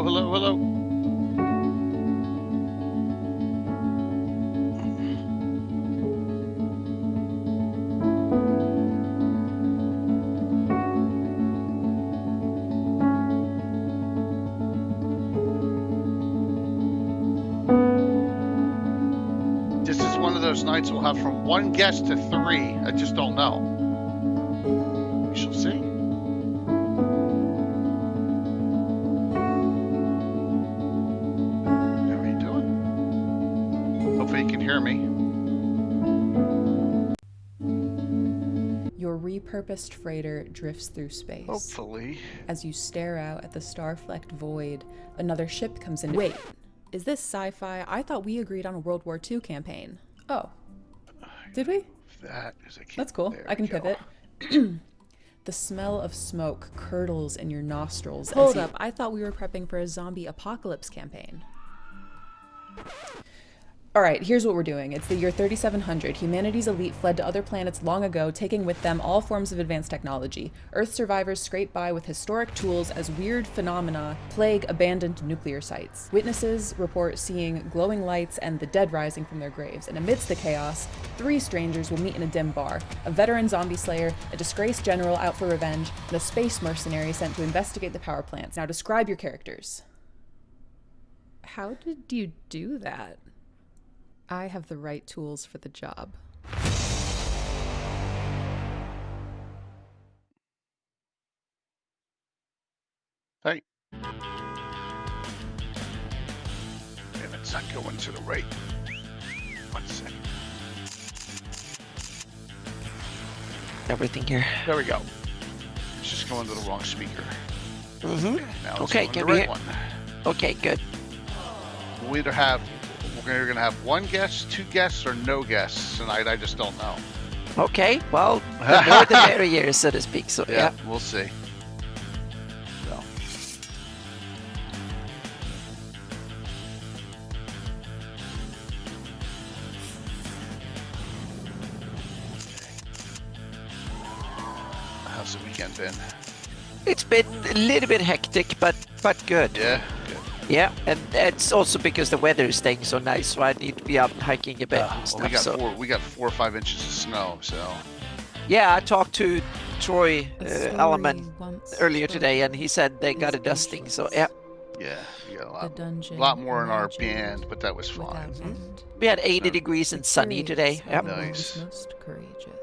hello, hello, hello. This is one of those nights we'll have from 1 guest to 3. I just don't know. We shall see. How are you doing? Hopefully you can hear me. Your repurposed freighter drifts through space. Hopefully. As you stare out at the star-flecked void, another ship comes in. Wait, is this sci-fi? I thought we agreed on a World War II campaign. Oh, did we? That is a key. That's cool. There I can we go. pivot. The smell of smoke curdles in your nostrils. Hold up, I thought we were prepping for a zombie apocalypse campaign. Alright, here's what we're doing. It's the year 3700. Humanity's elite fled to other planets long ago, taking with them all forms of advanced technology. Earth survivors scrape by with historic tools as weird phenomena plague abandoned nuclear sites. Witnesses report seeing glowing lights and the dead rising from their graves. And amidst the chaos, 3 strangers will meet in a dim bar. A veteran zombie slayer, a disgraced general out for revenge, and a space mercenary sent to investigate the power plants. Now describe your characters. How did you do that? I have the right tools for the job. Hey. And it's not going to the right. 1 second. Everything here. There we go. It's just going to the wrong speaker. Mm-hmm. Now it's Okay, going to can the we right hear? one. Okay, good. We're either gonna have 1 guest, 2 guests, or no guests tonight. I just don't know. Okay, well, the more the merrier, so to speak. So yeah. We'll see. So. How's the weekend been? It's been a little bit hectic, but good. Yeah, good. Yeah, and it's also because the weather is staying so nice, so I need to be out hiking a bit and stuff. We got 4 or 5 inches of snow, so. Yeah, I talked to Troy Alleman earlier today, and he said they got a dusting. So yeah. Yeah, we got a lot more in our band, but that was fine. We had 80 degrees and sunny today. Yep. Nice.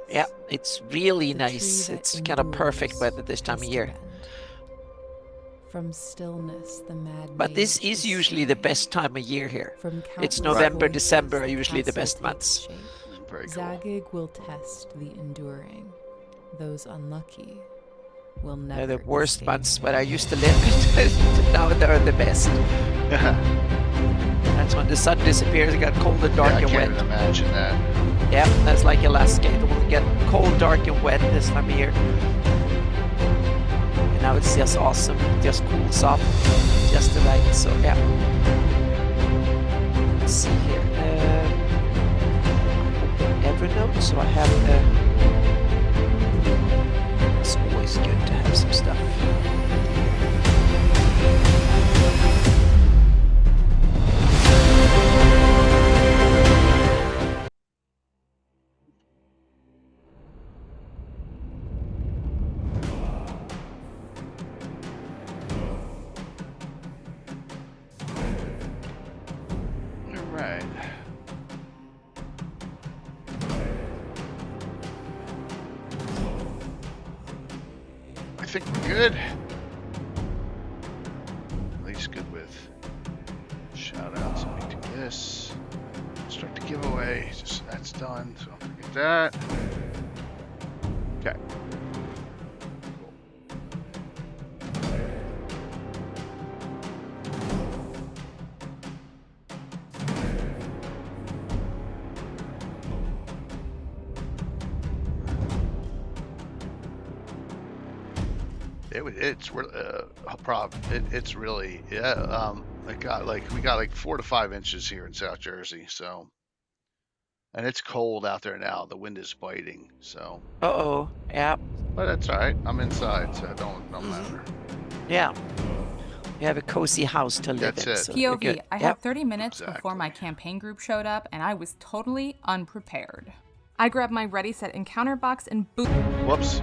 Yeah, it's really nice. It's kind of perfect weather this time of year. From stillness, the mad But this is usually the best time of year here. It's November, December are usually the best months. Very cool. Zagig will test the enduring. Those unlucky will never. They're the worst months where I used to live. Now they're the best. That's when the sun disappears. It got cold and dark and I can't wet. even imagine that. Yeah, that's like Alaska. It will get cold, dark, and wet this time of year. And now it's just awesome. It just cools off just right. So yeah. Let's see here. Evernote. So I have. It's always good to have some stuff. Right. I think we're good. At least good with shout outs. Let me do this. Start the giveaway. Just that's done. So don't forget that. Okay. It's really we got like 4 to 5 inches here in South Jersey, so, and it's cold out there now. The wind is biting, so. Yeah. But that's all right. I'm inside, so it don't matter. Yeah. You have a cozy house to live That's in. it. So you're POV, good. I Yep. had 30 minutes before Exactly. my campaign group showed up, and I was totally unprepared. I grabbed my ready set encounter box and boom. Whoops.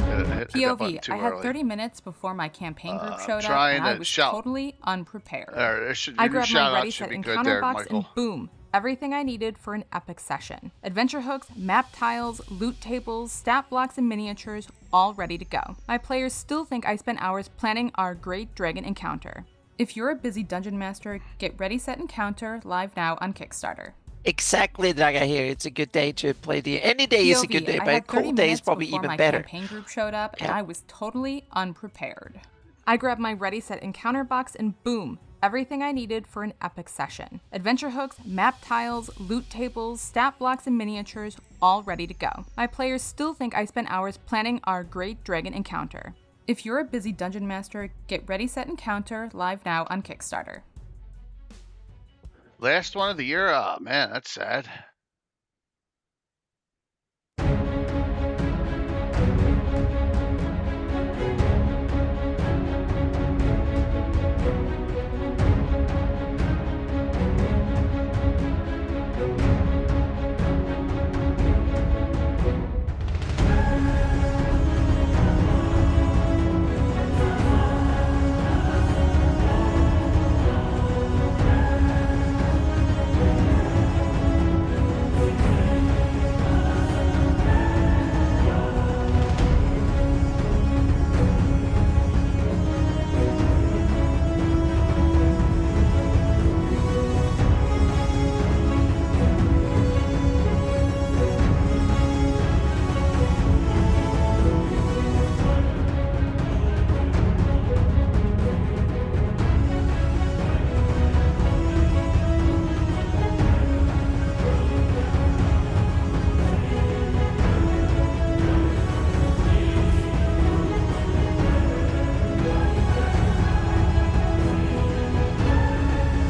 Hit that POV, button too I had early. 30 minutes before my campaign group showed up, trying and I to was shout. totally unprepared. Your I new grabbed my shout ready out should set be good encounter there, box Michael. and boom, everything I needed for an epic session. Adventure hooks, map tiles, loot tables, stat blocks, and miniatures, all ready to go. My players still think I spent hours planning our great dragon encounter. If you're a busy dungeon master, get Ready Set Encounter live now on Kickstarter. Exactly, Draga here. It's a good day to play the. Any day is a good day, I but a had 30 cold day is minutes probably before even my better. campaign group showed up, and Yep. I was totally unprepared. I grabbed my Ready Set Encounter box and boom, everything I needed for an epic session. Adventure hooks, map tiles, loot tables, stat blocks, and miniatures, all ready to go. My players still think I spent hours planning our great dragon encounter. If you're a busy dungeon master, get Ready Set Encounter live now on Kickstarter. Last one of the year? Oh, man, that's sad.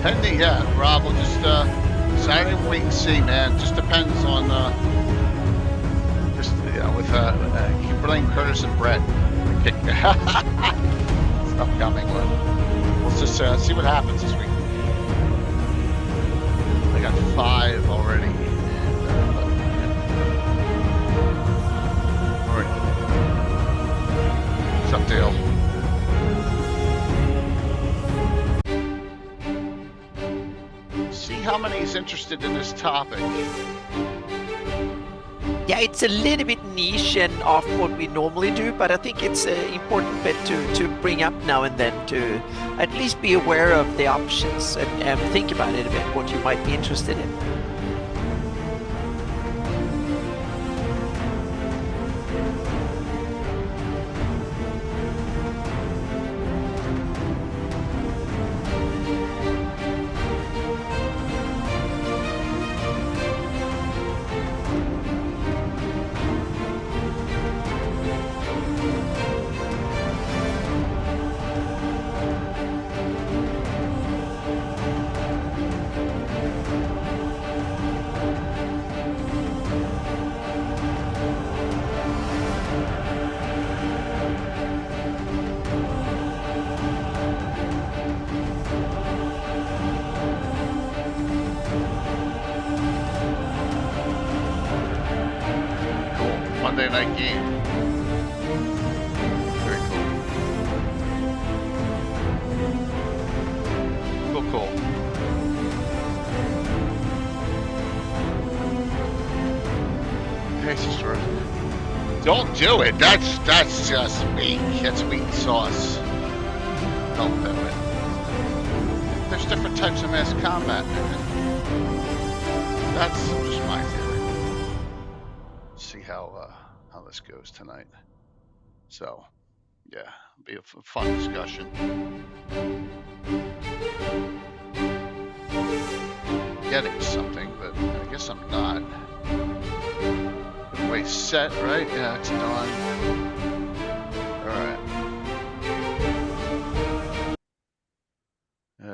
Pending, yeah, Rob, we'll just Saturday we'll wait and see, man. Just depends on just with Blaine, Curtis, and Brett. It's upcoming one. We'll just see what happens this week. I got 5 already. All right. What's up, Dale? See how many is interested in this topic. Yeah, it's a little bit niche and off what we normally do, but I think it's an important bit to bring up now and then to at least be aware of the options and think about it a bit, what you might be interested in. Monday night game. Very cool. Cool. Hey, sister. Don't do it. That's just weak. That's weak sauce. Don't do it. There's different types of mass combat, man. That's just my theory. See how this goes tonight. So, yeah, be a fun discussion. Getting something, but I guess I'm not. Wait, set, right? Yeah, it's done. All right.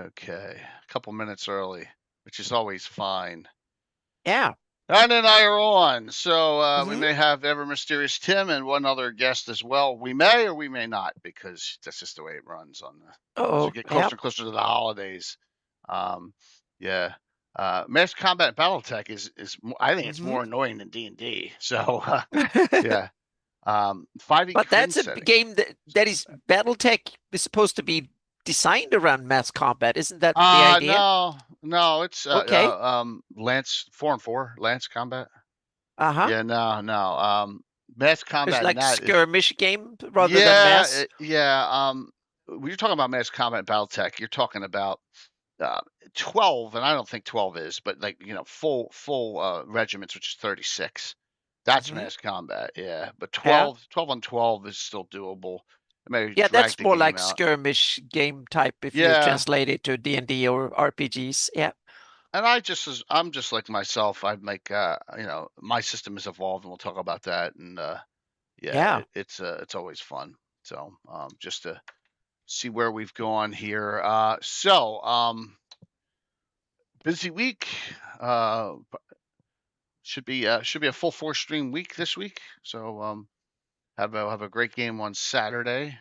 Okay, a couple minutes early, which is always fine. Yeah, Aaron and I are on, so we Mhm. may have Ever Mysterious Tim and one other guest as well. We may or we may not, because that's just the way it runs on as we Oh, get closer yep. and closer to the holidays. Um, yeah, Mass Combat BattleTech is I think it's Mhm. more annoying than D&D. So yeah, 5e But Kryn that's a setting. game that is BattleTech is supposed to be designed around mass combat. Isn't that the idea? No, it's Okay. Lance 4-4 Lance Combat. Uh-huh. Yeah, no. Mass It's Combat and like that is skirmish game rather than yeah, mass. yeah. When you're talking about Mass Combat BattleTech, you're talking about uh, 12, and I don't think 12 is, but like full regiments, which is 36. That's Mhm. Mass Combat, yeah. But Yeah. 12 on 12 is still doable. Maybe Yeah, drag that's the more game like out. skirmish game type if you Yeah, translate it to D&D or RPGs. Yeah. and I'm just like myself. I make my system has evolved, and we'll talk about that. And yeah, Yeah. it's always fun. So just to see where we've gone here. So busy week. Uh, should be a full 4 stream week this week. So have a great game on Saturday.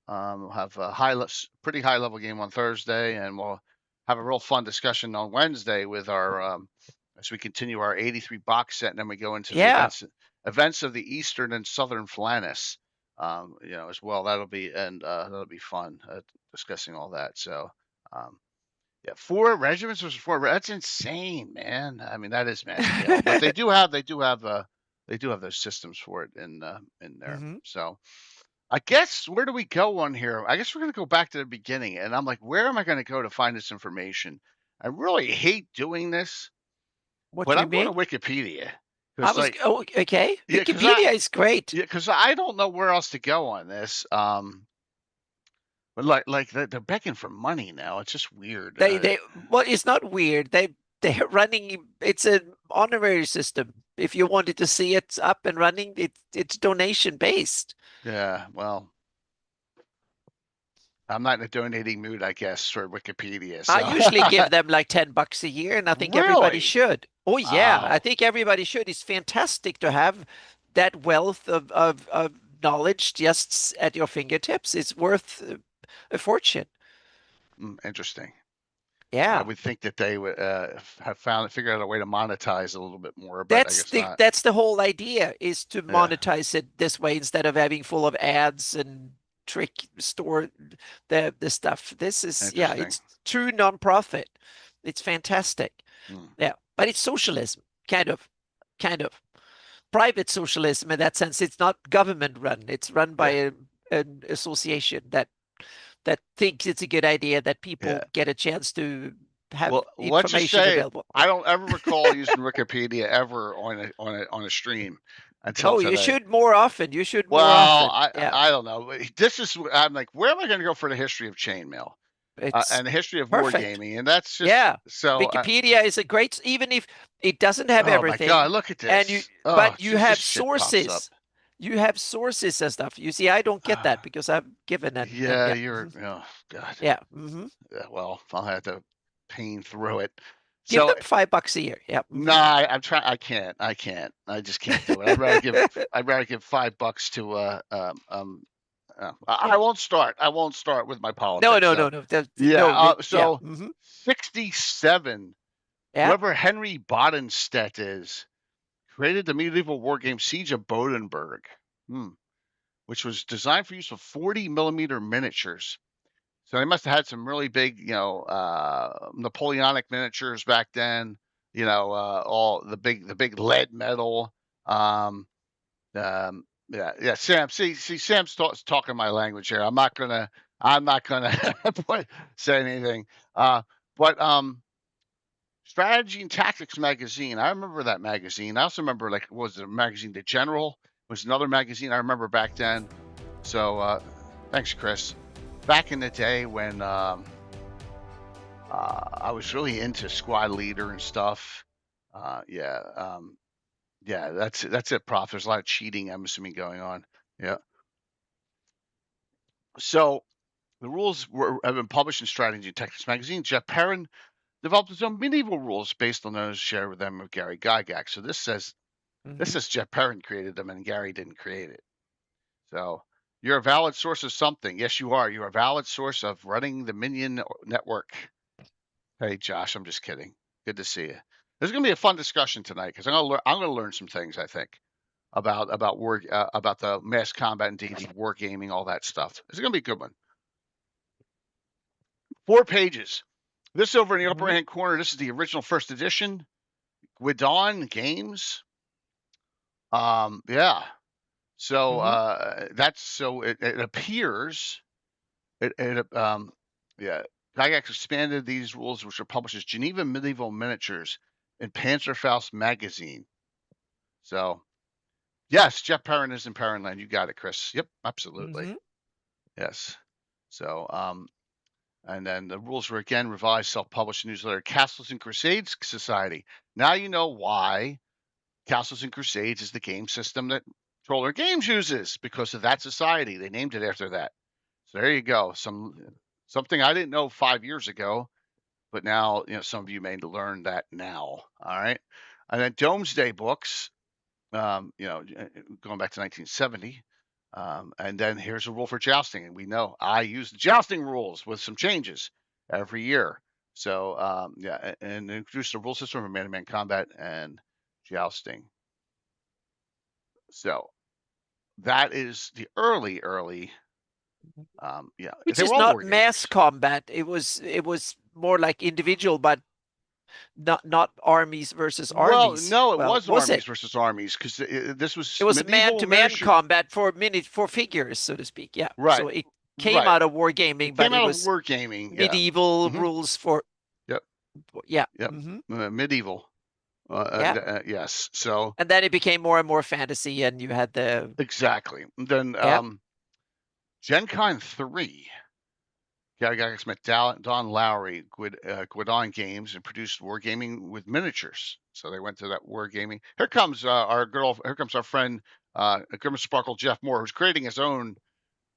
We'll have a pretty high level game on Thursday, and we'll have a real fun discussion on Wednesday with our as we continue our 83 box set, and then we go into the Yeah. events of the Eastern and Southern Flannis. As well. That'll be fun discussing all that. So yeah, 4 regiments versus 4. That's insane, man. I mean, that is mass scale, but they do have those systems for it in there. Mhm. So I guess where do we go on here? I guess we're gonna go back to the beginning, and I'm like, where am I gonna go to find this information? I really hate doing this, What but do you I'm going mean? to Wikipedia I because, was like, oh, okay. yeah, Wikipedia is great. I don't know where else to go on this. But like they're begging for money now. It's just weird. They well, it's not weird. They're running. It's an honorary system. If you wanted to see it up and running, it's donation based. Yeah, well, I'm not in a donating mood, I guess, for Wikipedia. I So usually give them like $10 a year, and I think everybody really, should. Oh yeah, I wow. think everybody should. It's fantastic to have that wealth of knowledge just at your fingertips. It's worth a fortune. Interesting. I Yeah. would think that they would have figured out a way to monetize a little bit more, but I guess not. That's the whole idea is to Yeah, monetize it this way instead of having full of ads and trick store the stuff. This is yeah, interesting. it's true nonprofit. It's fantastic. Hmm. Yeah, but it's socialism, kind of private socialism in that sense. It's not government run. It's run by Yeah, an association that thinks it's a good idea that yeah. people get a chance to have Well, let's just information say available. I don't ever recall using Wikipedia ever on a stream until Oh, you today. should more often. You should more Well, often. Yeah, I don't know. This is I'm like, where am I going to go for the history of chainmail it's and the history of perfect. wargaming? And that's just Yeah. so. Wikipedia is a great, even if it doesn't have Oh my God, everything, look at and you, this. Oh, but you have just shit pops up. sources. You have sources and stuff. You see, I don't get that because I've given and Yeah, yeah, you're. Oh God. yeah. Yeah, well, I'll have to pain through it. Give So them $5 a year. Yeah. no, I'm trying. I can't. I can't. I just can't do it. I'd rather give. I'd rather give $5 to I won't start. I won't start with my No, politics. no, So no, no. That, yeah. no. Yeah. So 67. Yeah. Whoever Henry Bodenstedt is created the medieval war game Siege of Bodenberg, which was designed for use of 40mm miniatures. So they must have had some really big, Napoleonic miniatures back then. All the big lead metal. Yeah. Sam, see, Sam's talking my language here. I'm not gonna say anything. But Strategy and Tactics magazine. I remember that magazine. I also remember, like, what was it, a magazine? The General was another magazine I remember back then. So thanks, Chris. Back in the day when I was really into Squad Leader and stuff. Yeah, that's it, Prof. There's a lot of cheating, I'm assuming, going on. Yeah. So the rules have been published in Strategy and Tactics magazine. Jeff Perrin developed his own medieval rules based on those shared with them with Gary Gygax. So this says Jeff Perrin created them and Gary didn't create it. So you're a valid source of something. Yes, you are. You're a valid source of running the Minion network. Hey, Josh, I'm just kidding. Good to see you. This is going to be a fun discussion tonight because I'm going to learn some things, I think, about the mass combat and D&D, wargaming, all that stuff. It's going to be a good one. 4 pages. This over in the upper right-hand corner, this is the original first edition. Guidon Games. Yeah. So that's so it appears yeah. Gygax expanded these rules, which are published as Geneva Medieval Miniatures in Panzerfaust magazine. So, yes, Jeff Perrin is in Perrinland. You got it, Chris. Yep, absolutely. Yes. So, and then the rules were again revised, self-published newsletter, Castles and Crusades Society. Now you know why Castles and Crusades is the game system that Troller Games uses, because of that society. They named it after that. So there you go. Something I didn't know 5 years ago, but now, some of you may learn that now. All right. And then Domesday books, going back to 1970. And then here's a rule for jousting. And we know I use the jousting rules with some changes every year. So, and introduced a rule system for man-to-man combat and jousting. So that is the early which is not mass combat. It was more like individual, but not armies versus armies. Well, no, it was armies versus armies, because this was man-to-man combat for figures, so to speak. Yeah, right. So it came out of wargaming, but it was wargaming, medieval rules for. Yep. Yeah. Yep. Medieval. Yes. So. And then it became more and more fantasy, and you had the exactly. Then Gen Con 3. Gygax met Don Lowry, Guidon Games, and produced wargaming with miniatures. So they went to that wargaming. Here comes our friend, Grim Sparkle Jeff Moore, who's creating his own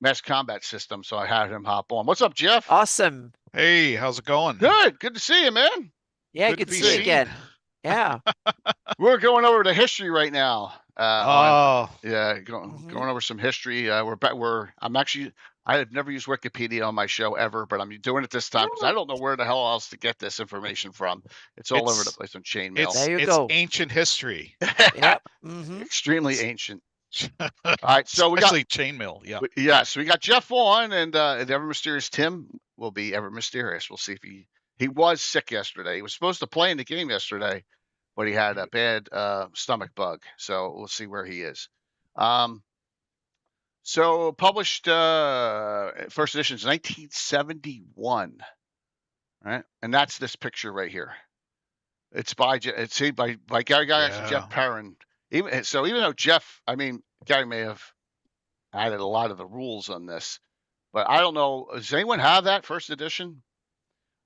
mass combat system. So I had him hop on. What's up, Jeff? Awesome. Hey, how's it going? Good. Good to see you, man. Yeah, good to see you again. Yeah. We're going over the history right now. Going over some history. I have never used Wikipedia on my show ever, but I'm doing it this time because I don't know where the hell else to get this information from. It's all over the place on Chainmail. There you go. Ancient history. Yep. Extremely ancient. All right, so we got Chainmail. Yeah. Yeah, so we got Jeff on, and the ever mysterious Tim will be ever mysterious. We'll see if he was sick yesterday. He was supposed to play in the game yesterday, but he had a bad stomach bug. So we'll see where he is. So published first edition is 1971, right? And that's this picture right here. It's by Gary Gygax and Jeff Perrin. Even though Gary may have added a lot of the rules on this, but I don't know. Does anyone have that first edition?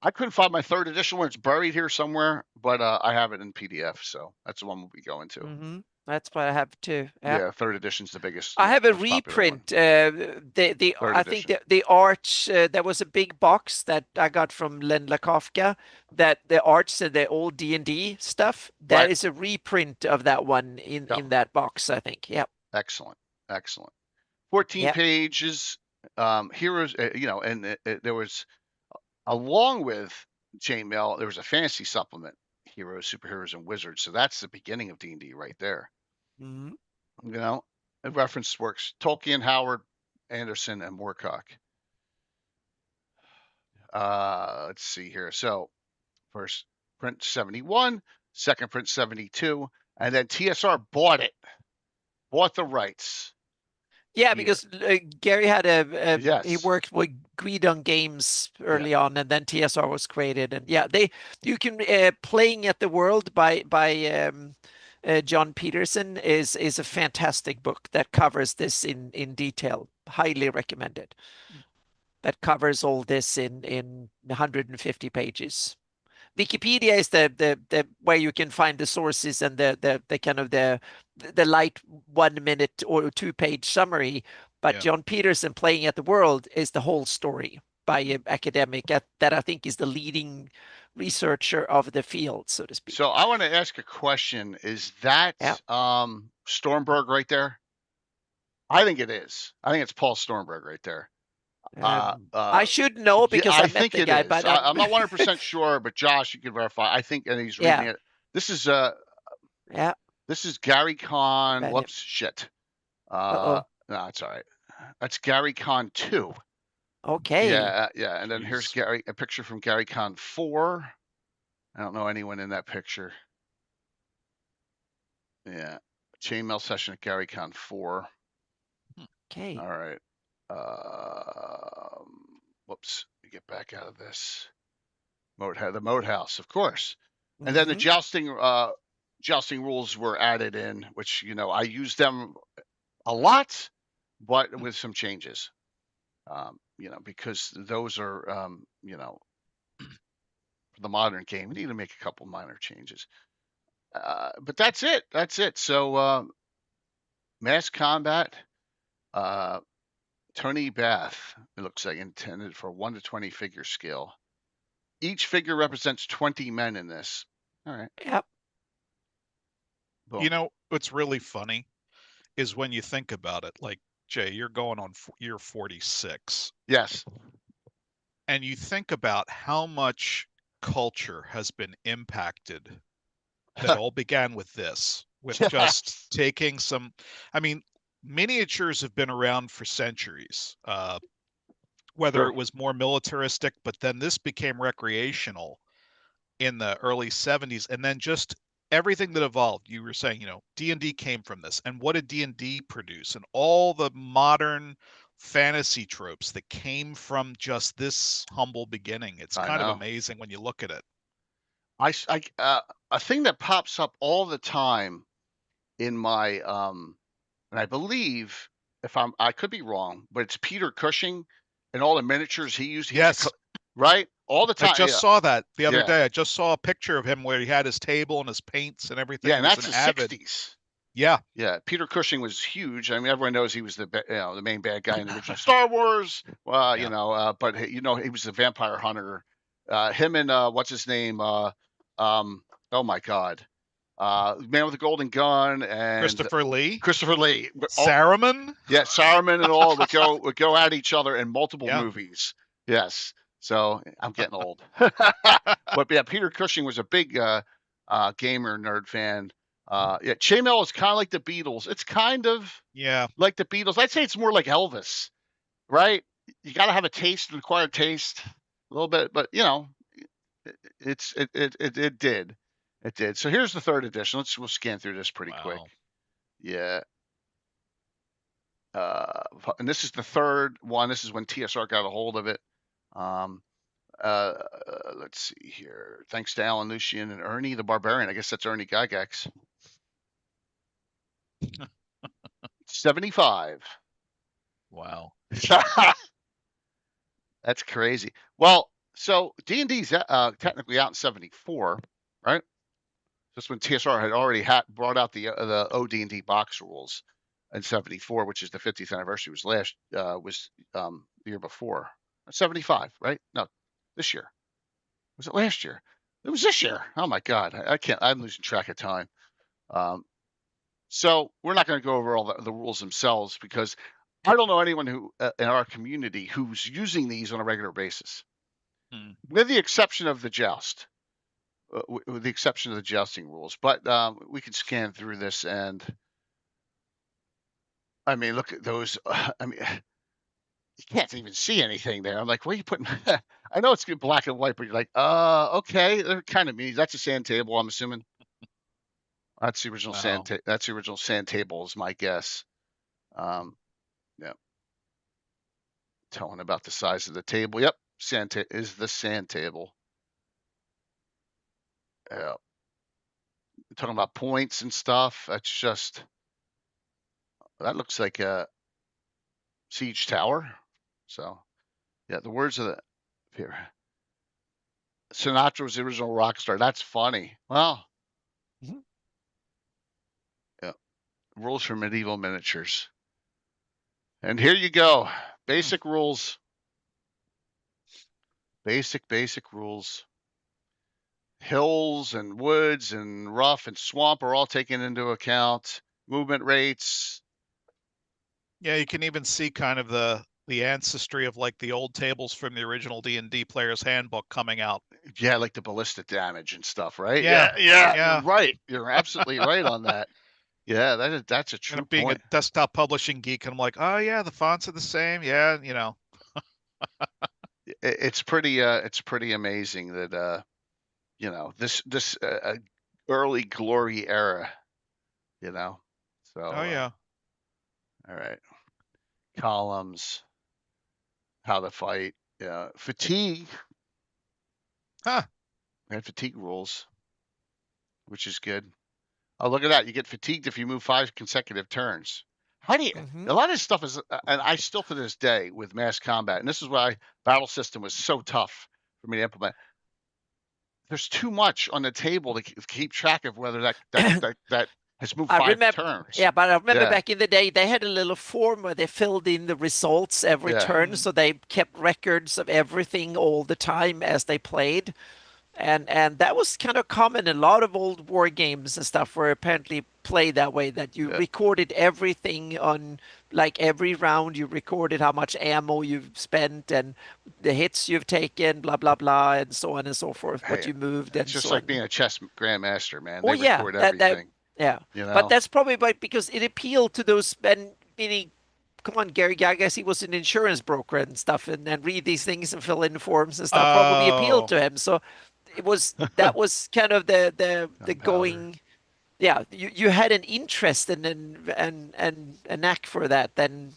I couldn't find my third edition where it's buried here somewhere, but I have it in PDF, so that's the one we'll be going to. That's what I have too. Yeah, third edition's the biggest. I have a reprint. I think the arch, there was a big box that I got from Len Lakofka, that the arch and the old D&D stuff, that is a reprint of that one in that box, I think. Yep. Excellent. 14 pages, heroes, and there was, along with Chainmail, there was a fantasy supplement, Heroes, Superheroes, and Wizards. So that's the beginning of D&D right there. It reference works Tolkien, Howard, Anderson, and Moorcock. Let's see here. So first print 71, second print 72, and then TSR bought the rights. Yeah, because Gary had he worked with Guidon Games early on, and then TSR was created, and you can Playing at the World by John Peterson is a fantastic book that covers this in detail. Highly recommended. That covers all this in 150 pages. Wikipedia is the where you can find the sources and the kind of the light 1 minute or 2 page summary. But John Peterson, Playing at the World, is the whole story by an academic that I think is the leading researcher of the field, so to speak. So I want to ask a question. Is that Stormberg right there? I think it is. I think it's Paul Stormberg right there. I should know because I met the guy, but I'm not 100% sure. But Josh, you can verify. I think, and he's reading it. This is This is Gary Con. Whoops, shit. No, it's all right. That's Gary Con 2. Okay. Yeah. And then here's a picture from Gary Con 4. I don't know anyone in that picture. Yeah. Chainmail session at Gary Con 4. Okay. All right. Whoops. Let me get back out of this. The Moat House, of course. And then the jousting rules were added in, which, I use them a lot, but with some changes. Because those are, for the modern game, we need to make a couple minor changes. But that's it. So, mass combat, Tony Bath, it looks like, intended for 1 to 20 figure scale. Each figure represents 20 men in this. All right. Yep. Boom. What's really funny is when you think about it, like, Jay, you're going on year 46. Yes. And you think about how much culture has been impacted that all began with this, with just taking some, miniatures have been around for centuries, whether it was more militaristic, but then this became recreational in the early 70s. And then just everything that evolved. You were saying, D&D came from this. And what did D&D produce? And all the modern fantasy tropes that came from just this humble beginning. It's kind of amazing when you look at it. A thing that pops up all the time in my, and I believe, I could be wrong, but it's Peter Cushing and all the miniatures he used. Yes. Right? All the time. I just saw that the other day. I just saw a picture of him where he had his table and his paints and everything. Yeah, and that's the 60s. Yeah. Yeah. Peter Cushing was huge. Everyone knows he was the main bad guy in the original Star Wars. But he was the vampire hunter. Him and what's his name? Oh my God. Man with the Golden Gun and Christopher Lee. Saruman? Yeah, Saruman and all would go at each other in multiple movies. Yes. So I'm getting old. But yeah, Peter Cushing was a big gamer nerd fan. Chainmail is kind of like the Beatles. It's kind of like the Beatles. I'd say it's more like Elvis, right? You got to have a taste, an acquired taste, a little bit, but it did. It did. So here's the 3rd edition. We'll scan through this pretty quick. Yeah. And this is the 3rd one. This is when TSR got a hold of it. Let's see here. Thanks to Alan Lucian and Ernie the Barbarian. I guess that's Ernie Gygax. 75. Wow. That's crazy. Well, so D&D's technically out in 74, right? Just when TSR had already brought out the OD&D box rules in 74, which is the 50th anniversary, was the year before. 75, right? No, this year. Was it last year? It was this year. Oh my God, I'm losing track of time. So we're not going to go over all the rules themselves because I don't know anyone who in our community who's using these on a regular basis, with the exception of the joust. With the exception of the jousting rules, but we can scan through this and look at those. You can't even see anything there. I'm like, what are you putting? I know it's black and white, but you're like, okay, they're kind of mean. That's a sand table, I'm assuming. That's the original That's the original sand table, is my guess. Yeah. Telling about the size of the table. Yep, is the sand table. Yeah. Talking about points and stuff. That looks like a siege tower. So, yeah, the words of here. Sinatra was the original rock star. That's funny. Well, yeah. Rules for medieval miniatures. And here you go. Basic rules. Basic rules. hills and woods and rough and swamp are all taken into account. Movement rates. Yeah, you can even see kind of the ancestry of like the old tables from the original D&D Player's Handbook coming out. Yeah, like the ballistic damage and stuff, right? Yeah. You're right. You're absolutely right on that. Yeah, that's a true and being point. a desktop publishing geek, and I'm like, oh yeah, the fonts are the same. Yeah, It's pretty amazing that this early glory era, So oh yeah. All right. Columns, how to fight, fatigue. Huh. We had fatigue rules, which is good. Oh, look at that. You get fatigued if you move 5 consecutive turns. How do you, a lot of this stuff is, and I still to this day with mass combat, and this is why battle system was so tough for me to implement. There's too much on the table to keep track of whether that has moved 5 turns. Yeah, but I remember back in the day, they had a little form where they filled in the results every turn. So they kept records of everything all the time as they played. And that was kind of common. A lot of old war games and stuff were apparently played that way, that you recorded everything on, like, every round. You recorded how much ammo you've spent and the hits you've taken, blah, blah, blah, and so on and so forth, what you moved. It's just like being a chess grandmaster, man. They record everything. But that's probably because it appealed to those, and meaning, come on, Gary, I guess he was an insurance broker and stuff, and read these things and fill in forms and stuff. Probably appealed to him. So that was kind of the going. Yeah, you had an interest and a knack for that then,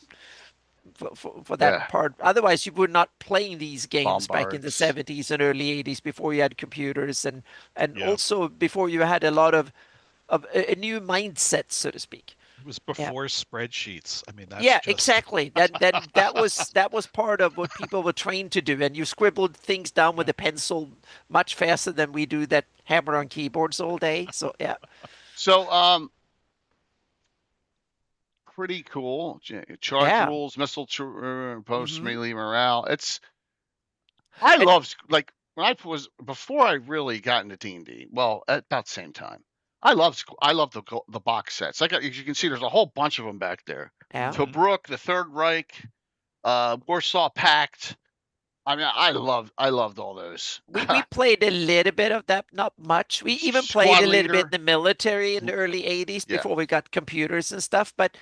for that part. Otherwise, you were not playing these games back in the 70s and early 80s before you had computers, and also before you had a lot of a new mindset, so to speak. It was before spreadsheets. I mean, that's exactly. That was part of what people were trained to do, and you scribbled things down with a pencil much faster than we do that hammer on keyboards all day. So So pretty cool. Charge rules, missile post melee morale. I love, like, when before I really got into D&D. Well, at about the same time. I love the box sets. As you can see, there's a whole bunch of them back there. Tobruk, the Third Reich, Warsaw Pact. I mean, I loved all those. We played a little bit of that, not much. We even played a little bit in the military in the early 80s before we got computers and stuff. But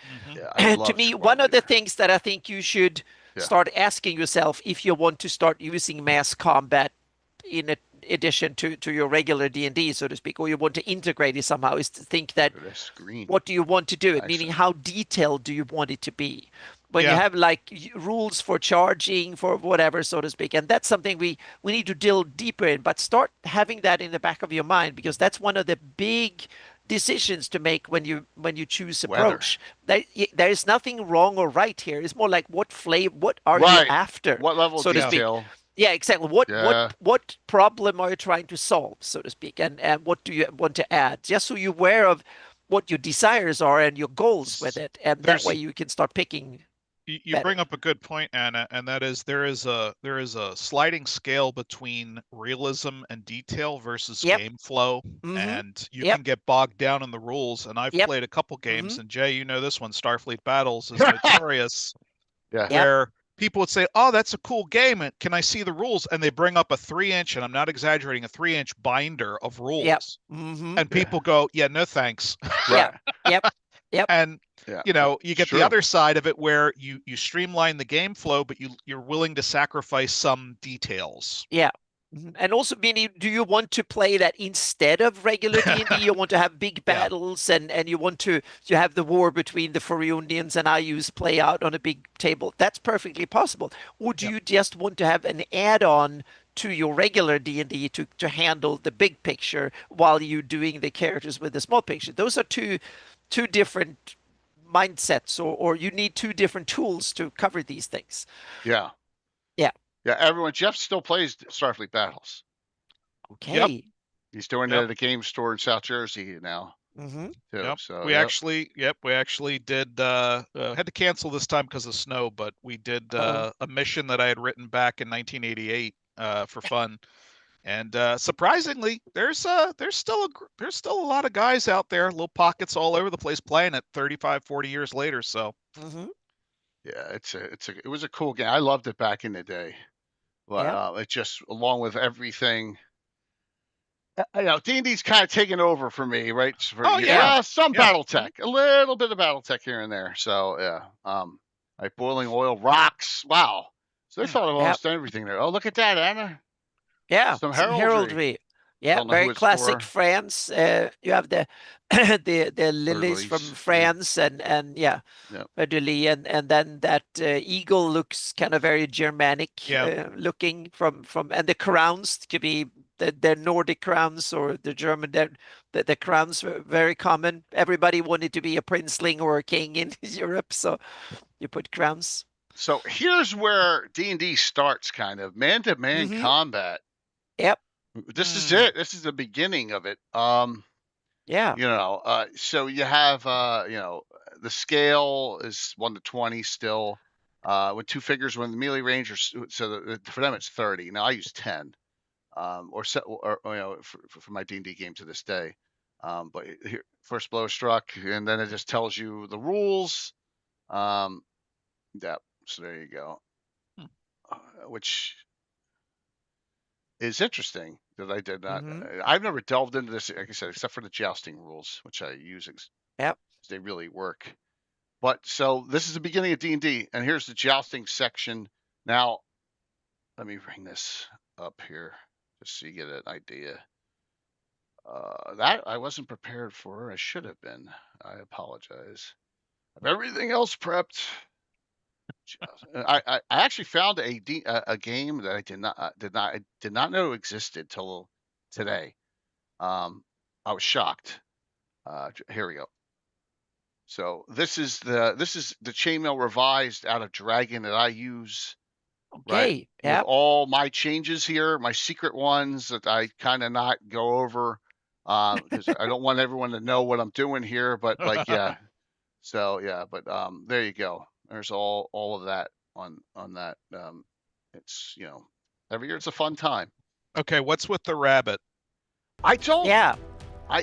to me, one of the things that I think you should start asking yourself if you want to start using mass combat in addition to your regular D&D, so to speak, or you want to integrate it somehow, is to think that what do you want to do it? Meaning, how detailed do you want it to be? When you have like rules for charging, for whatever, so to speak, and that's something we need to delve deeper in, but start having that in the back of your mind, because that's one of the big decisions to make when you choose approach. There is nothing wrong or right here. It's more like what are you after? What level of detail? Yeah, exactly. What problem are you trying to solve, so to speak, and what do you want to add? Just so you're aware of what your desires are and your goals with it, and that way you can start picking. You bring up a good point, Anna, and that is there is a sliding scale between realism and detail versus game flow, and you can get bogged down in the rules. And I've played a couple games, and Jay, you know this one, Starfleet Battles, is notorious, where people would say, "Oh, that's a cool game. And can I see the rules?" And they bring up a 3-inch, and I'm not exaggerating, a 3-inch binder of rules, and people go, "Yeah, no thanks." And you get the other side of it where you streamline the game flow, but you're willing to sacrifice some details. And also, meaning, do you want to play that instead of regular D&D? You want to have big battles, and you want to have the war between the Furionians and Ayus play out on a big table. That's perfectly possible. Or do you just want to have an add-on to your regular D&D to handle the big picture while you're doing the characters with the small picture? Those are two different mindsets, or you need two different tools to cover these things. Yeah, everyone. Jeff still plays Starfleet Battles. Okay. He's doing it at a game store in South Jersey now. Too, so, we actually did had to cancel this time because of snow, but we did a mission that I had written back in 1988 for fun. And surprisingly, there's still a lot of guys out there, little pockets all over the place playing it 35, 40 years later. So yeah, it was a cool game. I loved it back in the day. But it just, along with everything, D&D's kind of taken over for me, right? Some BattleTech, a little bit of BattleTech here and there. So yeah, like Boiling Oil, Rocks. Wow. So they thought of almost everything there. Oh, look at that, Anna. Yeah, some heraldry. Yeah, very classic France. You have the the lilies from France, and and then that eagle looks kind of very Germanic looking from, and the crowns could be the Nordic crowns or the German. The crowns were very common. Everybody wanted to be a princeling or a king in Europe, so you put crowns. So here's where D&D starts, kind of man-to-man combat. Yep. This is it. This is the beginning of it. So you have the scale is 1 to 20 still, with 2 figures when the melee range, so for them it's 30. Now I use 10, or for my D&D game to this day. But here, first blow struck, and then it just tells you the rules. So there you go. Which is interesting that I did not. I've never delved into this, like I said, except for the jousting rules, which I use. They really work. But so this is the beginning of D&D, and here's the jousting section. Now, let me bring this up here just so you get an idea. That I wasn't prepared for. I should have been. I apologize. I have everything else prepped. I actually found a game that I did not know existed till today. I was shocked. Here we go. So this is the Chainmail revised out of Dragon that I use. Okay. With all my changes here, my secret ones that I kind of not go over, because I don't want everyone to know what I'm doing here. But So but there you go. There's all of that on that. It's every year it's a fun time. Okay, what's with the rabbit? I don't. Yeah.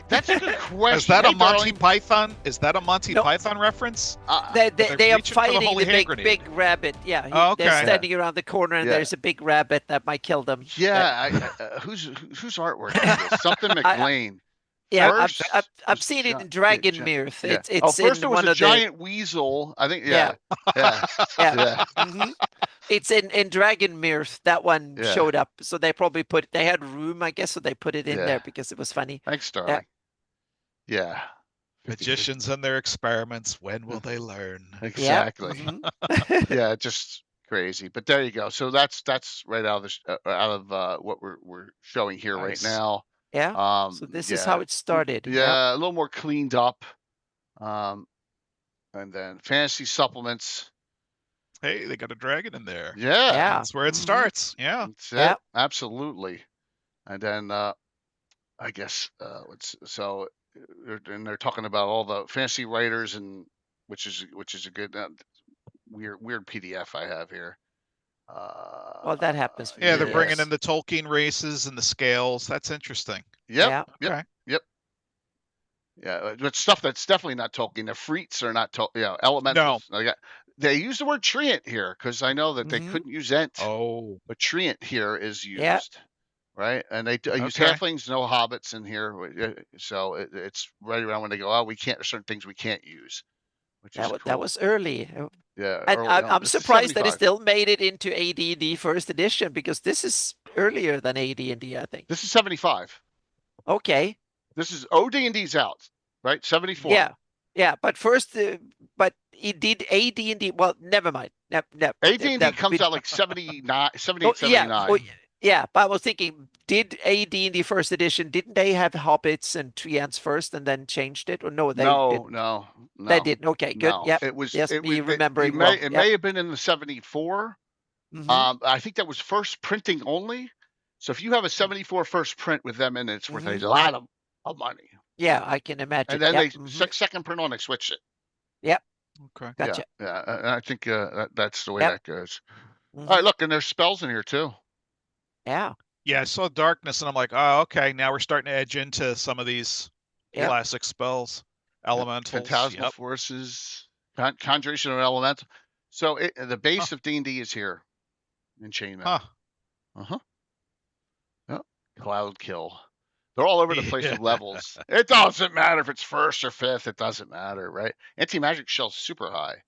That's a good question. Is that a Monty Python? Is that a Monty Python reference? They are fighting the big rabbit. Yeah, they're standing around the corner, and there's a big rabbit that might kill them. Yeah, whose artwork is this? Something McLean. Yeah, I've seen it in Dragon Mirth. It's first in it was one a of giant weasel. I think. Yeah. It's in Dragon Mirth. That one showed up, so they probably they had room, I guess, so they put it in there because it was funny. Thanks, darling. Yeah. Magicians and their experiments. When will they learn? Exactly. Yeah, just crazy. But there you go. So that's right out of what we're showing here right now. Yeah. So this is how it started. Yeah, a little more cleaned up. And then fantasy supplements. Hey, they got a dragon in there. Yeah. That's where it starts. Yeah. That's it. Absolutely. And then I guess they're talking about all the fantasy writers, and which is a good weird PDF I have here. Well, that happens. Yeah, they're bringing in the Tolkien races and the scales. That's interesting. Yep. Yeah, but stuff that's definitely not Tolkien. The Freets are not elementals. No. They use the word treant here because I know that they couldn't use ent. Oh. But treant here is used. Right? And they use halflings, no hobbits in here. So it's right around when they go, we can't, there's certain things we can't use. Which is cool. That was early. Yeah. And I'm surprised that it still made it into AD&D first edition, because this is earlier than AD&D, I think. This is 75. Okay. This is OD&D's out, right? 74. Yeah. But first, but it did AD&D. Well, never mind. AD&D comes out like 78, 79. Yeah, but I was thinking, did AD&D first edition, didn't they have hobbits and treants first and then changed it? Or no, they didn't. No. They didn't. Okay, good. No. Yeah. It was. Yes, it may have been in the 74. I think that was first printing only. So if you have a 74 first print with them in it, it's worth a lot of money. Yeah, I can imagine. And then they second print on, they switched it. Yep. Okay. Gotcha. Yeah. And I think that's the way that goes. All right, look, and there's spells in here too. Yeah. Yeah, I saw darkness, and I'm like, oh, okay. Now we're starting to edge into some of these classic spells, elementals. Phantasmal forces, conjuration of elemental. So the base of D&D is here in Chainmail. Cloud kill. They're all over the place with levels. It doesn't matter if it's first or fifth. It doesn't matter, right? Anti-magic shell's super high.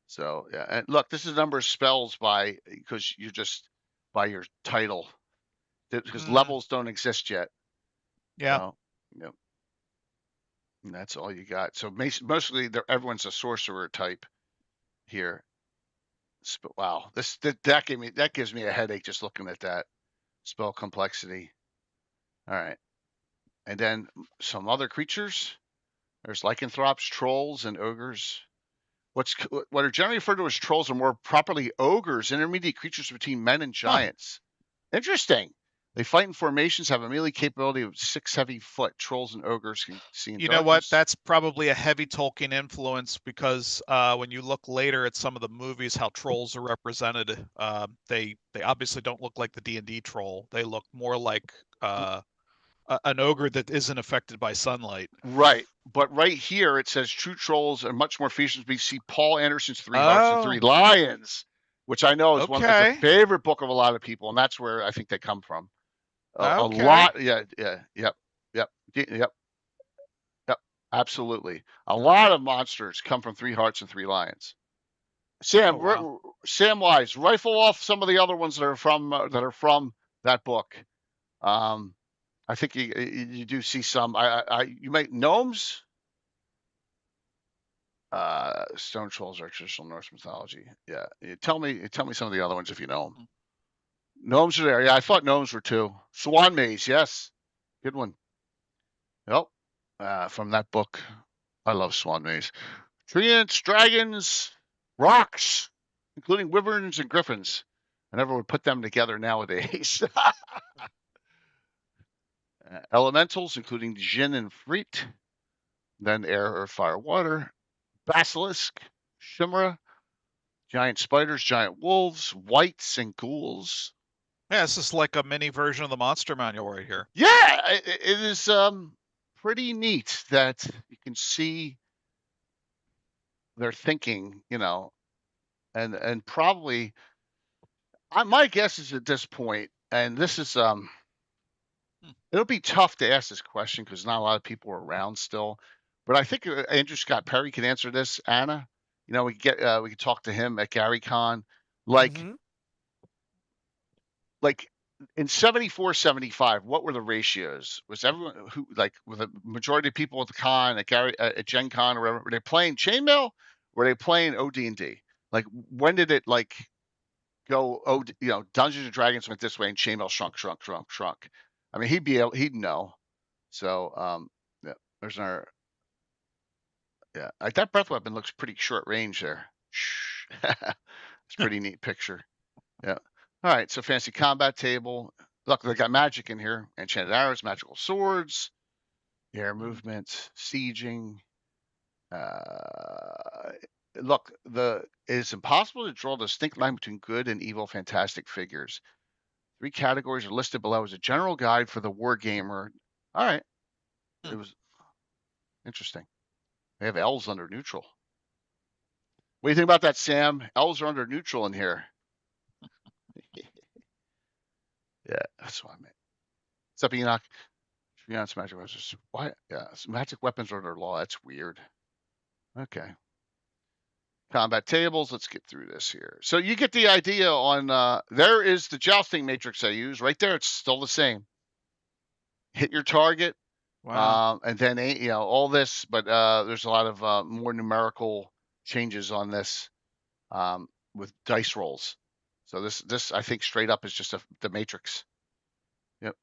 So yeah, and look, this is the number of spells because you're just by your title, because levels don't exist yet. Yeah. So, yep. And that's all you got. So mostly everyone's a sorcerer type here. Wow, that gives me a headache just looking at that spell complexity. All right, and then some other creatures. There's lycanthropes, trolls, and ogres. What are generally referred to as trolls are more properly ogres, intermediate creatures between men and giants. Interesting. They fight in formations, have a melee capability of 6 heavy foot. Trolls and ogres can see in darkness. You know what? That's probably a heavy Tolkien influence, because when you look later at some of the movies, how trolls are represented, they obviously don't look like the D&D troll. They look more like an ogre that isn't affected by sunlight. Right. But right here it says true trolls are much more featured. We see Paul Anderson's 3 Hearts and 3 Lions, which I know is is a favorite book of a lot of people, and that's where I think they come from. A lot. Yep. Absolutely. A lot of monsters come from 3 Hearts and 3 Lions. Samwise, rifle off some of the other ones that are from that book. I think you do see some. You make gnomes. Stone trolls are traditional Norse mythology. Yeah, tell me some of the other ones if you know them. Gnomes are there. Yeah, I thought gnomes were too. Swan maze, yes, good one. Yep, from that book. I love Swan maze. Treants, dragons, rocks, including wyverns and griffins. I never would put them together nowadays. Elementals, including Jinn and Freet. Then air, earth, fire, water. Basilisk, Shimra, giant spiders, giant wolves, wights, and ghouls. Yeah, this is like a mini version of the monster manual right here. Yeah, it is pretty neat that you can see their thinking, and probably my guess is at this point, and this is it'll be tough to ask this question because not a lot of people are around still, but I think Andrew Scott Perry can answer this. Anna, we could talk to him at GaryCon, like in 74, 75, what were the ratios? Was everyone with the majority of people at the con, at Gen Con or whatever, were they playing Chainmail? Were they playing OD&D? Like, when did it go, Dungeons and Dragons went this way and Chainmail shrunk. I mean, he'd know. So, yeah, there's our, yeah, like that breath weapon looks pretty short range there. It's a pretty neat picture. Yeah. All right, so fancy combat table. Look, they got magic in here. Enchanted arrows, magical swords, air movement, sieging. Look, it is impossible to draw a distinct line between good and evil fantastic figures. 3 categories are listed below as a general guide for the war gamer. All right. It was interesting. They have elves under neutral. What do you think about that, Sam? Elves are under neutral in here. Yeah, that's what I meant. What's up, Enoch? Magic weapons. Why? Yeah, magic weapons are under law. That's weird. Okay. Combat tables. Let's get through this here. So you get the idea on, there is the jousting matrix I use. Right there, it's still the same. Hit your target. Wow. And then, all this, but there's a lot of more numerical changes on this with dice rolls. So this I think straight up is just the matrix. Yep.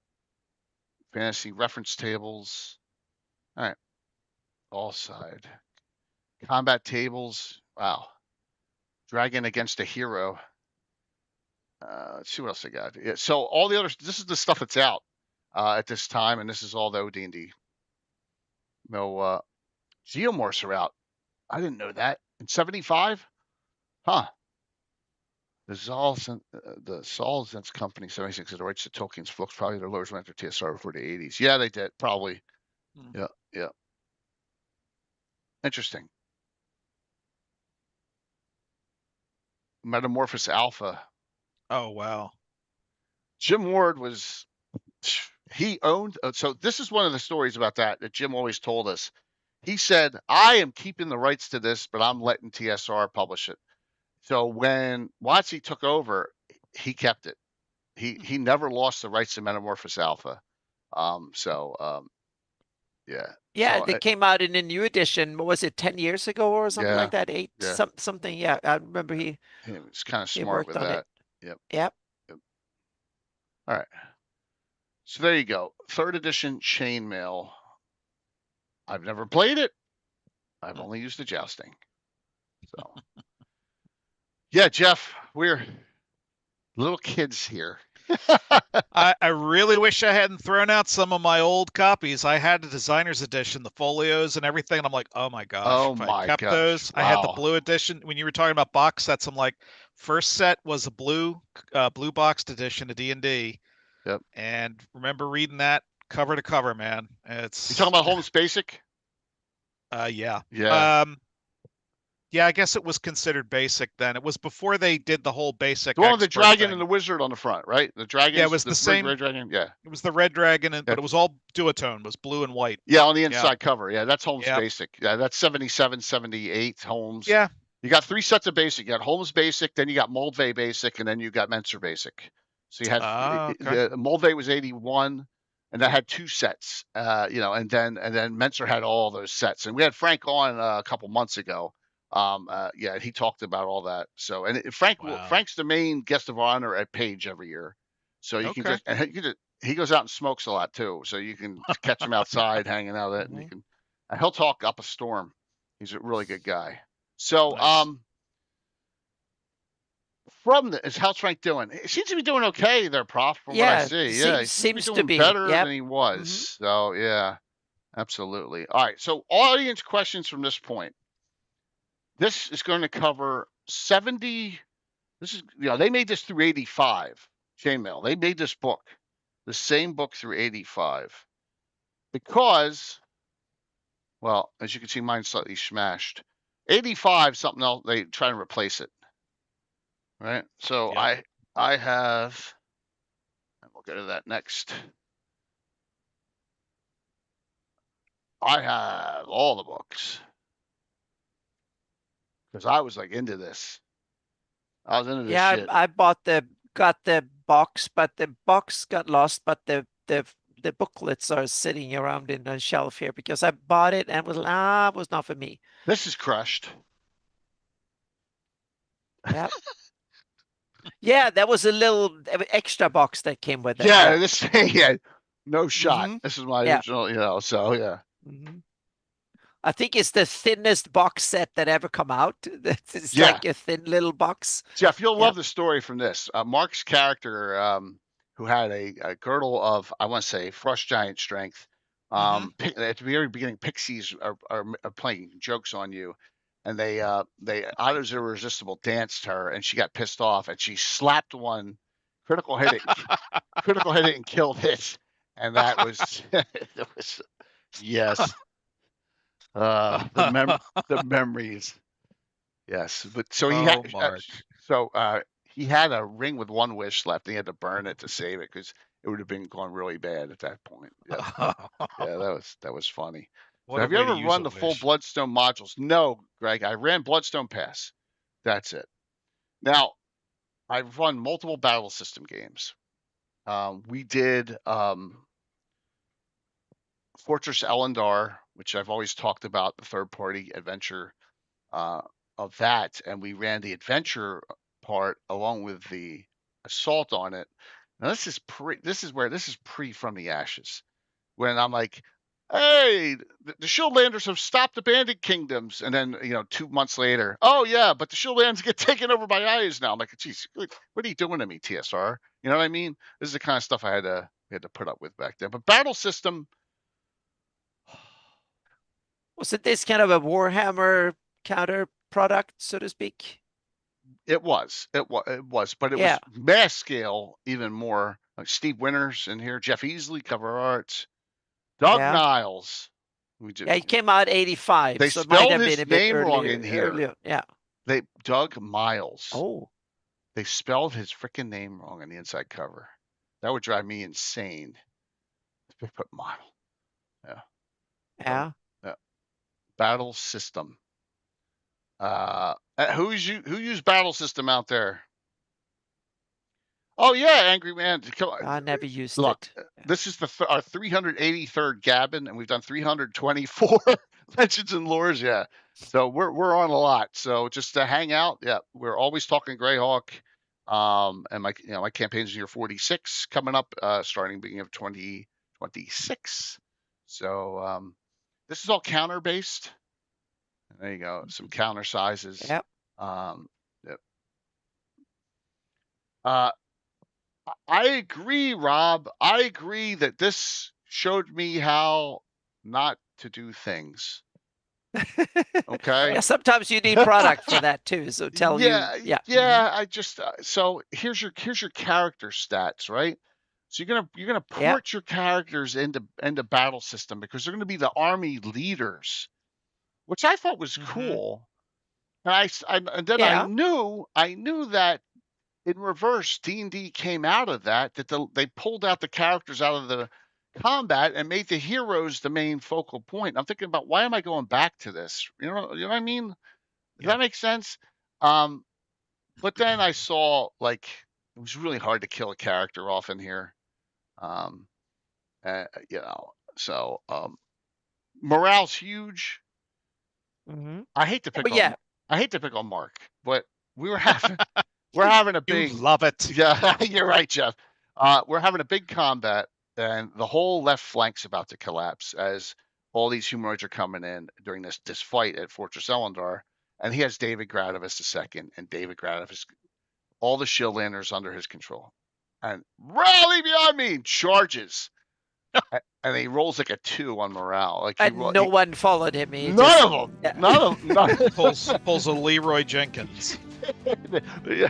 Fantasy reference tables. All right. All side. Combat tables. Wow. Dragon against a hero. Let's see what else I got. Yeah, so all the others, this is the stuff that's out at this time, and this is all the OD&D. No, Geomorphs are out. I didn't know that. In 75? Huh. The Solzhenitsyn Company, 76, the rights to Tolkien's books, probably their lowest went to TSR before the 80s. Yeah, they did, probably. Yeah, yeah. Interesting. Metamorphosis Alpha. Oh, wow. Jim Ward was, he owned, so this is one of the stories about that Jim always told us. He said, I am keeping the rights to this, but I'm letting TSR publish it. So when WotC took over, he kept it. He never lost the rights to Metamorphosis Alpha. Yeah. Yeah, so they came out in a new edition. What was it, 10 years ago or something like that? Eight, yeah. something. Yeah, I remember he was kind of smart with that. Yep. Yep. All right. So there you go. 3rd edition Chainmail. I've never played it. I've only used the jousting. So yeah, Jeff, we're little kids here. I really wish I hadn't thrown out some of my old copies. I had the designer's edition, the folios and everything. And I'm like, oh my gosh, if I kept those, wow. I had the blue edition. When you were talking about box sets, I'm like, first set was a blue boxed edition of D&D. Yep. And remember reading that cover to cover, man. It's You talking about Holmes Basic? Yeah. Yeah. Yeah, I guess it was considered basic then. It was before they did the whole basic. The one with the dragon and the wizard on the front, right? The dragon. Yeah, it was the same. Red dragon. Yeah. It was the red dragon, but it was all duotone. It was blue and white. Yeah, on the inside cover. Yeah, that's Holmes Basic. Yeah, that's 77, 78 Holmes. Yeah. You got 3 sets of basic. You got Holmes Basic, then you got Moldvay Basic, and then you got Menser Basic. So you had Moldvay was 81, and that had 2 sets. And then Menser had all those sets. And we had Frank on a couple months ago. He talked about all that. So, and Frank's the main guest of honor at Page every year. So you can he goes out and smokes a lot too. So you can catch him outside hanging out at, and he'll talk up a storm. He's a really good guy. So, nice. How's Frank doing? He seems to be doing okay there, Prof, from what I see. He seems to be better than he was. So yeah, absolutely. All right. So audience questions from this point. This is going to cover 70. They made this through 85. Chainmail. They made this book, the same book through 85, because, well, as you can see, mine's slightly smashed. 85, something else. They try and replace it. Right. So I have, and we'll get to that next. I have all the books. Because I was like into this. I was into this shit. I got the box, but the box got lost, but the booklets are sitting around in a shelf here because I bought it and it was not for me. This is crushed. Yeah. Yeah, that was a little extra box that came with it. Yeah, this thing had no shot. This is my original, so yeah. I think it's the thinnest box set that ever come out. It's like a thin little box. Jeff, you'll love the story from this. Mark's character, who had a girdle of, I want to say, frost giant strength. At the very beginning, pixies are playing jokes on you, and they Otto's Irresistible danced her, and she got pissed off, and she slapped one, critical hit it, and killed it, and that was it was yes. The memories. Yes, but so he he had a ring with 1 wish left. And he had to burn it to save it because it would have been gone really bad at that point. Yeah, that was funny. So have you ever run the full Bloodstone modules? No, Greg. I ran Bloodstone Pass. That's it. Now, I've run multiple battle system games. We did Fortress Elendar, which I've always talked about, the third-party adventure of that, and we ran the adventure part along with the assault on it. Now this is pre From the Ashes, when I'm like, hey, the Shieldlanders have stopped the Bandit Kingdoms, and then 2 months later, oh yeah, but the Shieldlanders get taken over by Ayas now. I'm like, geez, what are you doing to me, TSR? You know what I mean? This is the kind of stuff I had to put up with back then. But battle system. Was it this kind of a Warhammer counter product, so to speak? It was, but it was mass scale even more. Like Steve Winters in here, Jeff Easley, cover arts, Doug Niles. He came out 85. They so it might spelled have been his a bit name earlier, wrong in here. Earlier. Yeah. Doug Miles. Oh. They spelled his freaking name wrong on the inside cover. That would drive me insane. They put model. Yeah. Yeah. Battle System. Who used Battle System out there? Oh yeah, Angry Man. I never used Look, it. This is our 383rd Gabbin, and we've done 324 Legends and Lores. Yeah, so we're on a lot. So just to hang out. Yeah, we're always talking Greyhawk. And my campaign's year 46 coming up, starting beginning of 2026. So this is all counter based. There you go. Some counter sizes. Yep. Yep. I agree, Rob. I agree that this showed me how not to do things. Okay. Yeah, sometimes you need product for that too. So tell you. Yeah. Yeah. I just so here's your character stats, right? So you're gonna port your characters into Battle System because they're gonna be the army leaders, which I thought was cool. And I knew that in reverse, D&D came out of that they pulled out the characters out of the combat and made the heroes the main focal point. I'm thinking about, why am I going back to this? You know what I mean? Does that make sense? But then I saw, like, it was really hard to kill a character off in here. So morale's huge. I hate to pick on Mark, but we were having a big. You love it. Yeah, you're right, Jeff. We're having a big combat, and the whole left flank's about to collapse as all these humanoids are coming in during this fight at Fortress Elendar, and he has David Gradavis II, and David Gradavis, all the Shieldlanders under his control, and rally behind me, charges. And he rolls like a 2 on morale. Like no one followed him. None of them. Yeah. None of them. Pulls a Leroy Jenkins. Yeah.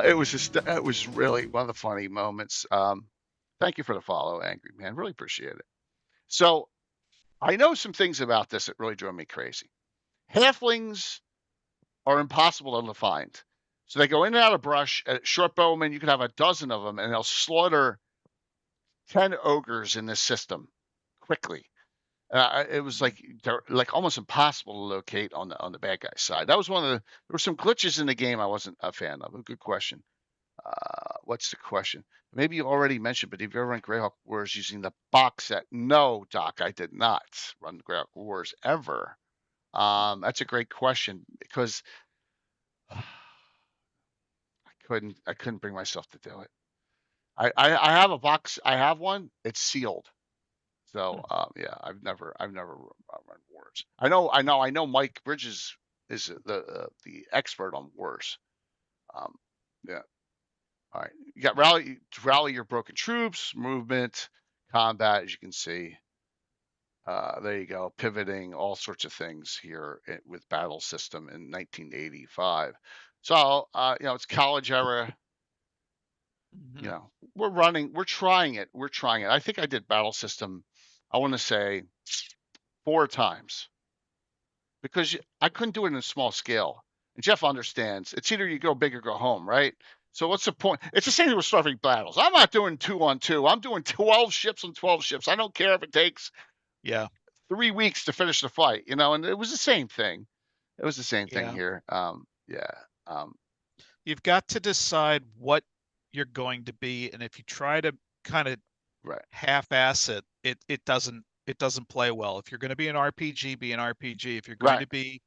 It was really one of the funny moments. Thank you for the follow, Angry Man. Really appreciate it. So I know some things about this that really drove me crazy. Halflings are impossible to find. So they go in and out of brush. At short bowmen, you can have a dozen of them, and they'll slaughter 10 ogres in this system quickly. It was like almost impossible to locate on the bad guy's side. That was there were some glitches in the game I wasn't a fan of. A good question. What's the question? Maybe you already mentioned, but have you ever run Greyhawk Wars using the box set? No, Doc, I did not run Greyhawk Wars ever. That's a great question because I couldn't bring myself to do it. I have a box. I have one. It's sealed. So yeah, I've never run Wars. I know Mike Bridges is the expert on Wars. Yeah. All right. You got rally your broken troops, movement, combat, as you can see. There you go. Pivoting, all sorts of things here with Battle System in 1985. So it's college era. We're trying it. I think I did Battle System, I want to say 4 times because I couldn't do it in a small scale. And Jeff understands. It's either you go big or go home, right? So what's the point? It's the same thing with Starfleet battles. I'm not doing 2-on-2. I'm doing 12 ships on 12 ships. I don't care if it takes 3 weeks to finish the fight, and it was the same thing. It was the same thing here. You've got to decide what you're going to be, and if you try to kind of half-ass it doesn't play well. If you're going to be an RPG, be an RPG. If you're going to be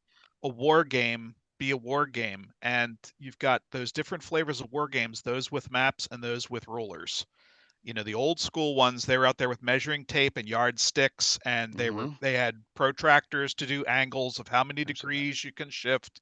a war game, be a war game. And you've got those different flavors of war games, those with maps and those with rulers. The old school ones, they were out there with measuring tape and yardsticks, and they had protractors to do angles of how many degrees you can shift.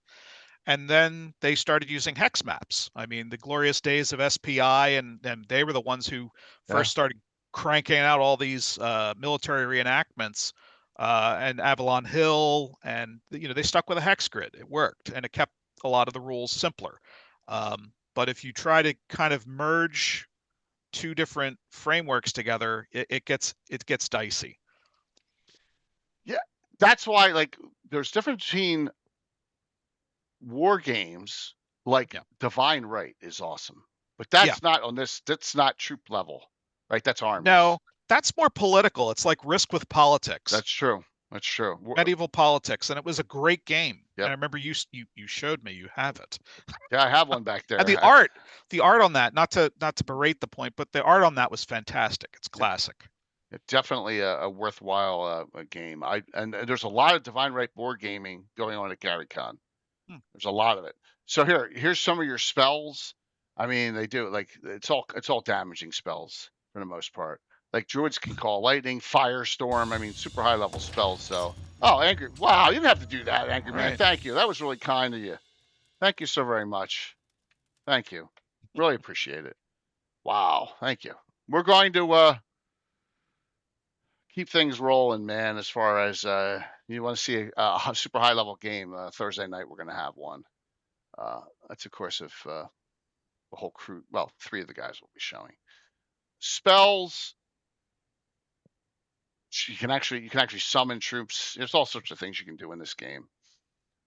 And then they started using hex maps. I mean, the glorious days of SPI, and they were the ones who first started cranking out all these military reenactments, and Avalon Hill, and they stuck with a hex grid. It worked, and it kept a lot of the rules simpler. But if you try to kind of merge two different frameworks together, it gets dicey. Yeah, that's why, like, there's difference between war games. Like Divine Right is awesome, but that's not on this. That's not troop level, right? That's armies. No, that's more political. It's like Risk with Politics. That's true. That's true. Medieval politics, and it was a great game. Yep. And I remember you showed me. You have it. Yeah, I have one back there. And the art on that, not to berate the point, but the art on that was fantastic. It's classic. It's definitely a worthwhile game. And there's a lot of Divine Right board gaming going on at GaryCon. There's a lot of it. So here's some of your spells. I mean, they do, like, it's all damaging spells for the most part. Like druids can call lightning, firestorm. I mean, super high level spells. So, angry. Wow, you didn't have to do that, Angry Man. Thank you. That was really kind of you. Thank you so very much. Thank you. Really appreciate it. Wow, thank you. We're going to keep things rolling, man. As far as you want to see a super high level game Thursday night, we're going to have one. That's of course if the whole crew. Well, 3 of the guys will be showing spells. You can actually summon troops. There's all sorts of things you can do in this game.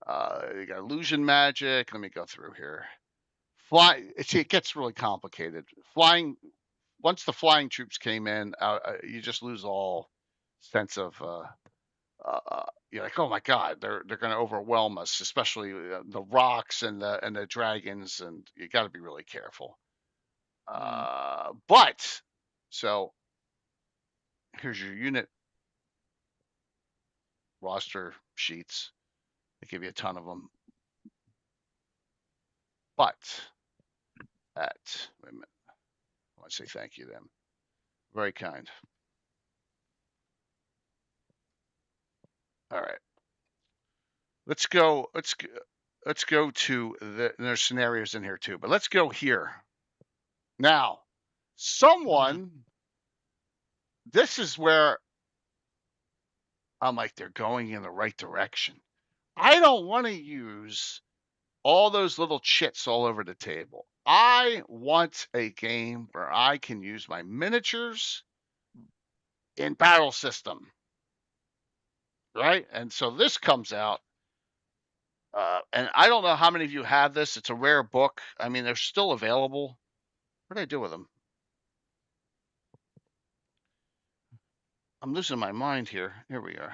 You got illusion magic. Let me go through here. It gets really complicated. Flying. Once the flying troops came in, you just lose all sense of. You're like, oh my God, they're going to overwhelm us, especially the rocks and the dragons, and you got to be really careful. But so here's your unit roster sheets. They give you a ton of them. But wait a minute. I want to say thank you to them. Very kind. All right. Let's go to there's scenarios in here too, but let's go here. Now, this is where I'm like, they're going in the right direction. I don't want to use all those little chits all over the table. I want a game where I can use my miniatures in battle system. Right? And so this comes out. And I don't know how many of you have this. It's a rare book. I mean, they're still available. What do I do with them? I'm losing my mind here. Here we are.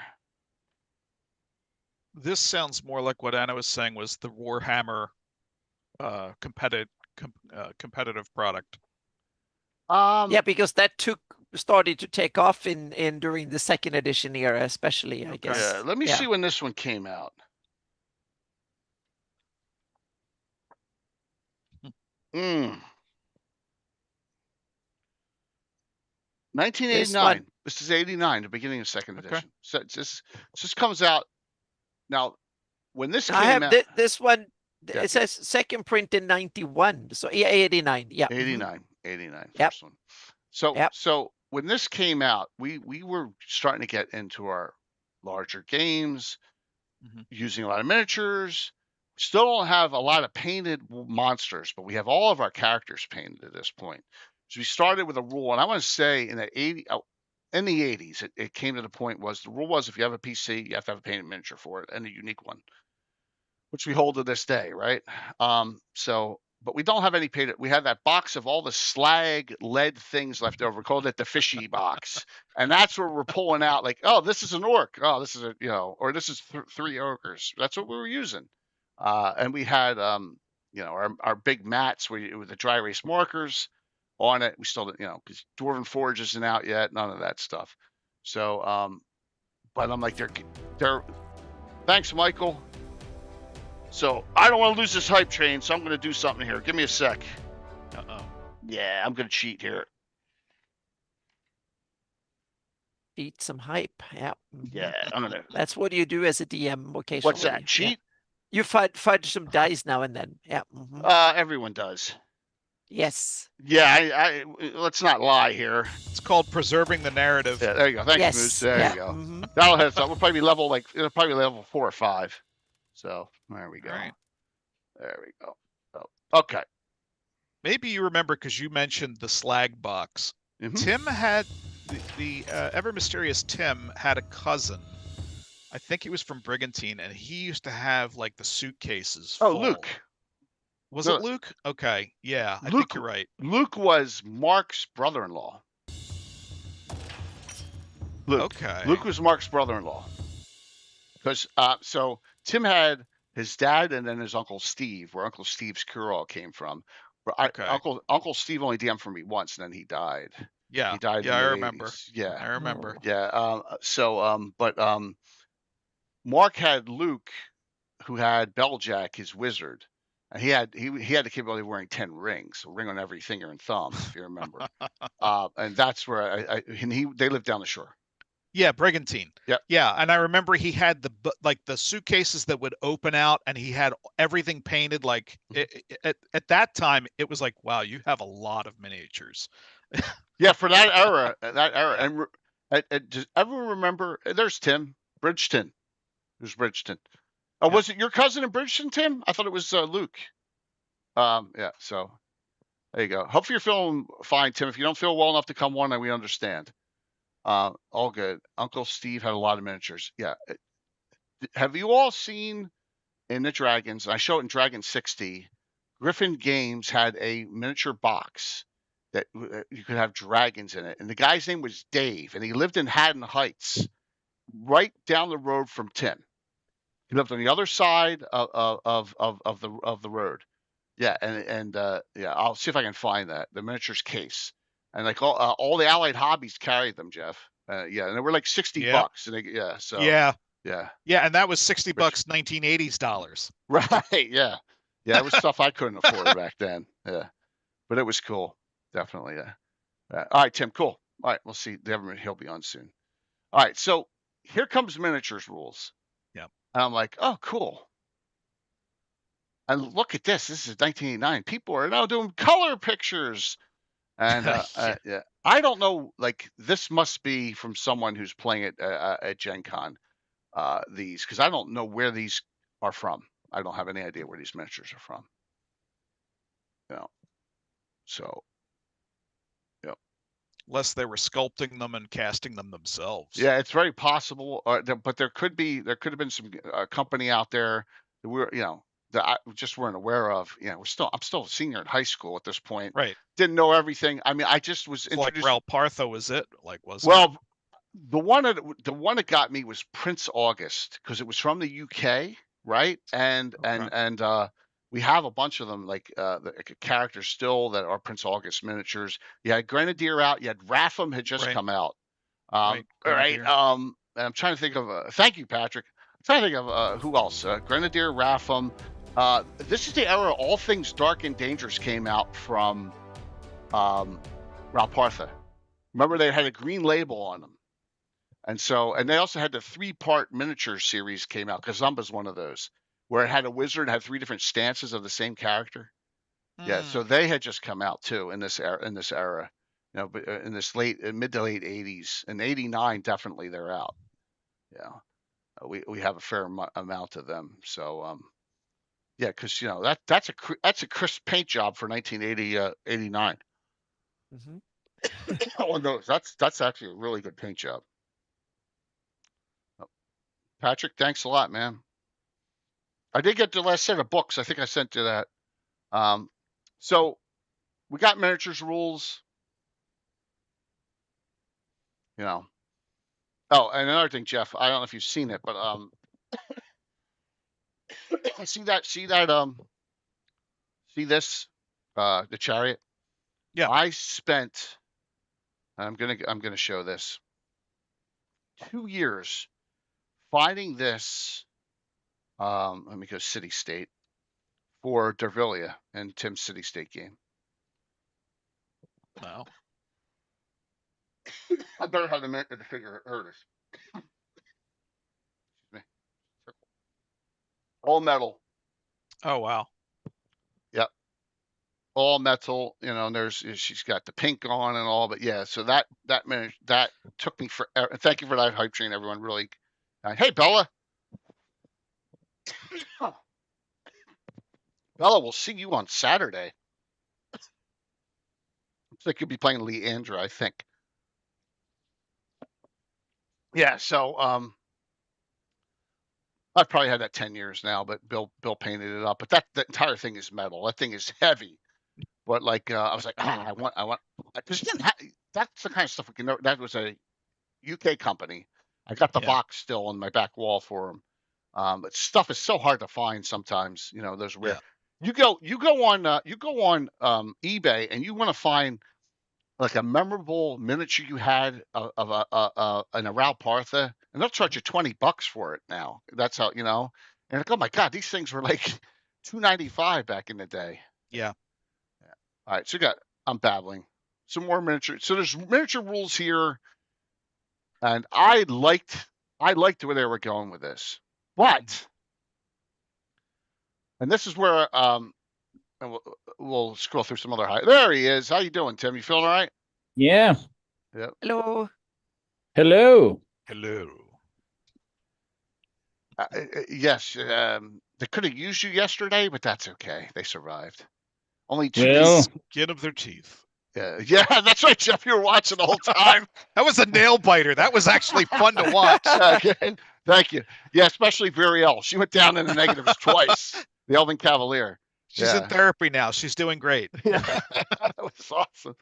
This sounds more like what Anna was saying was the Warhammer competitive product. Yeah, because that started to take off in during the 2nd edition era, especially, I guess. Yeah, let me see when this one came out. 1989. This is 89, the beginning of 2nd edition. So this comes out now. When this came out, this one. It says second print in 91. So 89. Yeah. 89. First one. So when this came out, we were starting to get into our larger games, using a lot of miniatures. Still don't have a lot of painted monsters, but we have all of our characters painted at this point. So we started with a rule, and I want to say in the 80s, it came to the point was the rule was if you have a PC, you have to have a painted miniature for it and a unique one, which we hold to this day, right? But we don't have any painted. We have that box of all the slag lead things left over. We called it the fishy box, and that's where we're pulling out. Like, oh, this is an orc. Oh, this is or this is 3 ogres. That's what we were using, and we had our big mats with the dry erase markers on it. We still because Dwarven Forge isn't out yet. None of that stuff. So, but I'm like, they're. Thanks, Michael. So I don't want to lose this hype train, so I'm going to do something here. Give me a sec. Yeah, I'm going to cheat here. Cheat some hype. Yeah. Yeah, I'm going to. That's what you do as a DM occasionally. What's that? Cheat? Yeah. You fudge some dice now and then. Yeah. Everyone does. Yes. Yeah, let's not lie here. It's called preserving the narrative. Yeah, there you go. Thank you, Moose. There you go. That'll hit. We'll probably be level 4 or 5. So there we go. Right. There we go. Oh, okay. Maybe you remember because you mentioned the slag box. Tim had the ever mysterious Tim had a cousin. I think he was from Brigantine, and he used to have like the suitcases full. Luke. Was it Luke? Okay, yeah, I think you're right. Luke was Mark's brother-in-law. Luke. Okay. Luke was Mark's brother-in-law. Because so Tim had his dad and then his Uncle Steve, where Uncle Steve's cure-all came from. Okay. Uncle Steve only DM'd for me once, and then he died. Yeah. He died. Yeah, I remember. 80s. Yeah. I remember. Yeah. But Mark had Luke, who had Belljack, his wizard, and he had the capability of wearing 10 rings, a ring on every finger and thumb, if you remember. And that's where they lived down the shore. Yeah, Brigantine. Yeah. Yeah, and I remember he had the suitcases that would open out, and he had everything painted. Like at that time, it was like, wow, you have a lot of miniatures. Yeah, for that era. And does everyone remember? There's Tim Bridgeton. There's Bridgeton. Oh, yeah. Was it your cousin in Bridgeton, Tim? I thought it was Luke. Yeah. So there you go. Hopefully you're feeling fine, Tim. If you don't feel well enough to come on, then we understand. All good. Uncle Steve had a lot of miniatures. Yeah. Have you all seen in the Dragons? I show it in Dragon 60. Griffin Games had a miniature box that you could have dragons in it, and the guy's name was Dave, and he lived in Haddon Heights, right down the road from Tim. He lived on the other side of the road. Yeah, and yeah, I'll see if I can find the miniatures case. And like all the Allied Hobbies carried them, Jeff. Yeah, and they were like $60. And so yeah, and that was $60, 1980s dollars. Right? Yeah, it was stuff I couldn't afford back then. Yeah, but it was cool, definitely. Yeah. All right, Tim. Cool. All right, we'll see. He'll be on soon. All right, so here comes miniatures rules. Yeah, and I'm like, oh, cool. And look at this. This is 1989. People are now doing color pictures. And yeah, I don't know. Like, this must be from someone who's playing it at Gen Con. These, because I don't know where these are from. I don't have any idea where these miniatures are from. So, unless they were sculpting them and casting them themselves. Yeah, it's very possible. But there could have been some company out there that that I just weren't aware of. I'm still a senior in high school at this point. Right. Didn't know everything. I mean, I just was introduced. Like Ralpartha was it? Like was well, it? the one that got me was Prince August, because it was from the UK, right? And we have a bunch of them, like characters still that are Prince August miniatures. You had Grenadier out. You had Ratham had just come out. Right. And I'm trying to think of. Thank you, Patrick. I'm trying to think of who else. Grenadier, Ratham. This is the era all things dark and dangerous came out from Ralpartha. Remember, they had a green label on them. And they also had the 3-part miniature series came out. Kazumba's one of those, where it had a wizard, had 3 different stances of the same character. Yeah, so they had just come out too in this era. But in this mid to late 80s. In 89, definitely they're out. Yeah. We have a fair amount of them. So yeah, because that's a crisp paint job for 1980 89. Oh no, that's actually a really good paint job. Patrick, thanks a lot, man. I did get the last set of books. I think I sent you that. So we got miniatures rules. Oh, and another thing, Jeff, I don't know if you've seen it, but see this, the chariot. Yeah. I spent. I'm gonna show this. 2 years finding this. Let me go City State for Dervilia and Tim's City State game. Wow. I better have the figure. Here it is. Excuse me. All metal. Oh wow. Yep. All metal. And she's got the pink on and all, but yeah. So that took me forever. Thank you for that hype train, everyone. Really. Hey, Bella. Bella, we'll see you on Saturday. Looks like you'll be playing Leandra, I think. Yeah, so I've probably had that 10 years now, but Bill painted it up. But the entire thing is metal. That thing is heavy. But like I was like, I want because that's the kind of stuff we can know. That was a UK company. I got the box still on my back wall for them. But stuff is so hard to find sometimes. You know, those rare. You go on eBay and you want to find like a memorable miniature you had of an Aral Partha, and they'll charge you $20 for it now. That's how, you know. And like, oh my God, these things were like $2.95 back in the day. Yeah. All right, so I'm babbling. Some more miniature. So there's miniature rules here, and I liked where they were going with this, but, and this is where and we'll scroll through some other high. There he is. How you doing, Tim? You feeling all right? Yeah. Yeah. Hello. Hello. Hello. Yes. They could have used you yesterday, but that's okay. They survived. Only two. Well, skin of their teeth. Yeah, that's right, Jeff. You were watching the whole time. That was a nail biter. That was actually fun to watch. Okay. Thank you. Yeah, especially Viriel. She went down in the negatives twice. The Elven Cavalier. She's in therapy now. She's doing great. Yeah, that was awesome.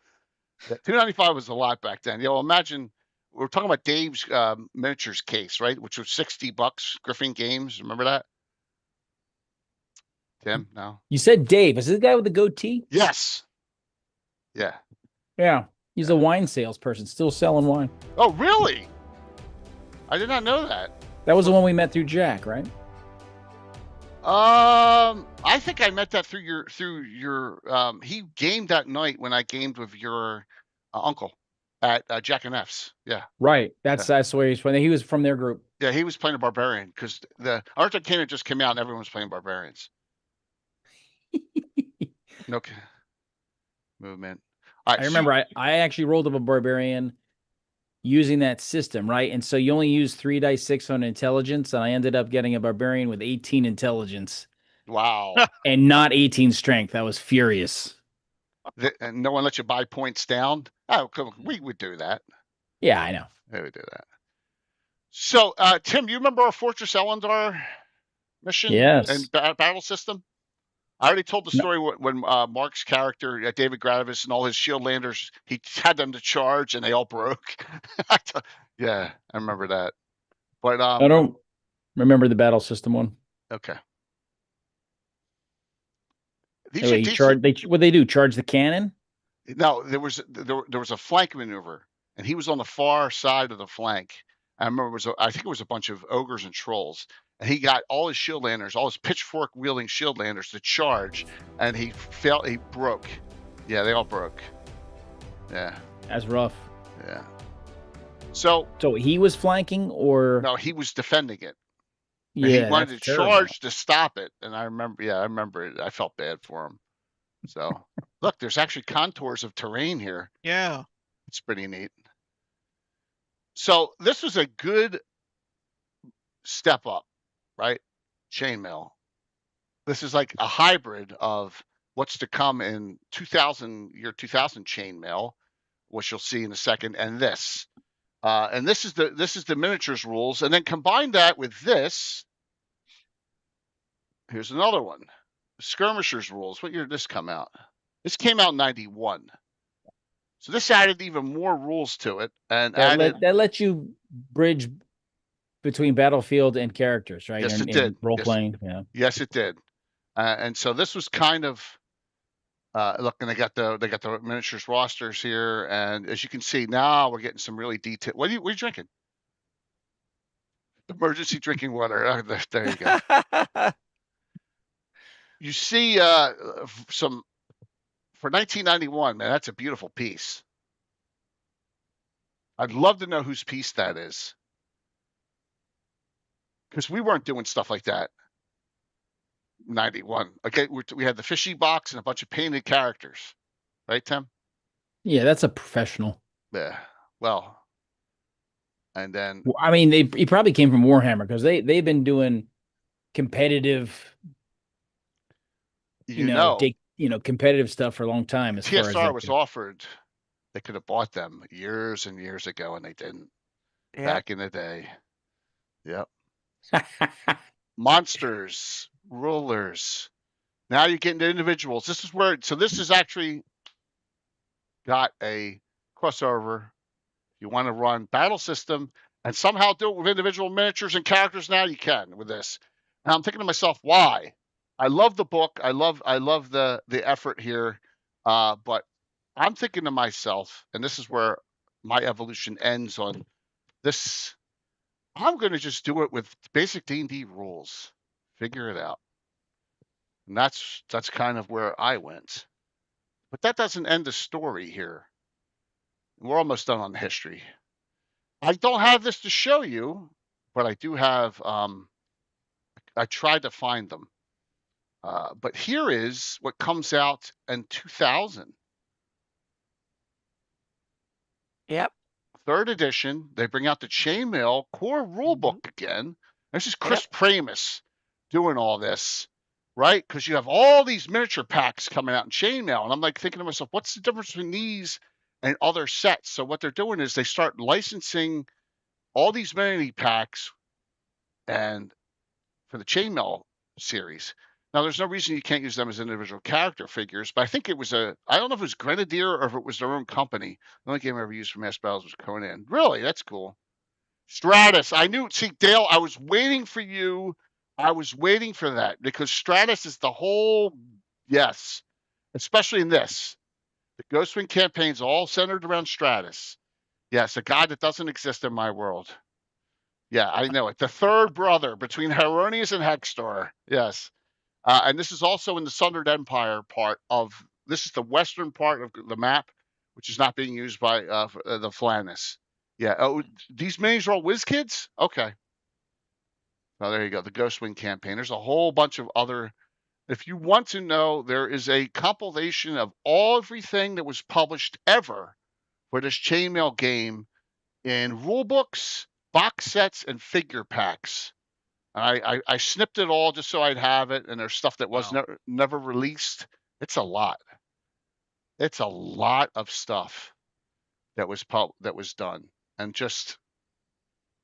Yeah, $2.95 was a lot back then. Imagine we're talking about Dave's miniatures case, right? Which was $60. Griffin Games. Remember that? Tim? No. You said Dave. Is this the guy with the goatee? Yes. Yeah. Yeah. He's a wine salesperson, still selling wine. Oh, really? I did not know that. That was the one we met through Jack, right? I think I met that through your he gamed that night when I gamed with your uncle at Jack and F's. Yeah. Right. That's where he's from. He was from their group. Yeah, he was playing a barbarian because the Argentina just came out and everyone was playing barbarians. Okay. Movement. Right, I remember I actually rolled up a barbarian using that system, right? And so you only use 3 dice 6 on intelligence, and I ended up getting a barbarian with 18 intelligence. Wow. And not 18 strength. I was furious. And no one let you buy points down? Oh, we would do that. Yeah, I know. We would do that. So, Tim, you remember our Fortress Elendar mission? Yes. And battle system? I already told the story when Mark's character, David Gravis, and all his shield landers, he had them to charge and they all broke. Yeah, I remember that. But I don't remember the battle system one. Okay. What they do? Charge the cannon? No, there was a flank maneuver, and he was on the far side of the flank. I remember I think it was a bunch of ogres and trolls. And he got all his shield landers, all his pitchfork wielding shield landers to charge, and he broke. Yeah, they all broke. Yeah. That's rough. Yeah. So he was flanking, or no, he was defending it. And yeah, he wanted to charge to stop it. And I remember it. I felt bad for him. So look, there's actually contours of terrain here. Yeah. It's pretty neat. So this was a good step up. Right? Chainmail. This is like a hybrid of what's to come in 2000 chainmail, which you'll see in a second, and this. And this is the miniatures rules, and then combine that with this. Here's another one. Skirmishers rules. What year did this come out? This came out in 91. So this added even more rules to it, and that lets you bridge between battlefield and characters, right? Yes, it did. Role playing, yeah. Yes, it did. And so this was kind of look, and they got the miniatures rosters here, and as you can see now, we're getting some really detailed. What are you drinking? Emergency drinking water. Oh, there you go. You see some for 1991, man. That's a beautiful piece. I'd love to know whose piece that is, because we weren't doing stuff like that. 91. Okay, we had the fishy box and a bunch of painted characters, right, Tim? Yeah, that's a professional. Yeah. Well, and then I mean, he probably came from Warhammer, because they've been doing competitive competitive stuff for a long time. As far as TSR was offered, they could have bought them years and years ago, and they didn't. Back in the day. Yep. Monsters, rulers. Now you get into individuals. This is actually got a crossover. You want to run battle system and somehow do it with individual miniatures and characters. Now you can with this. And I'm thinking to myself, why? I love the book. I love the effort here. But I'm thinking to myself, and this is where my evolution ends on this. I'm going to just do it with basic D&D rules. Figure it out. And that's kind of where I went. But that doesn't end the story here. We're almost done on the history. I don't have this to show you, but I do have, I tried to find them. But here is what comes out in 2000. Yep. 3rd edition. They bring out the Chainmail core rulebook again. This is Chris Pramus doing all this, right? Because you have all these miniature packs coming out in Chainmail. And I'm like thinking to myself, what's the difference between these and other sets? So what they're doing is they start licensing all these mini packs and for the Chainmail series. Now, there's no reason you can't use them as individual character figures, but I think it was I don't know if it was Grenadier or if it was their own company. The only game I ever used for Mass Battles was Conan. Really? That's cool. Stratus. See, Dale, I was waiting for you. I was waiting for that because Stratus is the whole, yes, especially in this. The Ghostwing campaign's all centered around Stratus. Yes, a god that doesn't exist in my world. Yeah, I know it. The 3rd brother between Heronius and Hextor. Yes. And this is also in the Sundered Empire part of, this is the western part of the map, which is not being used by the Flannis. Yeah. Oh, these minis are all whiz kids? Okay. Oh, there you go. The Ghostwing campaign. There's a whole bunch of other. If you want to know, there is a compilation of everything that was published ever for this Chainmail game in rulebooks, box sets, and figure packs. I snipped it all just so I'd have it, and there's stuff that was never released. It's a lot. It's a lot of stuff that was done, and just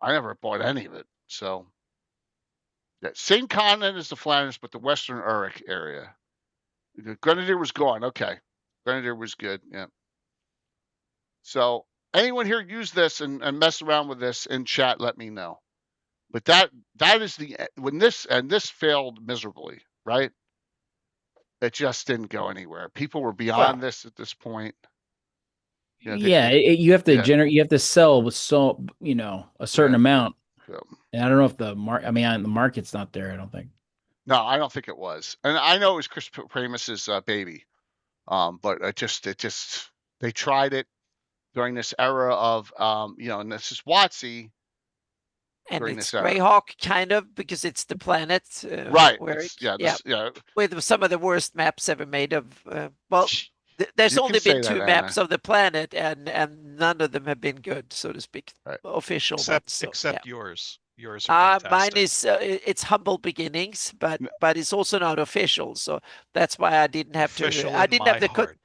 I never bought any of it. So yeah, same continent as the Flanders, but the Western Uruk area. The Grenadier was gone. Okay, Grenadier was good. Yeah. So anyone here use this and mess around with this in chat? Let me know. But that is when this failed miserably, right? It just didn't go anywhere. People were beyond this at this point. You have to generate. You have to sell with a certain amount. And I don't know if the market's not there. I don't think. No, I don't think it was. And I know it was Chris Pramus's baby, but it just they tried it during this era of and this is WotC. And it's Greyhawk, kind of, because it's the planet. Right. With some of the worst maps ever made of. There's only been 2 maps of the planet, and none of them have been good, so to speak. Right. Official. Except yours. Yours are fantastic. Mine is it's humble beginnings, but it's also not official. So that's why I didn't have official to. I didn't have the.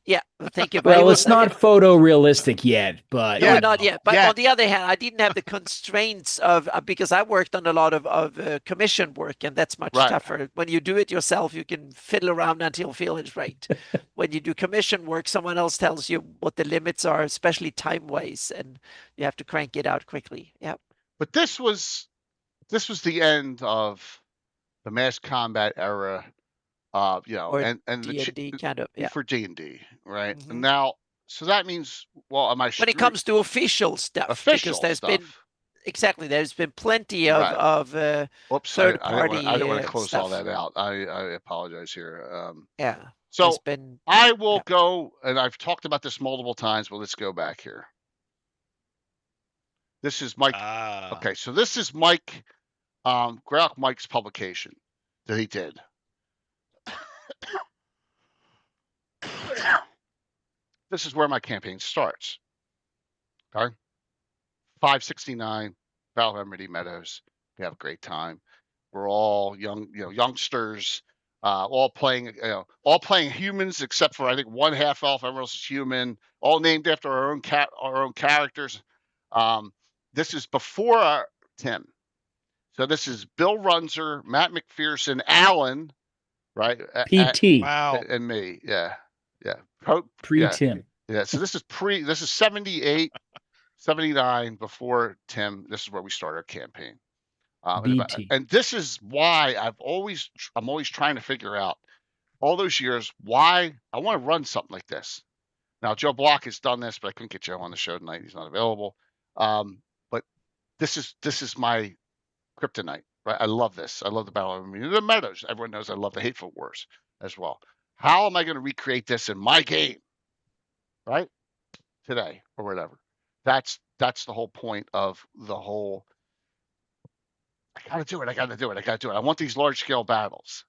Yeah, thank you. Well, it's not photorealistic yet, but not yet. But on the other hand, I didn't have the constraints of because I worked on a lot of commission work, and that's much tougher. When you do it yourself, you can fiddle around until you feel it's right. When you do commission work, someone else tells you what the limits are, especially time-wise, and you have to crank it out quickly. Yeah. But this was the end of the mass combat era. And D&D kind of for D&D, right? Mm-hmm. And now, so that means, well, when it comes to official stuff, because there's been plenty of third party. I don't want to close all that out. I apologize here. Yeah. So I will go, and I've talked about this multiple times, but let's go back here. This is Mike. Okay, so this is Mike, Greyhawk Mike's publication that he did. This is where my campaign starts. Okay. 569, Battle of Emerald Meadows. We have a great time. We're all youngsters. all playing humans except for I think one half elf. Everyone else is human. All named after our own characters. This is before Tim. So this is Bill Runzer, Matt McPherson, Alan, right? PT. Wow. And me. Yeah. Pre-Tim. Yeah. So this is 78, 79 before Tim. This is where we started our campaign. And this is why I'm always trying to figure out all those years why I want to run something like this. Now Joe Block has done this, but I couldn't get Joe on the show tonight. He's not available. But this is my kryptonite, right? I love this. I love the battle. The meadows. Everyone knows I love the Hateful Wars as well. How am I going to recreate this in my game, right? Today or whatever. That's the whole point of the whole. I gotta do it. I want these large scale battles.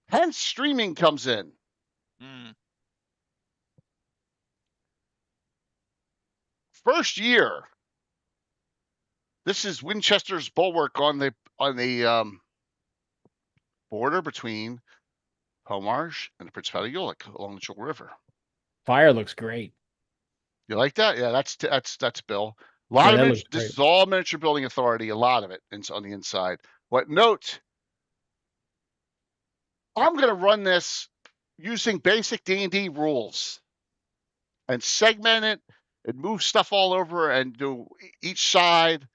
Hence, streaming comes in. First year. This is Winchester's bulwark on the border between Pomarsh and the Principality of Ulick along the Jewel River. Fire looks great. You like that? Yeah, that's Bill. A lot of it. This is all Miniature Building Authority. A lot of it on the inside. What note? I'm going to run this using basic D&D rules and segment it and move stuff all over and do each side.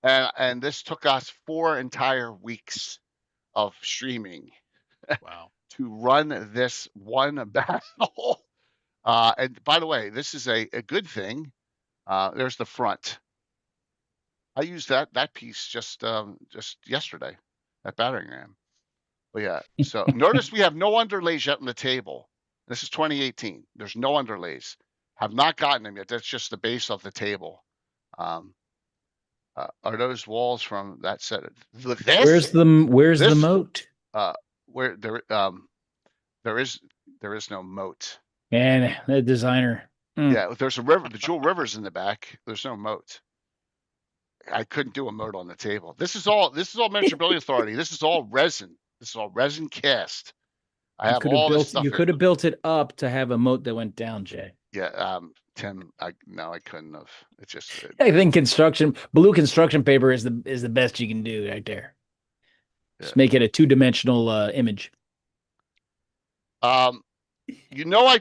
And this took us 4 entire weeks of streaming. Wow. To run this one battle. And by the way, this is a good thing. There's the front. I used that piece just yesterday, that battering ram. But yeah, so notice we have no underlays yet on the table. This is 2018. There's no underlays. Have not gotten them yet. That's just the base of the table. Are those walls from that set? Where's the moat? Where there is no moat. And the designer. Yeah, there's a river. The Jewel River's in the back. There's no moat. I couldn't do a moat on the table. This is all Miniature Building Authority. This is all resin. This is all resin cast. I have all this stuff. You could have built it up to have a moat that went down, Jay. Yeah, Tim. I couldn't have. It's just. I think blue construction paper is the best you can do right there. Yeah. Just make it a 2-dimensional image. I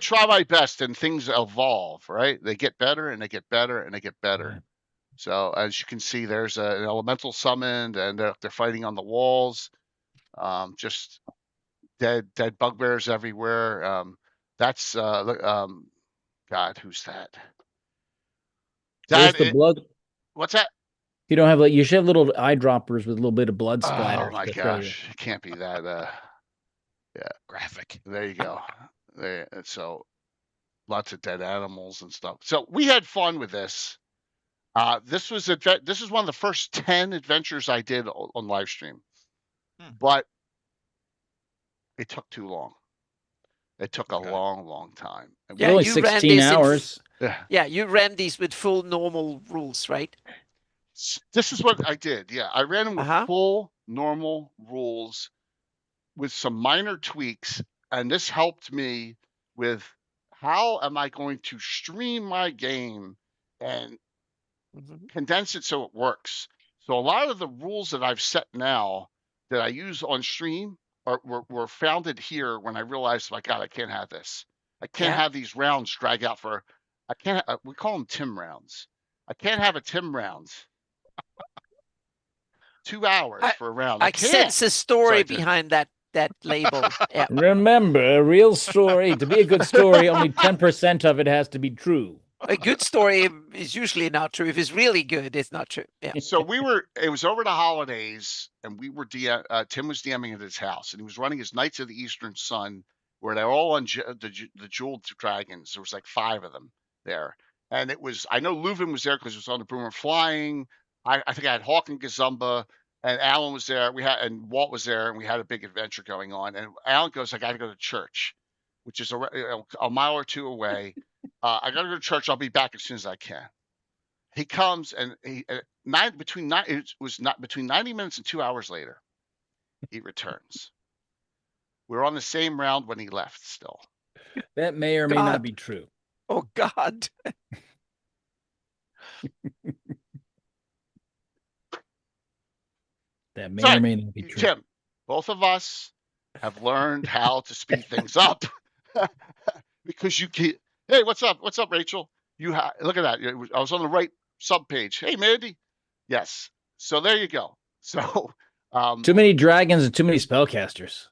try my best, and things evolve. Right? They get better, and they get better, and they get better. Yeah. So as you can see, there's an elemental summoned, and they're fighting on the walls. Just dead bugbears everywhere. That's God, who's that? There's the blood. What's that? You don't have you should have little eyedroppers with a little bit of blood splatter. Oh my gosh, it can't be that. Yeah, graphic. There you go. So lots of dead animals and stuff. So we had fun with this. This was one of the first 10 adventures I did on live stream, but it took too long. It took a long time. Yeah, only 16 hours. Yeah, you ran these with full normal rules, right? This is what I did. Yeah, I ran them with full normal rules with some minor tweaks, and this helped me with how am I going to stream my game and condense it so it works. So a lot of the rules that I've set now that I use on stream were founded here when I realized, my God, I can't have this. I can't have these rounds drag out for. I can't. We call them Tim rounds. I can't have a Tim round. 2 hours for a round. I sense a story behind that label. Yeah. Remember, a real story. To be a good story, only 10% of it has to be true. A good story is usually not true. If it's really good, it's not true. Yeah. So it was over the holidays, and we were Tim was DMing at his house, and he was running his Knights of the Eastern Sun, where they're all on the Jeweled Dragons. There was like 5 of them there. And I know Leuven was there because it was on the Boomer Flying. I think I had Hawk and Gazumba, and Alan was there. And Walt was there, and we had a big adventure going on. And Alan goes, I got to go to church, which is a mile or 2 away. I got to go to church. I'll be back as soon as I can. He comes, and between 90 minutes and 2 hours later, he returns. We're on the same round when he left still. That may or may not be true. Oh, God. That may or may not be true. Tim, both of us have learned how to speed things up because you can't. Hey, what's up? What's up, Rachel? Look at that. I was on the right sub page. Hey, Mandy. Yes. So there you go. So too many dragons and too many spellcasters.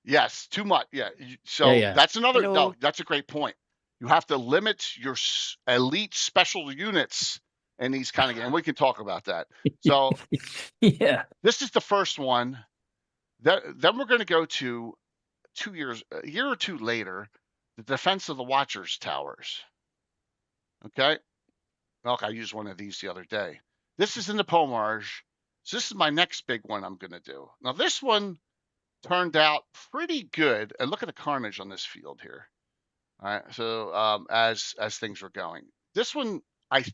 Yes, too much. Yeah. So that's another. Hello. No, that's a great point. You have to limit your elite special units in these kind of games. And we can talk about that. So yeah, this is the first one. Then we're going to go to a year or two later, the defense of the Watchers Towers. Okay. Well, I used one of these the other day. This is in the Pomarge. So this is my next big one I'm going to do. Now this one turned out pretty good. And look at the carnage on this field here. All right. So as things were going, this one I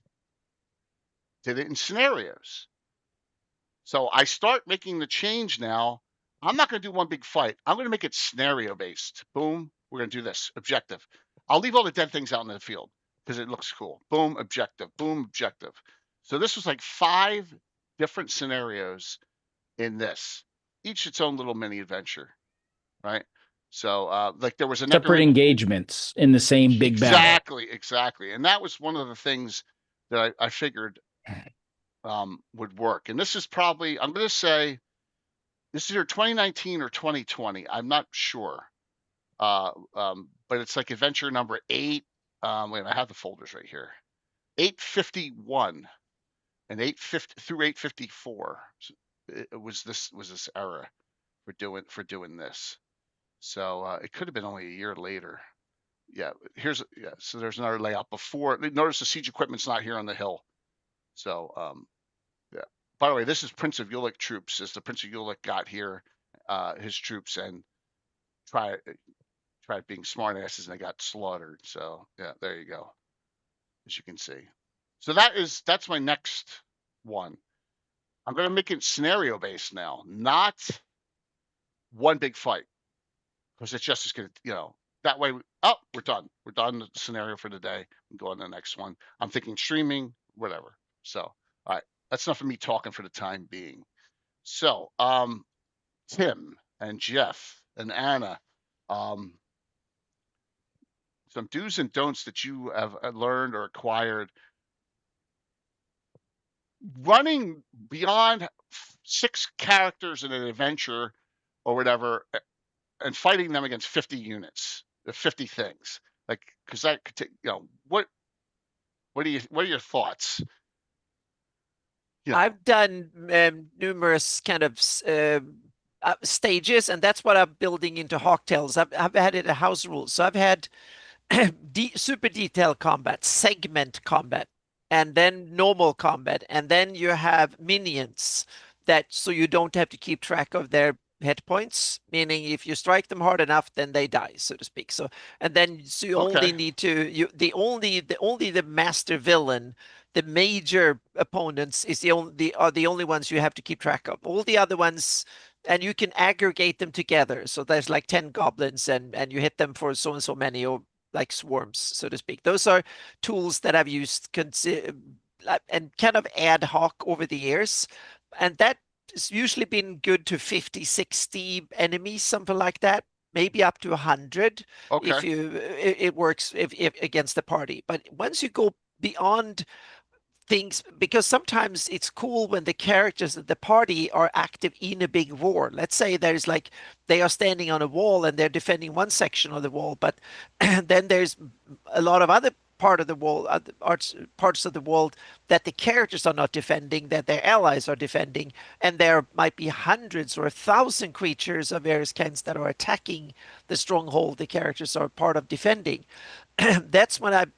did it in scenarios. So I start making the change now. I'm not going to do one big fight. I'm going to make it scenario based. Boom. We're going to do this objective. I'll leave all the dead things out in the field because it looks cool. Boom, objective. Boom, objective. So this was like 5 different scenarios in this, each its own little mini adventure, right? So like there was a separate engagements in the same big battle. Exactly. And that was one of the things that I figured would work. And this is probably, I'm going to say, this is either 2019 or 2020. I'm not sure. But it's like adventure number 8. Wait, I have the folders right here. 851 and 850 through 854. It was this era for doing this. So it could have been only a year later. Yeah, so there's another layout before. Notice the siege equipment's not here on the hill. So yeah. By the way, this is Prince of Ulick troops. As the Prince of Ulick got here, his troops and tried being smart asses and they got slaughtered. So yeah, there you go. As you can see. So that's my next one. I'm going to make it scenario based now, not one big fight, because it's just as good. That way. We're done. We're done the scenario for the day. And go on to the next one. I'm thinking streaming, whatever. So all right, that's enough of me talking for the time being. So Tim and Jeff and Anna, some do's and don'ts that you have learned or acquired running beyond 6 characters in an adventure or whatever and fighting them against 50 units, 50 things. Like, because that could take, what are your thoughts? I've done numerous kind of stages, and that's what I'm building into Hawktails. I've added a house rule. So I've had super detailed combat, segment combat, and then normal combat, and then you have minions so you don't have to keep track of their hit points, meaning if you strike them hard enough, then they die, so to speak. So you only need to the master villain, the major opponents are the only ones you have to keep track of. All the other ones, and you can aggregate them together. So there's like 10 goblins, and you hit them for so and so many, or like swarms, so to speak. Those are tools that I've used and kind of ad hoc over the years, and that has usually been good to 50, 60 enemies, something like that, maybe up to 100. If it works if against the party. But once you go beyond things, because sometimes it's cool when the characters of the party are active in a big war. Let's say there's like they are standing on a wall and they're defending one section of the wall, but then there's a lot of other parts of the wall that the characters are not defending, that their allies are defending, and there might be hundreds or 1,000 creatures of various kinds that are attacking the stronghold the characters are part of defending. That's when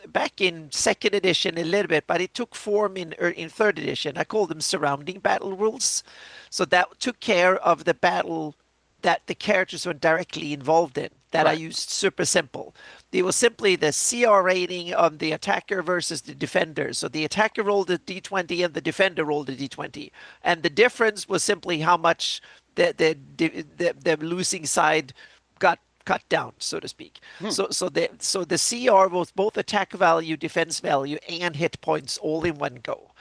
back in 2nd edition a little bit, but it took form in 3rd edition. I call them surrounding battle rules. So that took care of the battle that the characters were directly involved in, that I used super simple. It was simply the CR rating of the attacker versus the defender. So the attacker rolled a d20 and the defender rolled a d20. And the difference was simply how much the losing side got cut down, so to speak. So the CR was both attack value, defense value, and hit points all in one go.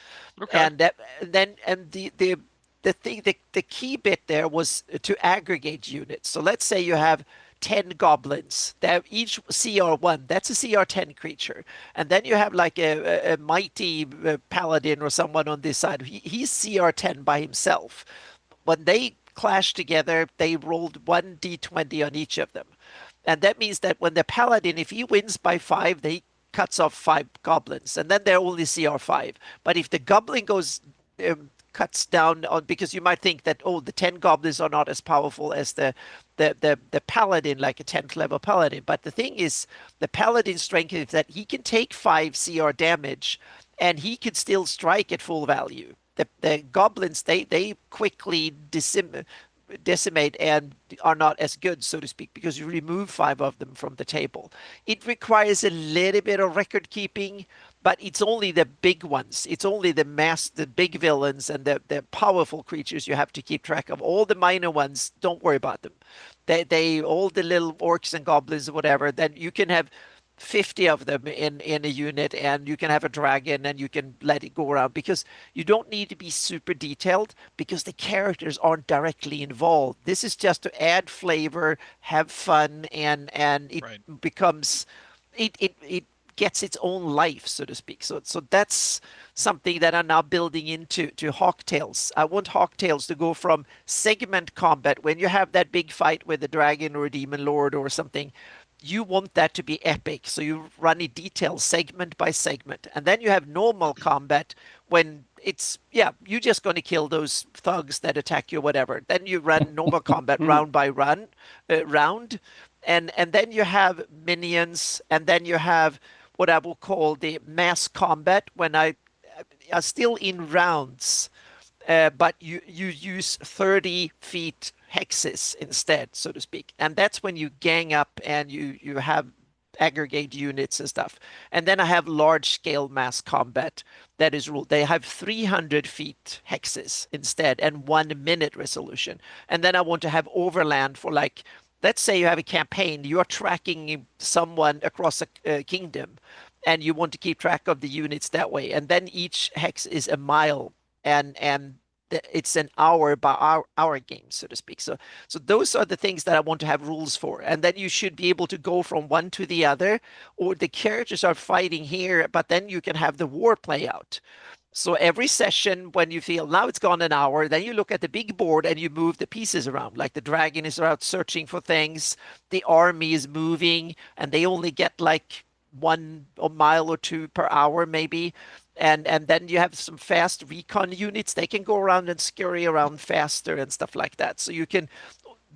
Okay. And the key bit there was to aggregate units. So let's say you have 10 goblins. They have each CR1. That's a CR10 creature. And then you have like a mighty paladin or someone on this side. He's CR10 by himself. When they clashed together, they rolled 1d20 on each of them. And that means that when the paladin, if he wins by 5, they cuts off 5 goblins, and then they're only CR5. But if the goblin goes cuts down on, because you might think that, oh, the 10 goblins are not as powerful as the paladin, like a 10th level paladin. But the thing is, the paladin's strength is that he can take 5 CR damage, and he can still strike at full value. The goblins, they quickly decimate and are not as good, so to speak, because you remove 5 of them from the table. It requires a little bit of record keeping, but it's only the big ones. It's only the big villains and the powerful creatures you have to keep track of. All the minor ones, don't worry about them. They all the little orcs and goblins or whatever, then you can have 50 of them in a unit, and you can have a dragon, and you can let it go around, because you don't need to be super detailed, because the characters aren't directly involved. This is just to add flavor, have fun, and it becomes it gets its own life, so to speak. So that's something that I'm now building into Hawktails. I want Hawktails to go from segment combat, when you have that big fight with a dragon or a demon lord or something. You want that to be epic, so you run it detailed segment by segment. And then you have normal combat, when it's, you're just going to kill those thugs that attack you, whatever. Then you run normal combat round by round. And then you have minions, and then you have what I will call the mass combat, when I are still in rounds, but you use 30 feet hexes instead, so to speak. And that's when you gang up and you have aggregate units and stuff. And then I have large scale mass combat that is ruled. They have 300 feet hexes instead, and 1 minute resolution. And then I want to have overland for, like, let's say you have a campaign, you're tracking someone across a kingdom, and you want to keep track of the units that way. And then each hex is a mile, and it's an hour by hour game, so to speak. So those are the things that I want to have rules for. And then you should be able to go from one to the other, or the characters are fighting here, but then you can have the war play out. So every session, when you feel now it's gone an hour, then you look at the big board and you move the pieces around. Like the dragon is out searching for things, the army is moving, and they only get like 1 mile or 2 per hour maybe. And then you have some fast recon units. They can go around and scurry around faster and stuff like that. So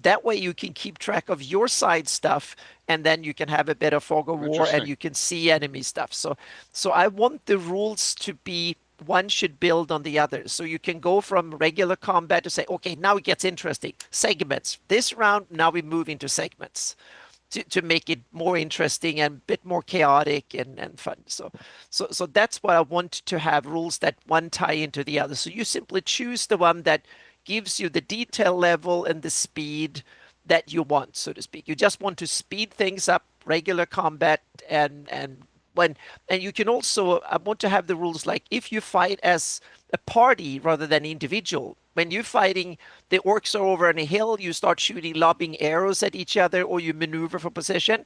that way you can keep track of your side stuff, and then you can have a bit of fog of war, and you can see enemy stuff. So I want the rules to be, one should build on the other. So you can go from regular combat to say, okay, now it gets interesting. Segments. This round, now we move into segments. To make it more interesting and a bit more chaotic and fun. So that's what I want to have, rules that one tie into the other. So you simply choose the one that gives you the detail level and the speed that you want, so to speak. You just want to speed things up, regular combat, and you can also, I want to have the rules like, if you fight as a party rather than individual, when you're fighting, the orcs are over on a hill, you start shooting, lobbing arrows at each other, or you maneuver for position.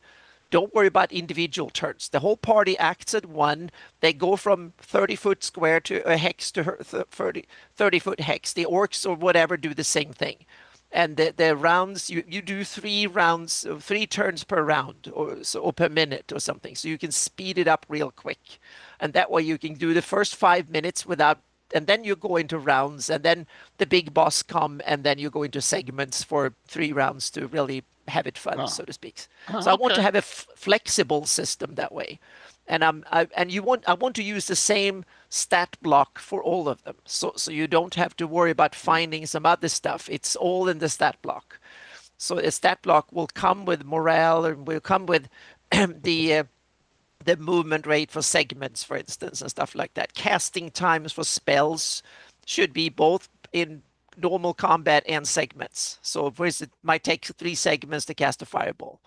Don't worry about individual turns. The whole party acts at one. They go from 30-foot square to a hex to 30-foot hex. The orcs or whatever do the same thing. And the rounds, you do 3 rounds, 3 turns per round, or per minute or something. So you can speed it up real quick. And that way you can do the first 5 minutes without, and then you go into rounds, and then the big boss come, and then you go into segments for 3 rounds to really have it fun, so to speak. So I want to have a flexible system that way. And I want to use the same stat block for all of them. So you don't have to worry about finding some other stuff. It's all in the stat block. So a stat block will come with morale, and will come with the movement rate for segments, for instance, and stuff like that. Casting times for spells should be both in normal combat and segments. So for instance, it might take 3 segments to cast a fireball.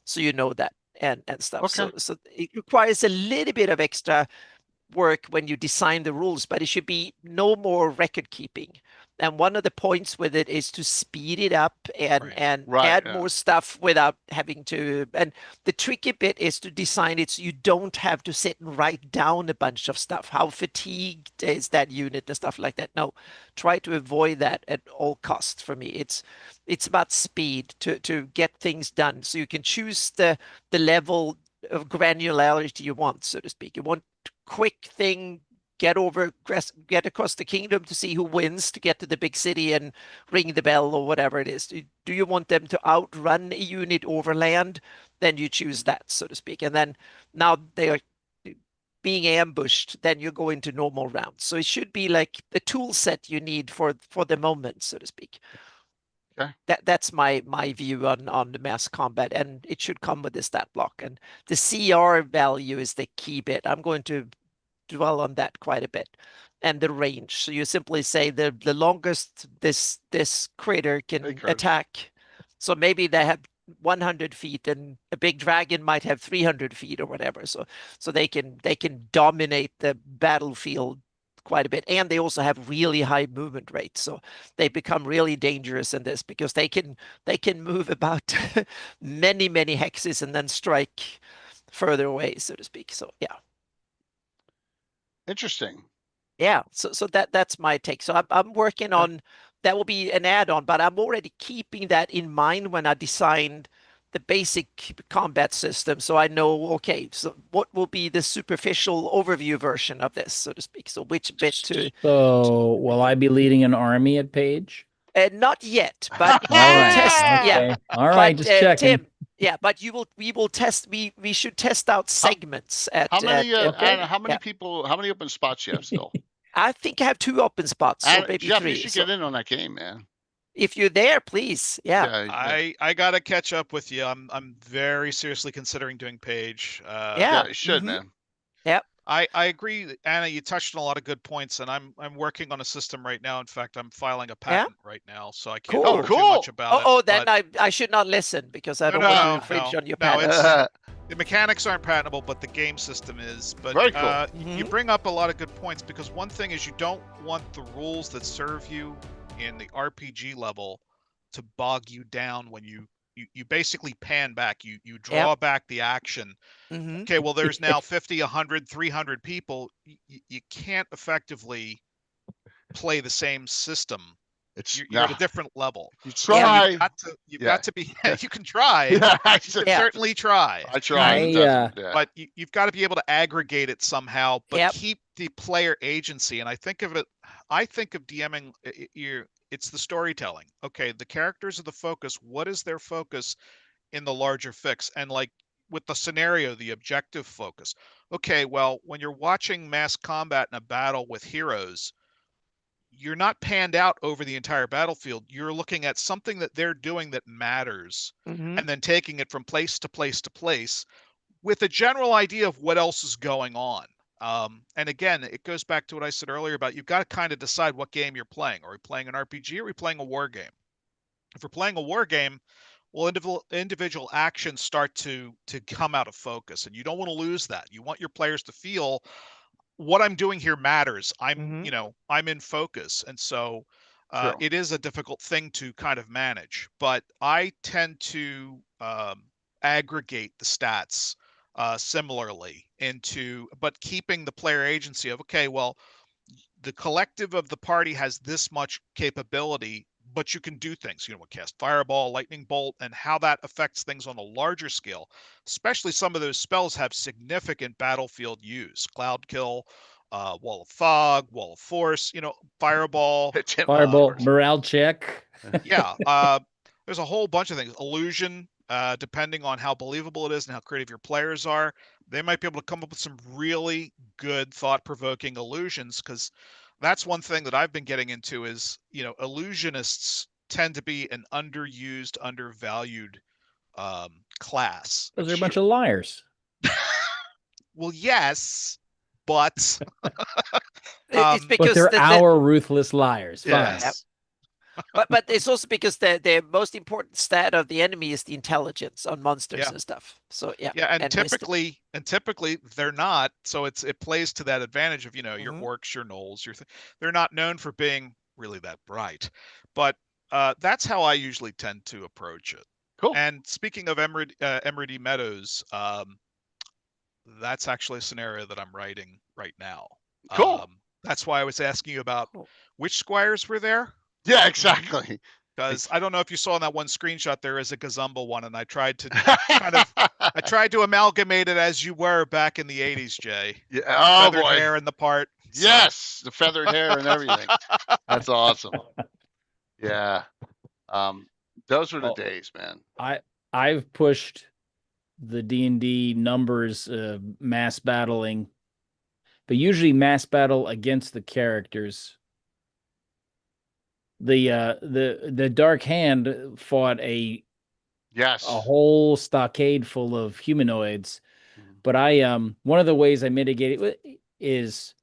So you know that and stuff. Okay. So it requires a little bit of extra work when you design the rules, but it should be no more record keeping. And one of the points with it is to speed it up and add more stuff without having to. And the tricky bit is to design it so you don't have to sit and write down a bunch of stuff. How fatigued is that unit and stuff like that? No, try to avoid that at all costs. For me, it's about speed to get things done. So you can choose the level of granularity you want, so to speak. You want quick thing, get across the kingdom to see who wins, to get to the big city and ring the bell or whatever it is. Do you want them to outrun a unit overland? Then you choose that, so to speak. And then now they are being ambushed, then you go into normal rounds. So it should be like the tool set you need for the moment, so to speak. Okay. That's my view on the mass combat, and it should come with the stat block. And the CR value is the key bit. I'm going to dwell on that quite a bit, and the range. So you simply say the longest this critter can attack. So maybe they have 100 feet, and a big dragon might have 300 feet or whatever. So they can dominate the battlefield quite a bit, and they also have really high movement rates, so they become really dangerous in this because they can move about many hexes and then strike further away, so to speak. So yeah, interesting. Yeah, so that's my take. So I'm working on that. Will be an add-on, but I'm already keeping that in mind when I designed the basic combat system, so I know, okay, so what will be the superficial overview version of this, so to speak. So which bit to. So will I be leading an army at Page? Not yet, but all right. test. Okay. Yeah, all right, but, just checking. Tim, yeah, but we will test. We should test out segments at. How many? Okay. How many people? How many open spots you have still? I think I have 2 open spots, so maybe Jeff, 3. you should get in on that game, man. If you're there, please. Yeah. I gotta catch up with you. I'm very seriously considering doing Page. Yeah, you should, man. Yep. I agree, Anna. You touched on a lot of good points, and I'm working on a system right now. In fact, I'm filing a patent right now, so I can't talk too much about it. Then I should not listen because I don't want to infringe on your patent. The mechanics aren't patentable, but the game system is. But very cool. You bring up a lot of good points, because one thing is you don't want the rules that serve you in the RPG level to bog you down when you basically pan back. You draw back the action. Okay, well, there's now 50, 100, 300 people. You can't effectively play the same system. You're at a different level. You try. You've got to be. You can try. You can certainly try. I try. But you've got to be able to aggregate it somehow, but keep the player agency. And I think of DMing. It's the storytelling. Okay, the characters are the focus. What is their focus in the larger fix? And like with the scenario, the objective focus. Okay, well, when you're watching mass combat in a battle with heroes, you're not panned out over the entire battlefield. You're looking at something that they're doing that matters, and then taking it from place to place to place with a general idea of what else is going on. And again, it goes back to what I said earlier about you've got to kind of decide what game you're playing. Are we playing an RPG or are we playing a war game? If we're playing a war game, well, individual actions start to come out of focus, and you don't want to lose that. You want your players to feel what I'm doing here matters. I'm in focus. And so it is a difficult thing to kind of manage, but I tend to aggregate the stats similarly but keeping the player agency of, okay, well, the collective of the party has this much capability, but you can do things, cast fireball, lightning bolt, and how that affects things on a larger scale. Especially some of those spells have significant battlefield use. Cloud kill, wall of fog, wall of force, fireball, morale check. There's a whole bunch of things. Illusion, depending on how believable it is and how creative your players are, they might be able to come up with some really good thought-provoking illusions, because that's one thing that I've been getting into is, illusionists tend to be an underused, undervalued class. Those are a bunch of liars. Well, yes, but it's because they're our ruthless liars. Yes. But it's also because the most important stat of the enemy is the intelligence on monsters and stuff. So yeah. And typically they're not. So it plays to that advantage of, your orcs, your gnolls, they're not known for being really that bright. But that's how I usually tend to approach it. Cool. And speaking of Emeraldy Meadows, that's actually a scenario that I'm writing right now. Cool. That's why I was asking you about which squires were there. Yeah, exactly. Because I don't know if you saw in that one screenshot, there is a Gazumba one, and I tried to amalgamate it as you were back in the 80s, Jay. Yeah. Oh, feathered boy. hair in the part. Yes, the feathered hair and everything. That's awesome. Yeah. Those were the days, man. I've pushed the D&D numbers, mass battling, but usually mass battle against the characters. The Dark Hand fought a whole stockade full of humanoids, but one of the ways I mitigated is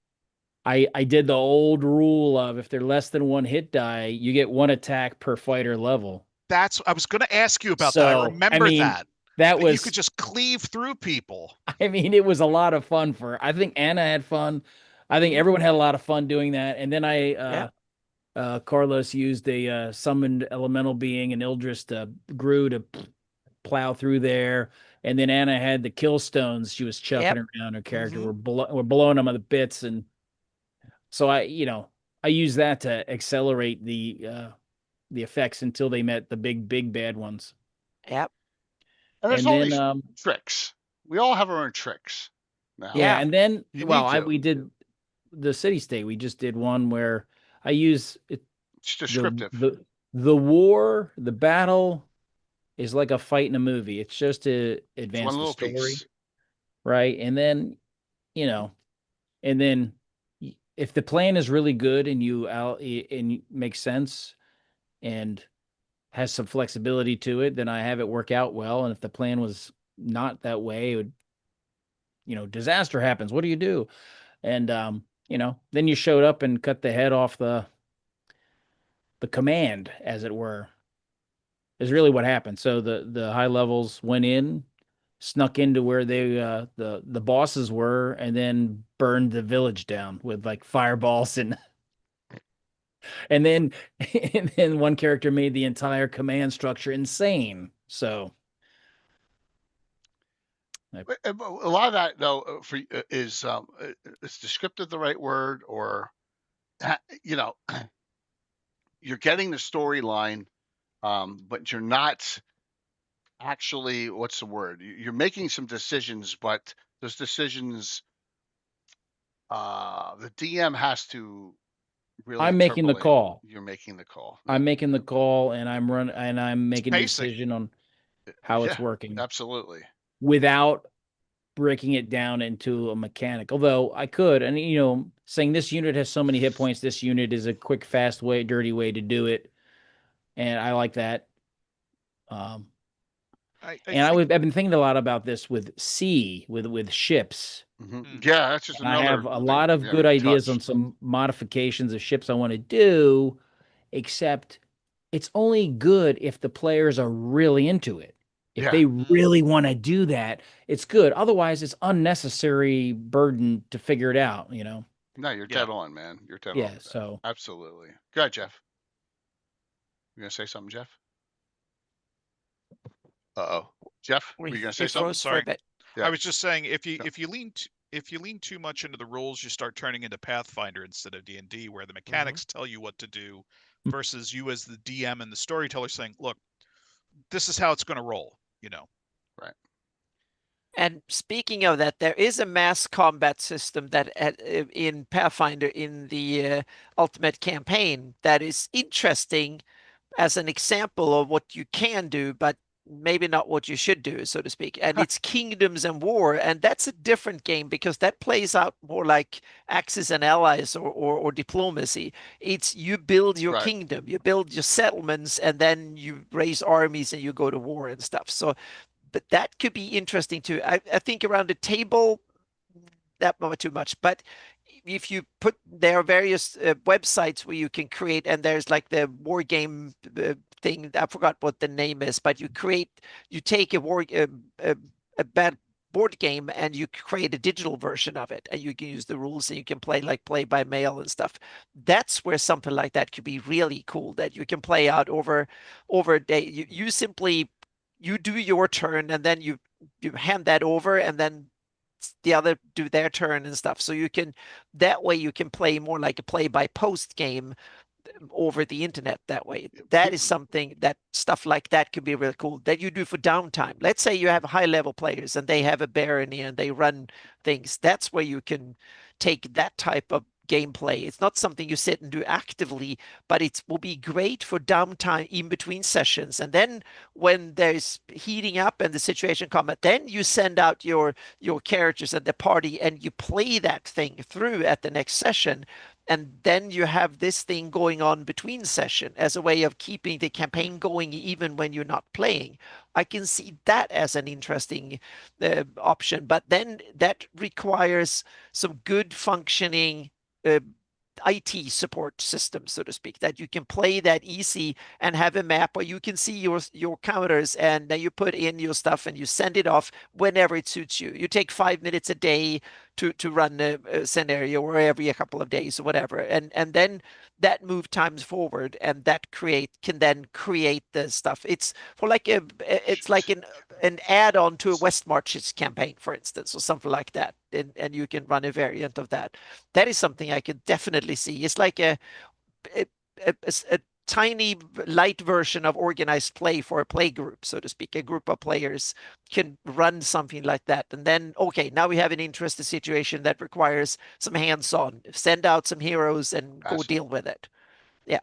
I did the old rule of if they're less than one hit die, you get one attack per fighter level. I was going to ask you about that. I remember that. That was, you could just cleave through people. I mean, it was a lot of fun I think Anna had fun. I think everyone had a lot of fun doing that. And then Carlos used a summoned elemental being, an Ildris Gru to plow through there. And then Anna had the kill stones she was chucking around. Her character were blowing them on the bits. And so I used that to accelerate the effects until they met the big bad ones. Yep. And there's always tricks. We all have our own tricks now. Yeah, and then we did the city state. We just did one where I use it. It's descriptive. The war, the battle is like a fight in a movie. It's just to advance the story, piece. Right? And then, and then if the plan is really good and you makes sense and has some flexibility to it, then I have it work out well. And if the plan was not that way, it would, disaster happens. What do you do? And, then you showed up and cut the head off the command, as it were, is really what happened. So the high levels went in, snuck into where they, the bosses were, and then burned the village down with like fireballs and then one character made the entire command structure insane. So a lot of that though is descriptive the right word, or you're getting the storyline, but you're not actually, what's the word? You're making some decisions, but those decisions, the DM has to really. I'm making the call. You're making the call. I'm making the call, and I'm making a decision on how it's working. Absolutely. Without breaking it down into a mechanic. Although I could, and saying this unit has so many hit points, this unit is a quick, fast way, dirty way to do it. And I like that. I've been thinking a lot about this with ships. Mm-hmm. Yeah, that's just another. I have a lot of good ideas on some modifications of ships I want to do, except it's only good if the players are really into it. If they really want to do that, it's good. Otherwise, it's unnecessary burden to figure it out, No, you're dead on, man. You're dead on. Yeah, so. Absolutely. Go ahead, Jeff. You going to say something, Jeff? Uh-oh. Jeff, were you going to say something? Sorry. Yeah. I was just saying, if you lean too much into the rules, you start turning into Pathfinder instead of D&D, where the mechanics tell you what to do versus you as the DM and the storyteller saying, look, this is how it's going to roll, Right. And speaking of that, there is a mass combat system that in Pathfinder in the Ultimate Campaign that is interesting as an example of what you can do, but maybe not what you should do, so to speak. And it's Kingdoms and War, and that's a different game because that plays out more like Axis and Allies or diplomacy. It's you build your kingdom, you build your settlements, and then you raise armies and you go to war and stuff. So, but that could be interesting too. I think around the table, that not too much, but if you put, there are various websites where you can create, and there's like the war game thing. I forgot what the name is, but you take a bad board game and you create a digital version of it, and you can use the rules and you can play by mail and stuff. That's where something like that could be really cool, that you can play out over a day. You simply do your turn, and then you hand that over, and then the other do their turn and stuff. So that way you can play more like a play by post game over the internet that way. That is something, that stuff like that could be really cool, that you do for downtime. Let's say you have high level players and they have a barony and they run things. That's where you can take that type of gameplay. It's not something you sit and do actively, but it will be great for downtime in between sessions. And then when there's heating up and the situation comes, then you send out your characters and the party and you play that thing through at the next session. And then you have this thing going on between session as a way of keeping the campaign going even when you're not playing. I can see that as an interesting option, but then that requires some good functioning IT support system, so to speak, that you can play that easy and have a map where you can see your counters, and then you put in your stuff and you send it off whenever it suits you. You take 5 minutes a day to run a scenario, or every couple of days or whatever, and then that move times forward, and that can then create the stuff. It's for like it's like an add-on to a West Marches campaign, for instance, or something like that, and you can run a variant of that. That is something I could definitely see. It's like a tiny light version of organized play for a play group, so to speak. A group of players can run something like that, and then okay, now we have an interesting situation that requires some hands-on. Send out some heroes and go deal with it. Yeah,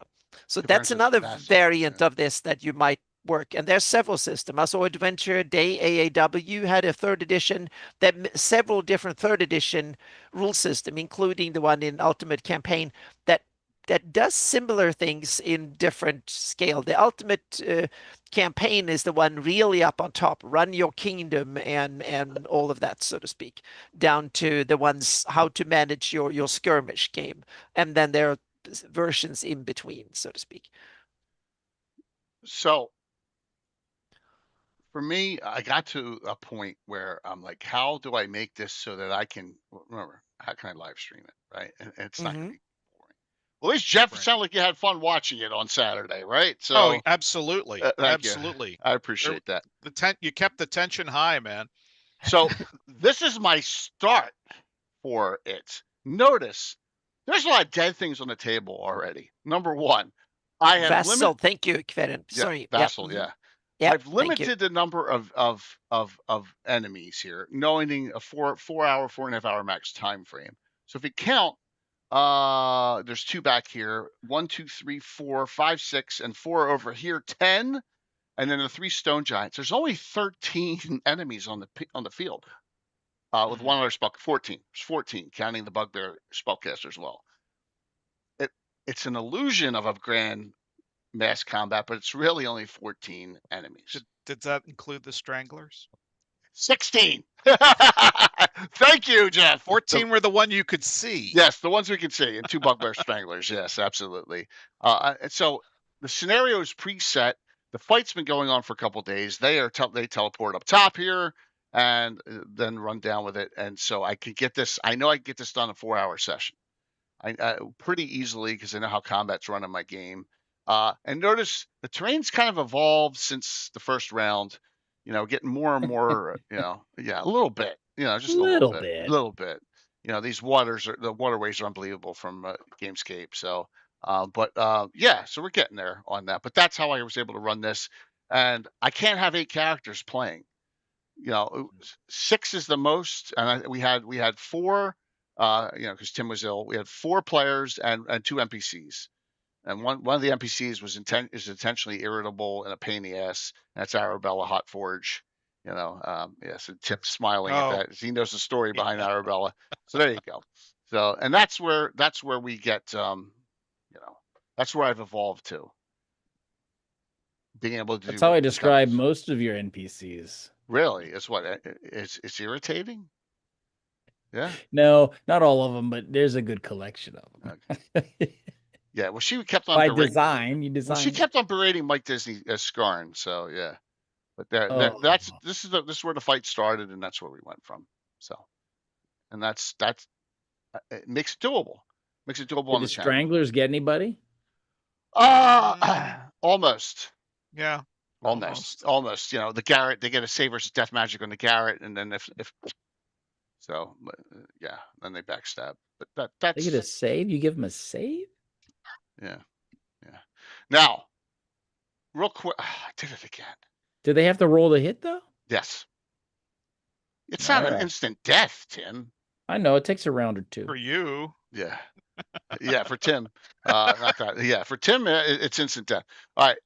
so that's another variant of this that you might work. And there's several systems. I saw Adventure Day AAW had a 3rd edition, that several different 3rd edition rule system, including the one in Ultimate Campaign, that does similar things in different scale. The Ultimate Campaign is the one really up on top, run your kingdom and all of that, so to speak, down to the ones how to manage your skirmish game. And then there are versions in between, so to speak. So for me, I got to a point where I'm like, how do I make this so that I can, remember, how can I live stream it, right? And it's not going to be boring. Well, at least Jeff, it sounded like you had fun watching it on Saturday, right? So, absolutely. Absolutely. You. I appreciate that. You kept the tension high, man. So this is my start for it. Notice there's a lot of dead things on the table already. Number one, I have Vassal. Thank you, Kverin. Sorry. Vassal, yeah. Yep, I've limited the number of enemies here, knowing a 4.5 hour max time frame. So if you count, there's 2 back here, 1, 2, 3, 4, 5, 6, and 4 over here, 10, and then the 3 stone giants. There's only 13 enemies on the field, with one other spell. 14. There's 14, counting the bugbear spellcaster as well. It's an illusion of a grand mass combat, but it's really only 14 enemies. Did that include the stranglers? 16. Thank you, Jeff. 14 were the one you could see. Yes, the ones we could see, and 2 bugbear stranglers. Yes, absolutely. And so the scenario is preset. The fight's been going on for a couple days. They teleport up top here and then run down with it. And so I could get this. I know I can get this done in a 4-hour session. Pretty easily, because I know how combat's run in my game. And notice the terrain's kind of evolved since the first round, getting more and more, a little bit, just a little bit. These the waterways are unbelievable from Gamescape. So, so we're getting there on that. But that's how I was able to run this. And I can't have 8 characters playing. 6 is the most. And we had 4, because Tim was ill. We had 4 players and 2 NPCs. And one of the NPCs is intentionally irritable and a pain in the ass. That's Arabella Hotforge. So Tip's smiling at that. He knows the story behind Arabella. So there you go. So, and that's where we get, that's where I've evolved to. Being able to. That's how I describe most of your NPCs. Really? It's what? It's irritating? Yeah. No, not all of them, but there's a good collection of them. Okay. Yeah. Well, she kept on by design. You design. Well, she kept on berating Mike Disney as Scarn. So yeah. But this is where the fight started, and that's where we went from. So, and that's it makes it doable. Makes it doable on the channel. Stranglers get anybody? Almost. Yeah. Almost. You know, the Garrett, they get a save versus death magic on the Garrett, and then if so, yeah, then they backstab. But that's they get a save. You give them a save. Yeah. Now, real quick, I did it again. Do they have to roll the hit though? Yes. It's not an instant death, Tim. I know it takes a round or two. For you. Yeah. Yeah, for Tim. Not that. Yeah, for Tim, it's instant death. All right.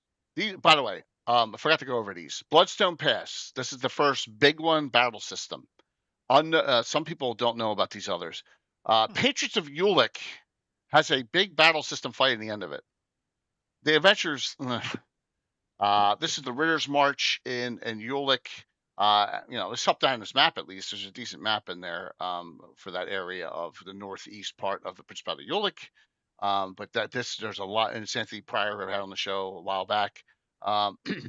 By the way, I forgot to go over these. Bloodstone Pass. This is the first big one, battle system. Some people don't know about these others. Patriots of Ulick has a big battle system fight in the end of it. The adventures. This is the Ritter's March in Ulick. You know, let's up down this map at least. There's a decent map in there for that area of the northeast part of the Principality of Ulick. But there's a lot, and it's Anthony Pryor had on the show a while back.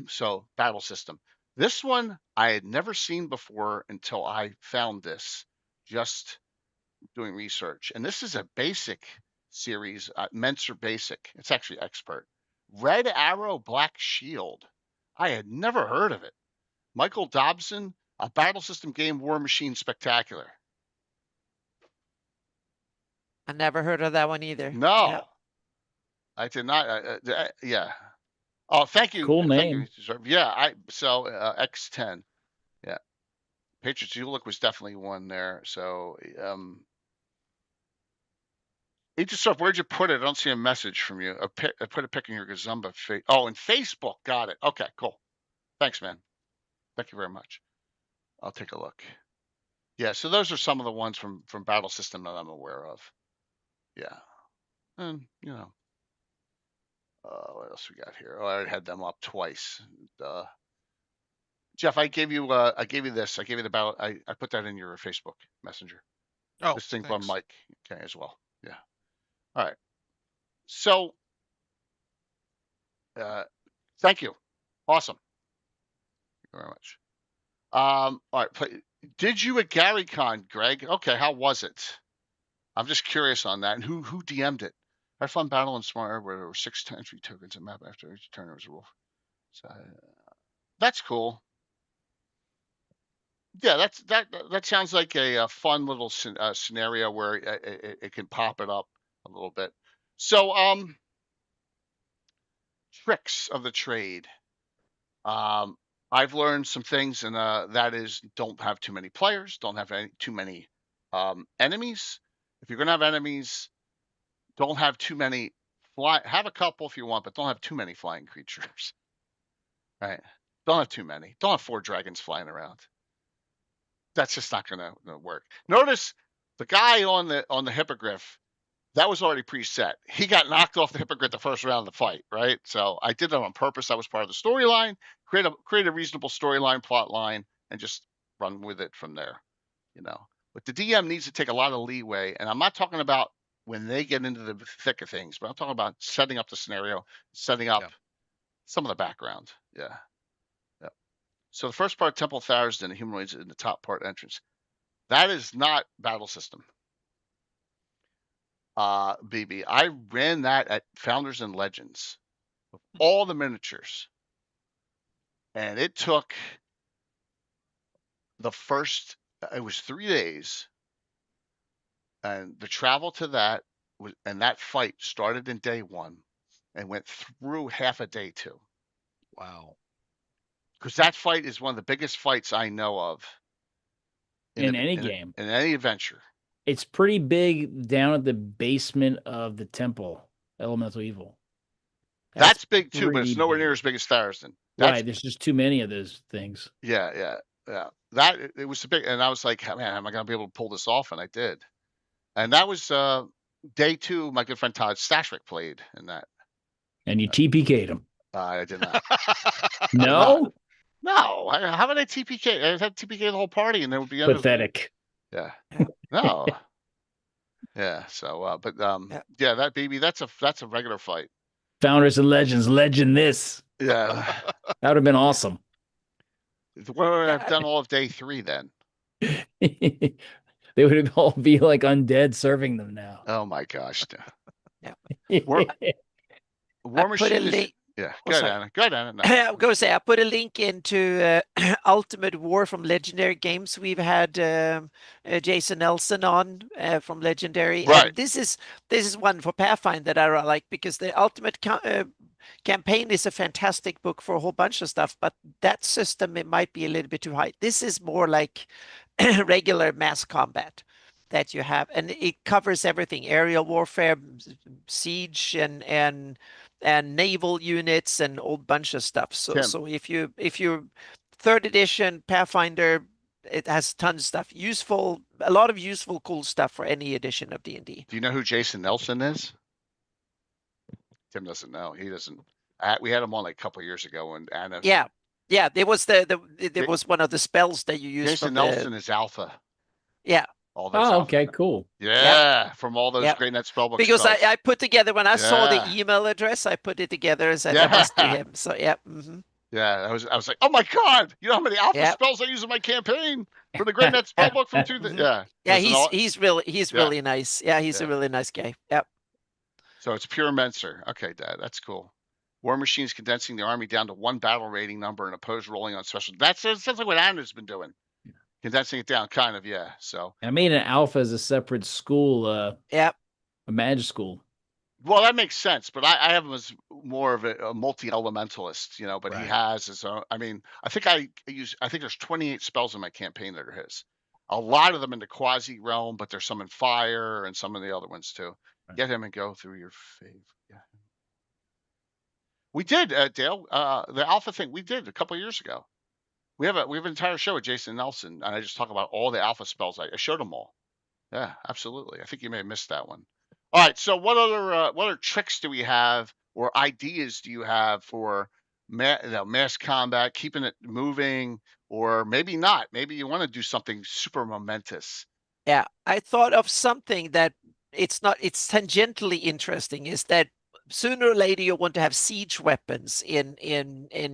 So battle system. This one I had never seen before until I found this just doing research. And this is a basic series, Menser Basic. It's actually expert. Red Arrow Black Shield. I had never heard of it. Michael Dobson, a battle system game, War Machine Spectacular. I never heard of that one either. No, yeah. I did not. Yeah. Oh, thank you. Cool name. Yeah. X10. Yeah. Patriots Ulick was definitely one there. So, Aegis, where'd you put it? I don't see a message from you. I put a pic in your Gazumba. In Facebook. Got it. Okay, cool. Thanks, man. Thank you very much. I'll take a look. Yeah, so those are some of the ones from Battle System that I'm aware of. Yeah. And, you know. What else we got here? Oh, I already had them up twice. Jeff, I gave you this. I gave you the battle. I put that in your Facebook Messenger. Oh, this thing from Mike. Okay, as well. Yeah. All right. So, thank you. Awesome. Thank you very much. All right. Did you at GaryCon, Greg? Okay, how was it? I'm just curious on that. And who DM'd it? I had fun battle in Smart where there were 6 entry tokens a map after each turn there was a wolf. So that's cool. Yeah, that sounds like a fun little scenario where it can pop it up a little bit. So, tricks of the trade. I've learned some things, and that is don't have too many players, don't have too many enemies. If you're going to have enemies, don't have too many have a couple if you want, but don't have too many flying creatures. Right? Don't have too many. Don't have 4 dragons flying around. That's just not going to work. Notice the guy on the hippogriff, that was already preset. He got knocked off the hippogriff the first round of the fight, right? So I did that on purpose. That was part of the storyline. Create a reasonable storyline, plot line, and just run with it from there, you know. But the DM needs to take a lot of leeway, and I'm not talking about when they get into the thick of things, but I'm talking about setting up the scenario, setting up some of the background. Yeah. So the first part, Temple of Tharsden, the humanoids in the top part entrance. That is not battle system. BB. I ran that at Founders and Legends with all the miniatures. And it took it was 3 days. And the travel to that and that fight started in day 1 and went through half a day 2. Wow. Because that fight is one of the biggest fights I know of in any game, in any adventure. It's pretty big down at the basement of the temple, Elemental Evil. That's big too, but it's nowhere near as big as Tharsden. Right, there's just too many of those things. Yeah. That it was a big, and I was like, man, am I going to be able to pull this off? And I did. And that was day 2. My good friend Todd Stashwick played in that. And you TPK'd him. I did not. No. No, how would I TPK? I had TPK the whole party, and there would be pathetic. Yeah. No. Yeah. So, but yeah, that baby, that's a regular fight. Founders and Legends, legend this. Yeah. That would have been awesome. What would I have done all of day 3 then? They would all be like undead serving them now. Oh my gosh. Yeah. War Machine is... Yeah, go ahead, Anna. No. I was going to say, I put a link into Ultimate War from Legendary Games. We've had Jason Nelson on from Legendary. Right. And this is one for Pathfinder that I like, because the Ultimate Campaign is a fantastic book for a whole bunch of stuff, but that system, it might be a little bit too high. This is more like regular mass combat that you have, and it covers everything: aerial warfare, siege, and naval units, and a whole bunch of stuff. So if you're 3rd edition Pathfinder, it has tons of stuff, a lot of useful, cool stuff for any edition of D&D. Do you know who Jason Nelson is? Tim doesn't know. He doesn't. We had him on like a couple of years ago, and Anna. Yeah, there was was one of the spells that you used. Jason Nelson is Alpha. Yeah. Okay, cool. Yeah, from all those Great Net Spellbook because spells. I put together, when I saw the email address, I put it together and said that must be him. So yeah. Mm-hmm. Yeah, I was like, oh my god, you know how many Alpha spells I use in my campaign for the Great Net Spellbook from he's really nice. Yeah, he's a really nice guy. Yep. So it's pure Menser. Okay, Dad, that's cool. War Machine's condensing the army down to 1 battle rating number and opposed rolling on special. That sounds like what Anna's been doing. Condensing it down, kind of, yeah. So I made an Alpha as a separate school. A magic school. Well, that makes sense, but I have him as more of a multi-elementalist, you know. But he has his own. I mean, I think there's 28 spells in my campaign that are his. A lot of them in the quasi realm, but there's some in fire and some of the other ones too. Right. Get him and go through your fave. Yeah. We did, Dale. The Alpha thing we did a couple of years ago. We have an entire show with Jason Nelson, and I just talk about all the Alpha spells. I showed them all. Yeah, absolutely. I think you may have missed that one. All right. So what other tricks do we have, or ideas do you have for mass combat, keeping it moving, or maybe not? Maybe you want to do something super momentous. Yeah, I thought of something that it's tangentially interesting. Is that sooner or later you want to have siege weapons in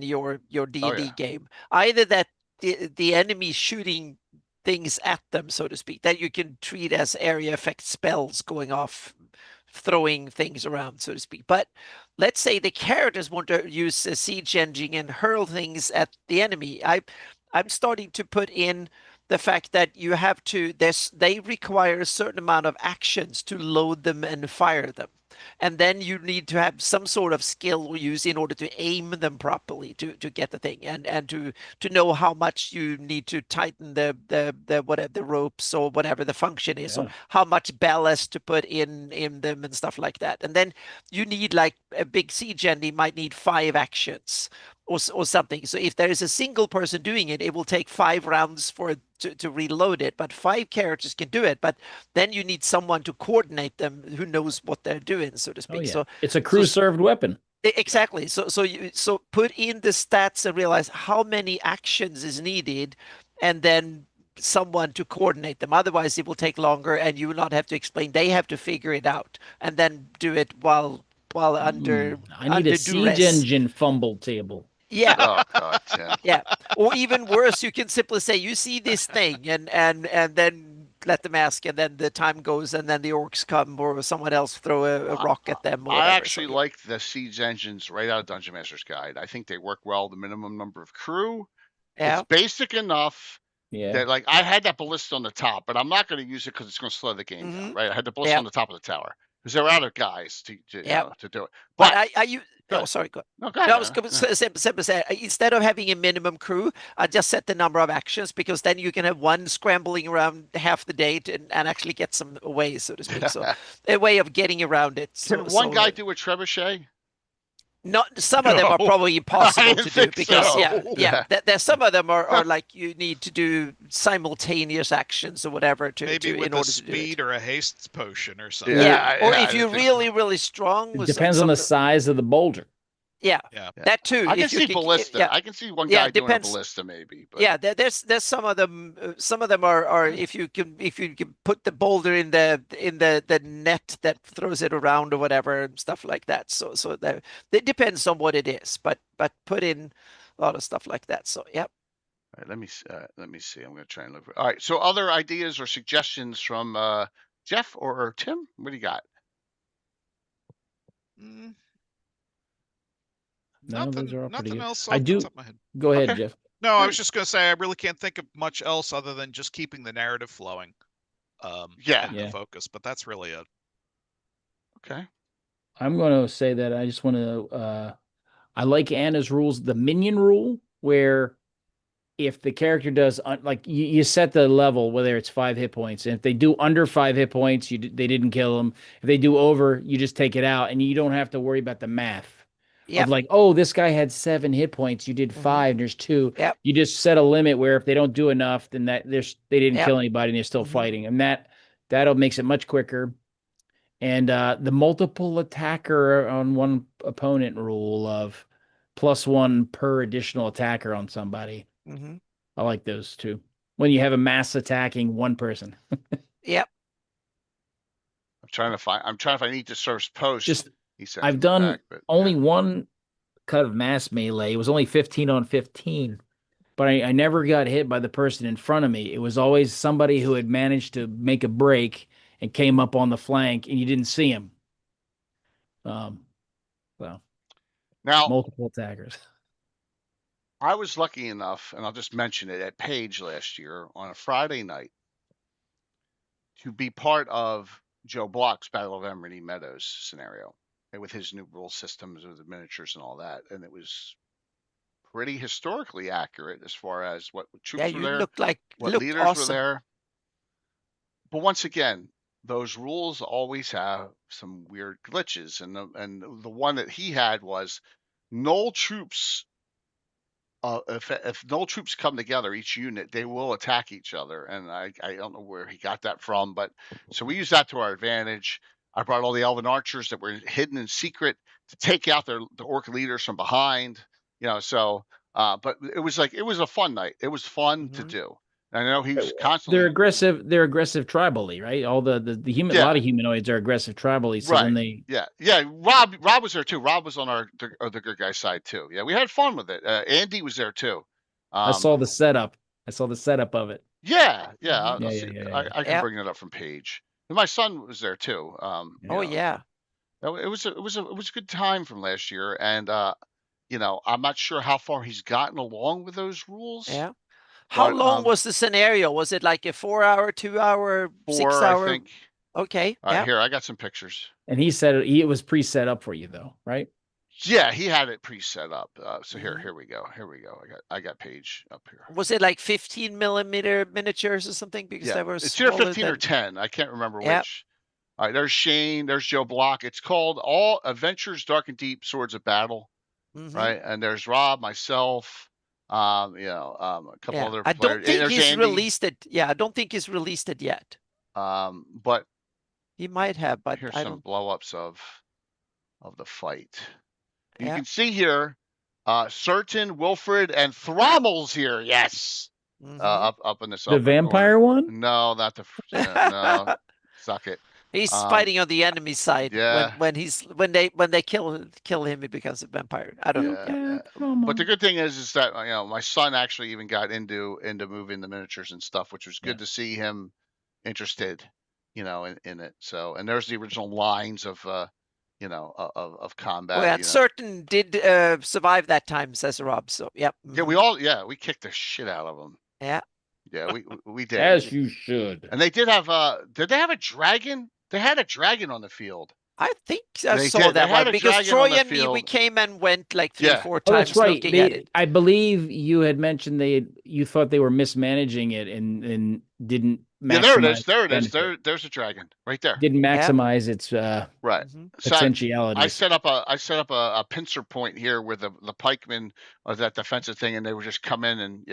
your D&D game. Either that the enemy shooting things at them, so to speak, that you can treat as area effect spells going off, throwing things around, so to speak. But let's say the characters want to use a siege engine and hurl things at the enemy. I'm starting to put in the fact that you have to, they require a certain amount of actions to load them and fire them. And then you need to have some sort of skill use in order to aim them properly to get the thing, and to know how much you need to tighten the whatever the ropes or whatever the function is, or how much ballast to put in them and stuff like that. And then you need, like, a big siege engine might need 5 actions or something. So if there is a single person doing it, it will take 5 rounds for it to reload it, but 5 characters can do it. But then you need someone to coordinate them who knows what they're doing, so to speak. So it's a crew-served weapon. Exactly. So put in the stats and realize how many actions is needed, and then someone to coordinate them. Otherwise, it will take longer, and you will not have to explain. They have to figure it out and then do it while under. I need a siege engine fumble table. Yeah. Oh, God, yeah. Yeah. Or even worse, you can simply say, you see this thing, and then let them ask, and then the time goes, and then the orcs come, or someone else throw a rock at them. Or I actually like the siege engines right out of Dungeon Master's Guide. I think they work well. The minimum number of crew. Yeah. It's basic enough. Yeah. That, like, I had that ballista on the top, but I'm not going to use it because it's going to slow the game down, right? I had the ballista on the top of the tower because they were out of guys to do it. But sorry, go ahead. No, go ahead. No, I was going to say, instead of having a minimum crew, I just set the number of actions, because then you can have one scrambling around half the day and actually get some away, so to speak. So a way of getting around it. Can one guy do a trebuchet? Not some of them are probably impossible to do, because there's some of them are like you need to do simultaneous actions or whatever to maybe in with order a to do speed it. or a haste potion or something. Or if you're really, really strong. It depends on the size of the boulder. Yeah, that too. I can see ballista. I can see one guy doing a ballista, maybe. But. Yeah, there's some of them. Some of them are if you can put the boulder in the net that throws it around or whatever and stuff like that. So that it depends on what it is, but put in a lot of stuff like that. So yeah. All right, let me see. I'm going to try and look. All right. So other ideas or suggestions from Jeff or Tim? What do you got? Nothing else. I do. Go ahead, Jeff. No, I was just going to say I really can't think of much else other than just keeping the narrative flowing. The focus, but that's really it. Okay. I'm going to say that I just want to. I like Anna's rules, the minion rule, where if the character does like you set the level, whether it's 5 hit points, and if they do under 5 hit points, they didn't kill them. If they do over, you just take it out, and you don't have to worry about the math. Of like, oh, this guy had 7 hit points, you did 5, and there's 2. You just set a limit where if they don't do enough, then they didn't kill anybody and they're still fighting, and that'll makes it much quicker. And the multiple attacker on one opponent rule of +1 per additional attacker on somebody. I like those too. When you have a mass attacking one person. Yep. I'm trying to find each service post. I've done only one cut of mass melee. It was only 15 on 15, but I never got hit by the person in front of me. It was always somebody who had managed to make a break and came up on the flank, and you didn't see him. Now multiple attackers. I was lucky enough, and I'll just mention it, at Page last year on a Friday night to be part of Joe Block's Battle of Emerald Meadows scenario, with his new rule systems with the miniatures and all that. And it was pretty historically accurate as far as what troops were there, what leaders were there. But once again, those rules always have some weird glitches. And the one that he had was null troops. If null troops come together, each unit, they will attack each other. And I don't know where he got that from, but so we use that to our advantage. I brought all the Elven archers that were hidden in secret to take out the orc leaders from behind, so, but it was a fun night. It was fun to do. And I know he's constantly. They're aggressive tribally, right? All the human, a lot of humanoids are aggressive tribally. So then they. Yeah. Rob was there too. Rob was on the good guy side too. Yeah. We had fun with it. Andy was there too. I saw the setup. of it. Yeah. I can bring it up from Page. And my son was there too. It was a good time from last year, and I'm not sure how far he's gotten along with those rules. Yeah. How long was the scenario? Was it like a 4-hour, 2-hour, 6-hour? I think. Okay. All right, here I got some pictures. And he said it was pre-set up for you though, right? Yeah, he had it pre-set up. So here we go. I got Page up here. Was it like 15 millimeter miniatures or something? Because there was it's either 15 or 10. I can't remember which. All right, there's Shane. There's Joe Block. It's called All Adventures Dark and Deep Swords of Battle, right? And there's Rob, myself. A couple other players. I don't think he's released it. Yeah, I don't think he's released it yet. But he might have. But here's some blow-ups of the fight. You can see here, Certain, Wilfred, and Thrommel's here. Yes, up in this. The vampire one? No, not the. No, suck it. He's fighting on the enemy side. Yeah. When they kill him, he becomes a vampire. I don't know. Yeah. But the good thing is that my son actually even got into moving the miniatures and stuff, which was good to see him interested, in it. So, and there's the original lines of of combat. Well, Certain did survive that time, says Rob. So, yep. Yeah, we kicked the shit out of them. Yeah. Yeah, we did. As you should. And they did have did they have a dragon? They had a dragon on the field. I think I saw that one because Troy and me, we came and went like 3 or 4 times. That's right. I believe you had mentioned you thought they were mismanaging it and didn't maximize. There it is. There's a dragon right there. Didn't maximize its potentiality. I set up a pincer point here with the pikemen of that defensive thing, and they would just come in and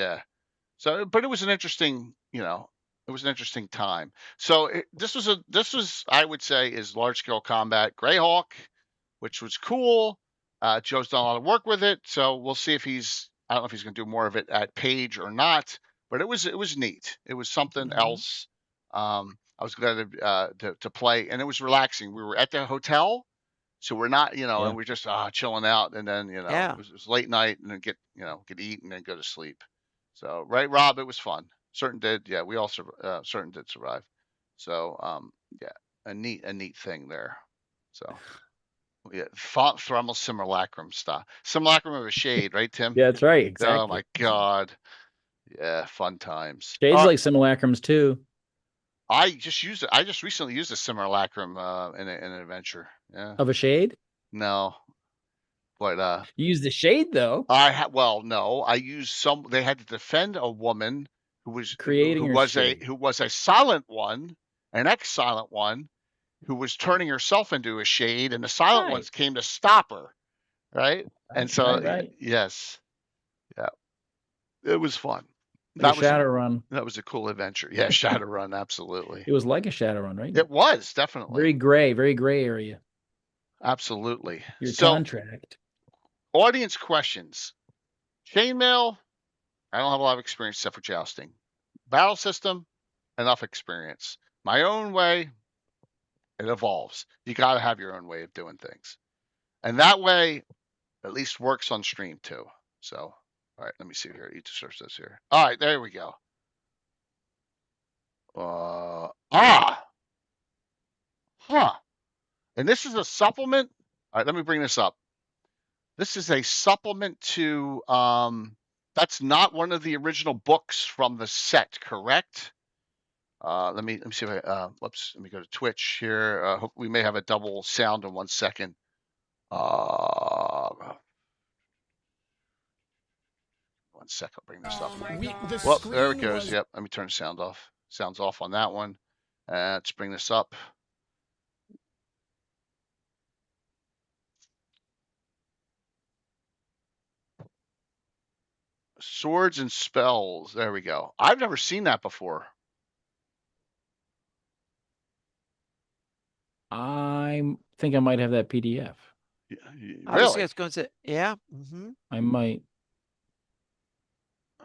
So, but it was an interesting, it was an interesting time. So this was, I would say, is large scale combat. Greyhawk, which was cool. Joe's done a lot of work with it, so we'll see if I don't know if he's going to do more of it at Page or not, but it was neat. It was something else. I was glad to play, and it was relaxing. We were at the hotel, so we're not, and we're just chilling out, and then it was late night, and then get eat and then go to sleep. So right, Rob, it was fun. Certain did, yeah. We all certain did survive. So yeah, a neat thing there. So. Yeah, font Thrumel simulacrum stuff. Simulacrum of a shade, right, Tim? Yeah, that's right. Exactly. Oh my God. Yeah, fun times. Shades like simulacrums too. I just used it. I just recently used a simulacrum in an adventure. Yeah. Of a shade? No. But you used the shade though. No. I used they had to defend a woman who was creating who was a silent one, an ex-silent one, who was turning herself into a shade, and the silent ones came to stop her, right? And so, yes, yeah, it was fun. That was Shadowrun. That was a cool adventure. Yeah, Shadowrun, absolutely. It was like a Shadowrun, right? It was definitely very gray area. Absolutely. Your contract. Audience questions. Chainmail, I don't have a lot of experience except for jousting. Battle system, enough experience. My own way. It evolves. You got to have your own way of doing things. And that way, at least works on stream too. So, all right, let me see here. You search this here. All right, there we go. And this is a supplement. All right, let me bring this up. This is a supplement to, that's not one of the original books from the set, correct? Let me see if whoops, let me go to Twitch here. We may have a double sound in 1 second. One sec, I'll bring this up. Well, there it goes. Yep, let me turn the sound off. Sound's off on that one. Let's bring this up. Swords and spells. There we go. I've never seen that before. I think I might have that PDF. Yeah, really? I was going to say, yeah. I might.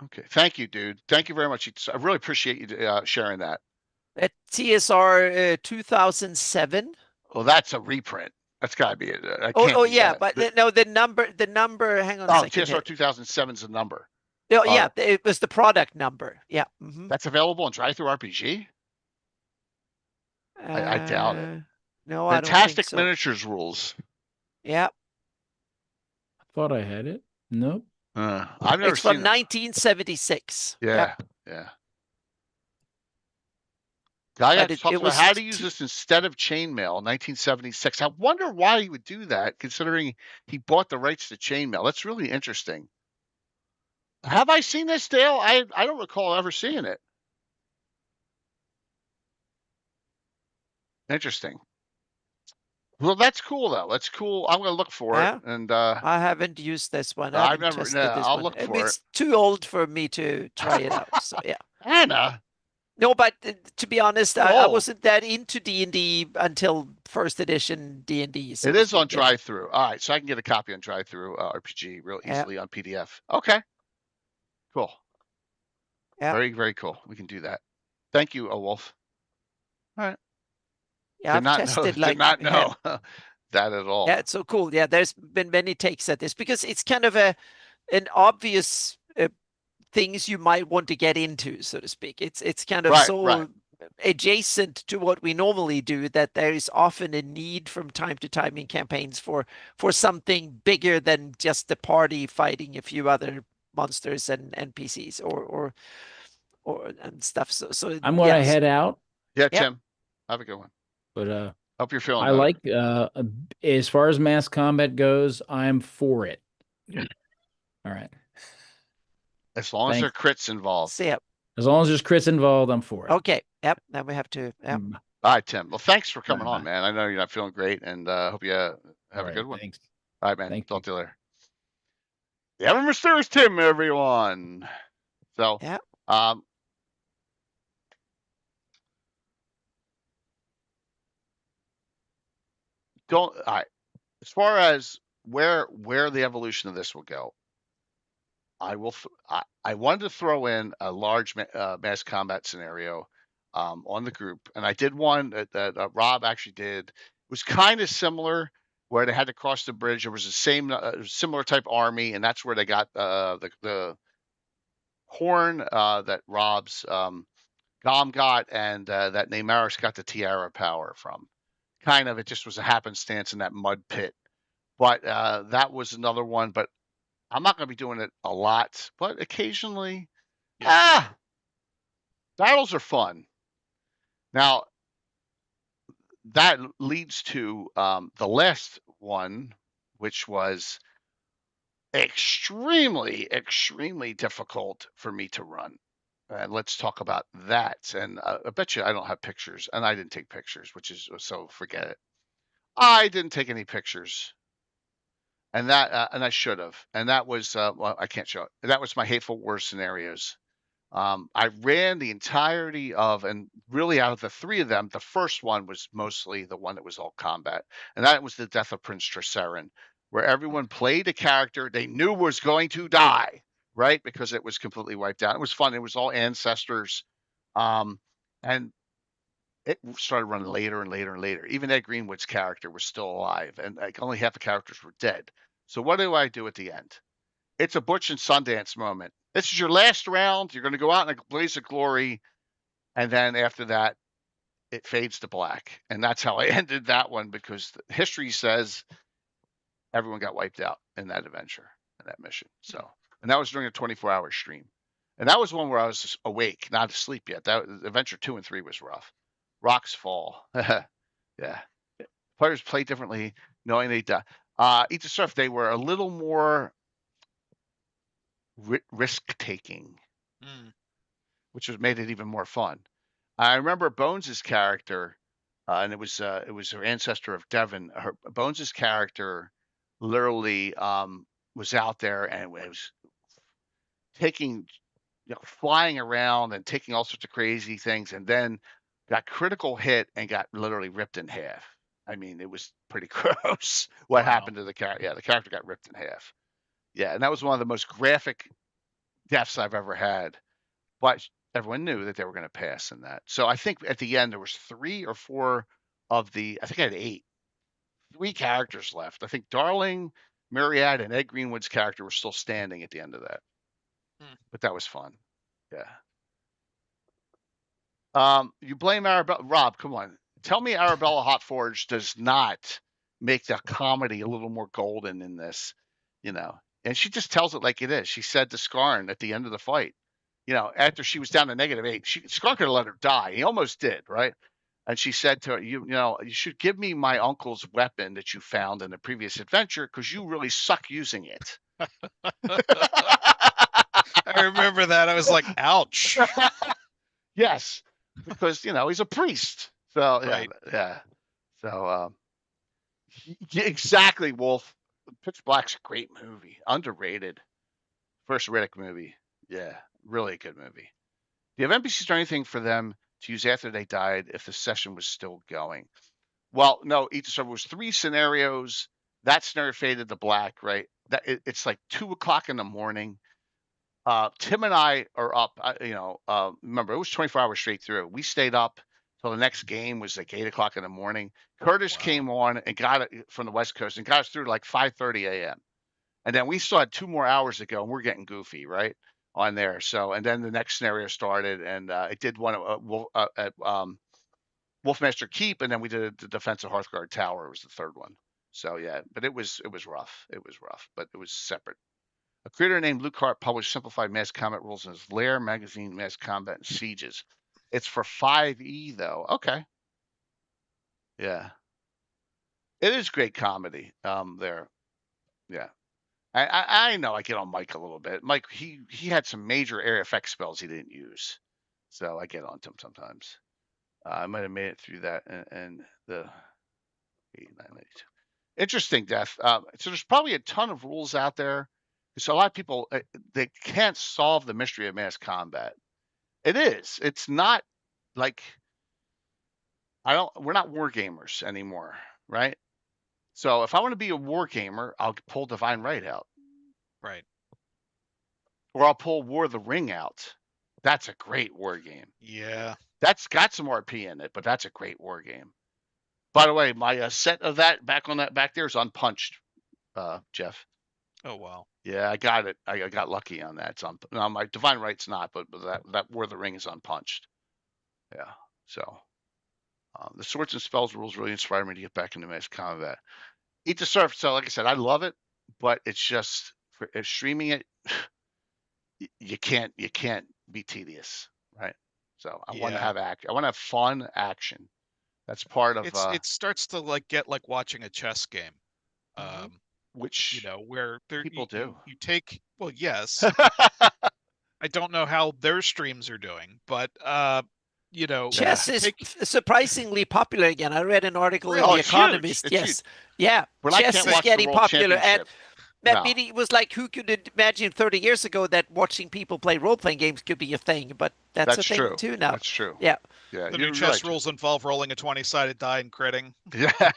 Okay. Thank you, dude. Thank you very much. I really appreciate you sharing that. At TSR 2007. Well, that's a reprint. That's got to be it. Yeah, but no, the number. Hang on a second. TSR 2007 is the number. Oh, yeah, it was the product number. Yeah. That's available on Drive-Thru-RPG? I doubt it. No, Fantastic I don't think so. Miniatures rules. Yeah. I thought I had it. Nope. I've never seen it. It's from 1976. Yeah. Guy got to talk about how to use this instead of Chainmail, 1976. I wonder why he would do that, considering he bought the rights to Chainmail. That's really interesting. Have I seen this, Dale? I don't recall ever seeing it. Interesting. Well, that's cool though. That's cool. I'm gonna look for it. And I haven't used this one. I've never. I'll look for it. It's too old for me to try it out. So yeah. Anna. No, but to be honest, I wasn't that into D&D until first edition D&D. So it is on Drive-Thru. All right, so I can get a copy on Drive-Thru RPG real easily on PDF. Okay. Cool. Yeah. Very, very cool. We can do that. Thank you, Wolf. All right. Yeah, I've tested did not know that at all. Yeah, it's so cool. Yeah, there's been many takes at this because it's kind of an obvious things you might want to get into, so to speak. It's kind of adjacent to what we normally do that there is often a need from time to time in campaigns for something bigger than just the party fighting a few other monsters and NPCs or and stuff. So I'm gonna head out. Yeah, Tim. Have a good one. But hope you're feeling better. Like as far as mass combat goes, I'm for it. All right. As long as there are crits involved. See ya. As long as there's crits involved, I'm for it. Okay. Yep. Then we have to. Yep. All right, Tim. Well, thanks for coming on, man. I know you're not feeling great, and hope you have a good one. Thanks. All right, man. Talk to you later. The ever mysterious Tim, everyone. So, yeah. All right. As far as where the evolution of this will go. I wanted to throw in a large mass combat scenario on the group, and I did one that Rob actually did. It was kind of similar, where they had to cross the bridge. There was the same similar type army, and that's where they got the horn that Rob's Gom got, and that Neymaris got the tiara power from. Kind of, it just was a happenstance in that mud pit. But that was another one. But I'm not going to be doing it a lot, but occasionally, battles are fun. Now, that leads to the last one, which was extremely, extremely difficult for me to run. And let's talk about that. And I bet you I don't have pictures, and I didn't take pictures, which is so forget it. I didn't take any pictures, and that and I should have. And that was well, I can't show it. That was my Hateful War scenarios. I ran the entirety of, and really out of the three of them, the first one was mostly the one that was all combat, and that was the Death of Prince Treseren, where everyone played a character they knew was going to die, right? Because it was completely wiped out. It was fun. It was all ancestors, and it started running later and later and later. Even Ed Greenwood's character was still alive, and like only half the characters were dead. So what do I do at the end? It's a Butch and Sundance moment. This is your last round. You're going to go out in a blaze of glory, and then after that, it fades to black. And that's how I ended that one, because history says everyone got wiped out in that adventure, in that mission. So, and that was during a 24-hour stream. And that was one where I was awake, not asleep yet. That adventure 2 and 3 was rough. Rocks Fall. Yeah. Players play differently, knowing they die. Eat the Surf, they were a little more risk-taking, which was made it even more fun. I remember Bones's character, and it was her ancestor of Devon. Bones's character literally was out there and was taking, flying around and taking all sorts of crazy things, and then got critical hit and got literally ripped in half. I mean, it was pretty gross what happened to the character. Yeah, the character got ripped in half. Yeah, and that was one of the most graphic deaths I've ever had. But everyone knew that they were going to pass in that. So I think at the end there was 3 or 4 of the, I think I had 8, 3 characters left. I think Darling, Myriad, and Ed Greenwood's character were still standing at the end of that. But that was fun. Yeah. You blame Arabella. Rob, come on. Tell me Arabella Hotforge does not make the comedy a little more golden in this, And she just tells it like it is. She said to Skarn at the end of the fight, after she was down to -8, Skarn could have let her die. He almost did, right? And she said to her, you should give me my uncle's weapon that you found in the previous adventure, because you really suck using it. I remember that. I was like, ouch. Yes, because, he's a priest. So, right. Yeah. So, exactly, Wolf. Pitch Black's a great movie. Underrated. First Riddick movie. Yeah, really good movie. Do you have NPCs or anything for them to use after they died if the session was still going? Well, no, each server was 3 scenarios. That scenario faded to black, right? It's like 2:00 in the morning. Tim and I are up, remember, it was 24 hours straight through. We stayed up till the next game was like 8:00 in the morning. Curtis came on and got it from the West Coast and got us through like 5:30 a.m. And then we still had 2 more hours to go, and we're getting goofy, right, on there. So, and then the next scenario started, and I did one at Wolfmaster Keep, and then we did the Defensive Hearthguard Tower. It was the third one. So yeah, but it was rough. It was rough, but it was separate. A creator named Luke Hart published simplified mass combat rules in his Lair magazine, Mass Combat and Sieges. It's for 5e though. Okay. Yeah. It is great comedy there. Yeah. I know I get on Mike a little bit. Mike, he had some major area effect spells he didn't use. So I get on to him sometimes. I might have made it through that and the 8982. Interesting, Death. So there's probably a ton of rules out there. So a lot of people, they can't solve the mystery of mass combat. It is. It's not like we're not war gamers anymore, right? So if I want to be a war gamer, I'll pull Divine Right out. Right. Or I'll pull War of the Ring out. That's a great war game. Yeah. That's got some RP in it, but that's a great war game. By the way, my set of that back there is unpunched, Jeff. Oh wow. Yeah, I got it. I got lucky on that. It's no, my Divine Right's not, but that War of the Ring is unpunched. Yeah. So the Swords and Spells rules really inspired me to get back into mass combat. Eat the Surf. So like I said, I love it, but it's just for streaming it. You can't be tedious, right? So I want to have I want to have fun action. That's part of it starts to get like watching a chess game. Which where people do. You take yes. I don't know how their streams are doing, but chess is surprisingly popular again. I read an article in The Economist. Yes. Yeah. But chess is getting popular. And meaning it was like, who could imagine 30 years ago that watching people play role-playing games could be a thing? But that's a thing true. too now. That's true. Yeah. Yeah. The new chess rules involve rolling a 20-sided die and critting.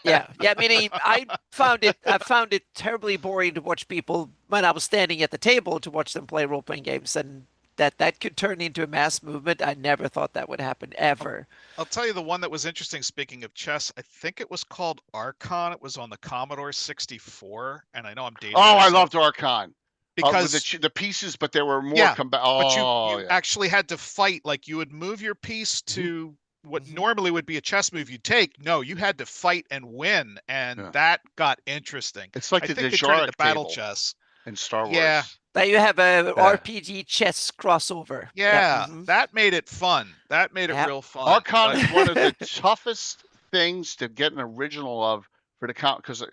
Yeah. Meaning I found it terribly boring to watch people when I was standing at the table to watch them play role-playing games, and that could turn into a mass movement. I never thought that would happen ever. I'll tell you the one that was interesting. Speaking of chess, I think it was called Archon. It was on the Commodore 64, and I know I'm dating. Oh, I loved Archon because the pieces, but there were more. But you actually had to fight. Like you would move your piece to what normally would be a chess move you take. No, you had to fight and win, and that got interesting. It's like I the think they turned it to battle table chess in Star Wars. Yeah. Now you have a RPG chess crossover. Yeah, that made it fun. That made it real fun. Archon is one of the toughest things to get an original of for the because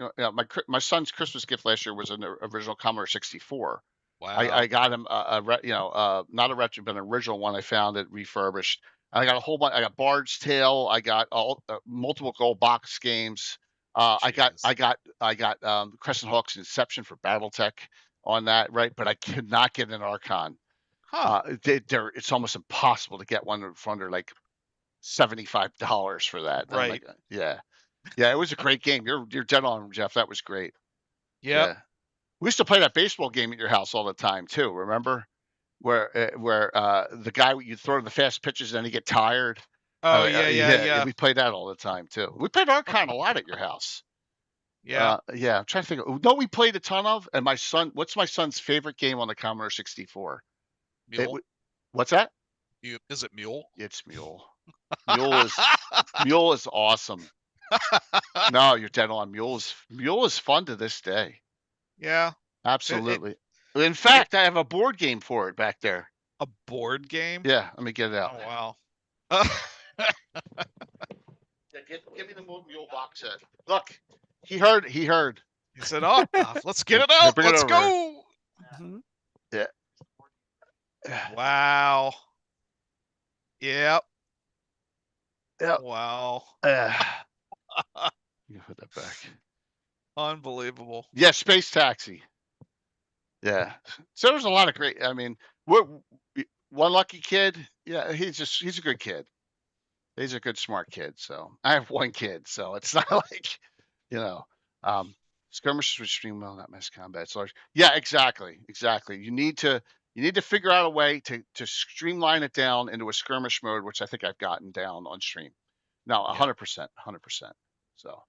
my son's Christmas gift last year was an original Commodore 64. Wow. I got him not a retro, but an original one. I found it refurbished. And I got a whole bunch. I got Bard's Tale. I got multiple gold box games. I got Crescent Hawk's Inception for BattleTech on that, right? But I could not get an Archon. It's almost impossible to get one for under like $75 for that. Right. Yeah. It was a great game. You're dead on, Jeff. That was great. Yep. Yeah. We used to play that baseball game at your house all the time too. Remember, where the guy you'd throw the fast pitches and he'd get tired. Oh yeah. We played that all the time too. We played Archon a lot at your house. Yeah. I'm trying to think. No, we played a ton of. And my son, what's my son's favorite game on the Commodore 64? Mule. What's that? Is it Mule? It's Mule. Mule is awesome. No, you're dead on. Mule is fun to this day. Yeah. Absolutely. In fact, I have a board game for it back there. A board game? Yeah, let me get it out. Oh wow. Give me the Mule box set. Look. He heard. He said, "Oh, let's get it out. Let's go." Yeah. Wow. Yep. Yep. Wow. You put that back. Unbelievable. Yeah, Space Taxi. Yeah. So there's a lot of great. I mean, one lucky kid. Yeah, he's a good kid. He's a good, smart kid. So I have one kid, so it's not like. Skirmishes with stream well, not mass combat. It's large. Yeah, exactly. You need to figure out a way to streamline it down into a skirmish mode, which I think I've gotten down on stream. No, 100%. So,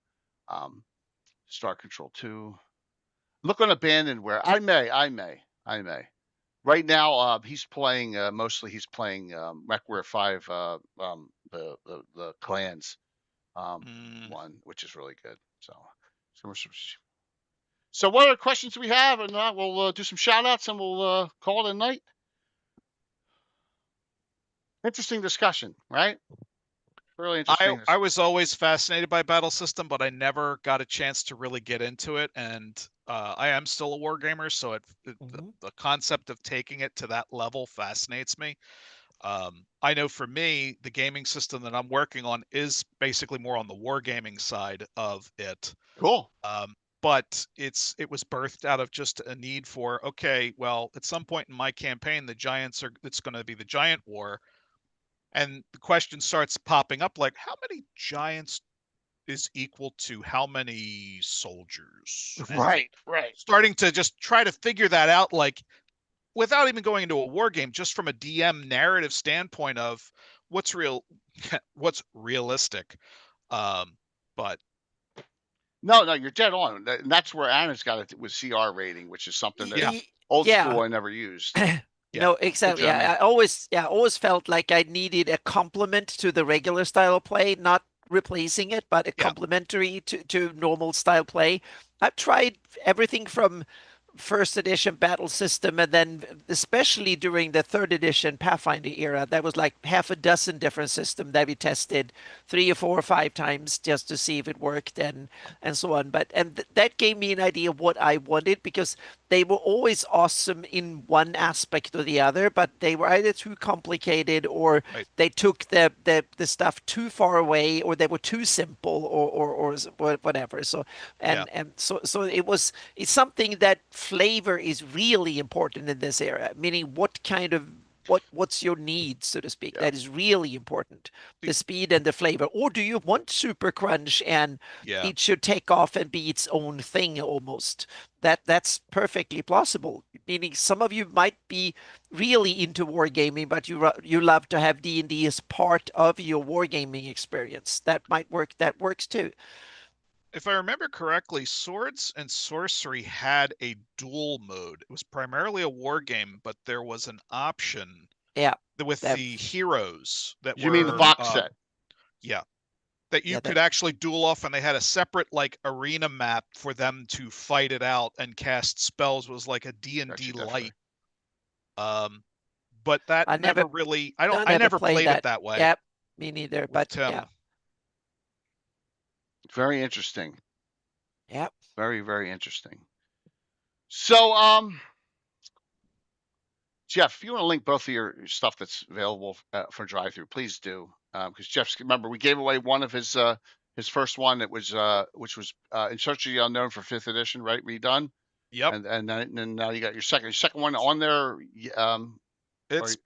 Star Control 2. Look on Abandonware. I may. Right now, he's playing mostly. He's playing MechWarrior 5, the clans one, which is really good. So what other questions do we have? And we'll do some shout outs and we'll call it a night. Interesting discussion, right? Really interesting. I was always fascinated by Battlesystem, but I never got a chance to really get into it. And I am still a wargamer, so the concept of taking it to that level fascinates me. I know for me, the gaming system that I'm working on is basically more on the wargaming side of it. Cool. But it was birthed out of just a need for, okay, well, at some point in my campaign, it's going to be the giant war. And the question starts popping up, like, how many giants is equal to how many soldiers. Right. Starting to just try to figure that out, like, without even going into a war game, just from a DM narrative standpoint of what's realistic. But no, you're dead on. And that's where Anna's got it with CR rating, which is something that old school I never used. No, exactly. I always felt like I needed a complement to the regular style of play, not replacing it, but a complementary to normal style play. I've tried everything from first edition battle system, and then especially during the third edition Pathfinder era, that was like half a dozen different systems that we tested 3 or 4 or 5 times just to see if it worked and so on. But that gave me an idea of what I wanted, because they were always awesome in one aspect or the other, but they were either too complicated, or they took the stuff too far away, or they were too simple, or whatever. So so it's something that flavor is really important in this era, meaning what's your need, so to speak. That is really important, the speed and the flavor. Or do you want super crunch and it should take off and be its own thing almost? That's perfectly plausible, meaning some of you might be really into wargaming, but you love to have D&D as part of your wargaming experience. That might work. That works too. If I remember correctly, Swords and Sorcery had a dual mode. It was primarily a war game, but there was an option with the heroes that you mean the box set? Yeah. That you could actually duel off, and they had a separate like arena map for them to fight it out and cast spells. It was like a D&D light. But that I never played it that way. Yep, me neither. But very interesting. Yep. Very, very interesting. So, Jeff, if you want to link both of your stuff that's available for drive-through, please do. Because Jeff's, remember, we gave away one of his first one that was which was In Search of the Unknown for 5th edition, right? Redone. Yep. And then now you got your second one on there. It's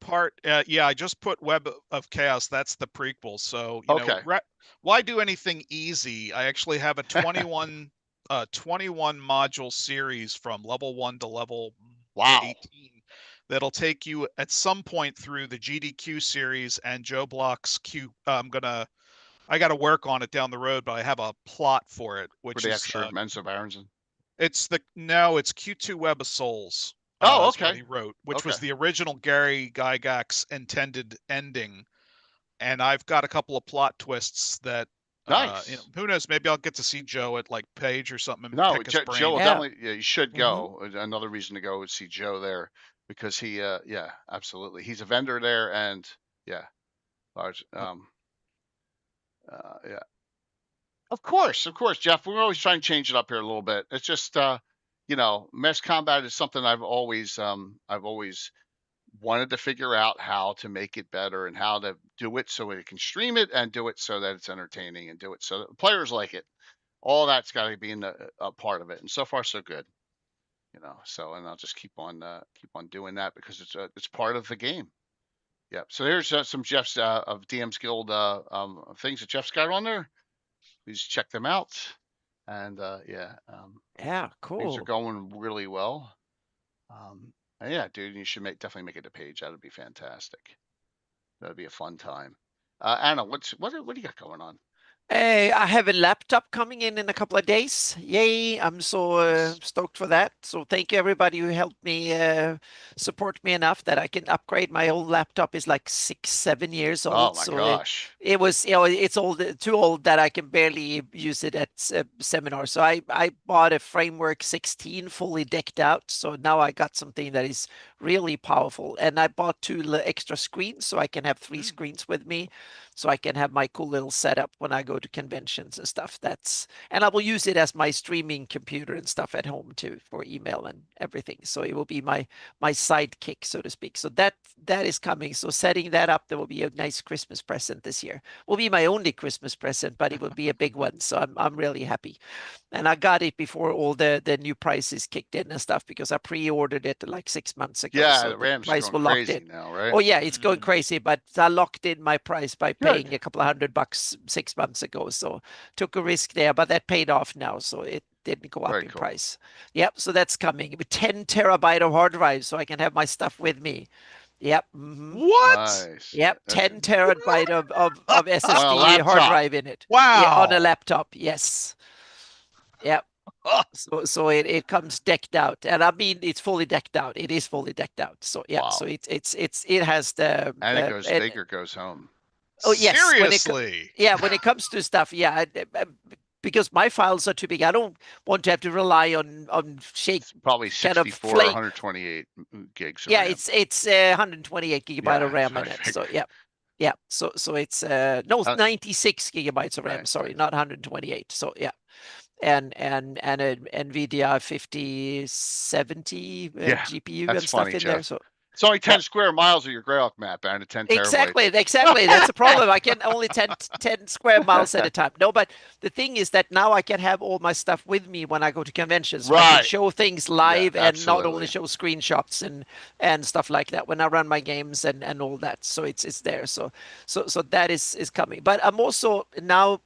I just put Web of Chaos. That's the prequel. So you know, why do anything easy? I actually have a 21 module series from level 1 to level 18 that'll take you at some point through the GDQ series and Joe Block's Q. I got to work on it down the road, but I have a plot for it, which for the is extra Men's of Aronson. It's Q2 Web of Souls. What he wrote, which was the original Gary Gygax intended ending, and I've got a couple of plot twists that. Nice. Who knows? Maybe I'll get to see Joe at like Page or something. And pick his brain. Joe will definitely. Yeah, you should go. Another reason to go is see Joe there, because he. Absolutely. He's a vendor there, and large. Of course, Jeff. We're always trying to change it up here a little bit. It's just. Mass combat is something I've always wanted to figure out how to make it better and how to do it so it can stream it and do it so that it's entertaining and do it so that players like it. All that's got to be in a part of it, and so far so good. So and I'll just keep on doing that because it's part of the game. Yep. So here's some Jeff's of DM's Guild things that Jeff's got on there. Please check them out. And cool. Things are going really well. Dude, you should definitely make it a page. That'd be fantastic. That'd be a fun time. Anna, what do you got going on? Hey, I have a laptop coming in a couple of days. Yay! I'm so stoked for that. So thank you everybody who helped me support me enough that I can upgrade. My old laptop is like 6-7 years old. Oh my gosh! It was it's too old that I can barely use it at seminars. So I bought a Framework 16 fully decked out. So now I got something that is really powerful, and I bought 2 extra screens so I can have 3 screens with me. So I can have my cool little setup when I go to conventions and stuff. And I will use it as my streaming computer and stuff at home too for email and everything. So it will be my sidekick, so to speak. So that is coming. So setting that up, there will be a nice Christmas present this year. Will be my only Christmas present, but it will be a big one. So I'm really happy. And I got it before all the new prices kicked in and stuff, because I pre-ordered it like 6 months ago. Yeah, so the Rams are going crazy now, right? Oh yeah, it's going crazy, but I locked in my price by paying a couple of $100 6 months ago. ago. So took a risk there, but that paid off now. So it didn't go up in price. Yep. So that's coming with 10 terabyte of hard drive, so I can have my stuff with me. Yep. What? Nice. Yep. 10 terabyte of SSD hard drive in it. Wow. Yeah, on a laptop. Yes. Yep. So it comes decked out, and I mean it's fully decked out. It is fully decked out. So yeah. Wow. So it has the and it goes big or goes home. Oh yes. Seriously. When it comes to stuff, yeah. Because my files are too big, I don't want to have to rely on it's probably 64 or 128 gigs. Yeah, RAM. It's 128 gigabyte of RAM in it. So yeah. So it's 96 gigabytes of RAM. Sorry, not 128. So yeah. And an NVIDIA 5070 GPU and stuff in there. So it's only 10 square miles of your Greyhawk map and a 10 terabytes. Exactly. That's a problem. I can only 10 square miles at a time. No, but the thing is that now I can have all my stuff with me when I go to conventions. So I can show things live and not only show screenshots and stuff like that when I run my games and all that. So it's there. So that is coming. But I'm also now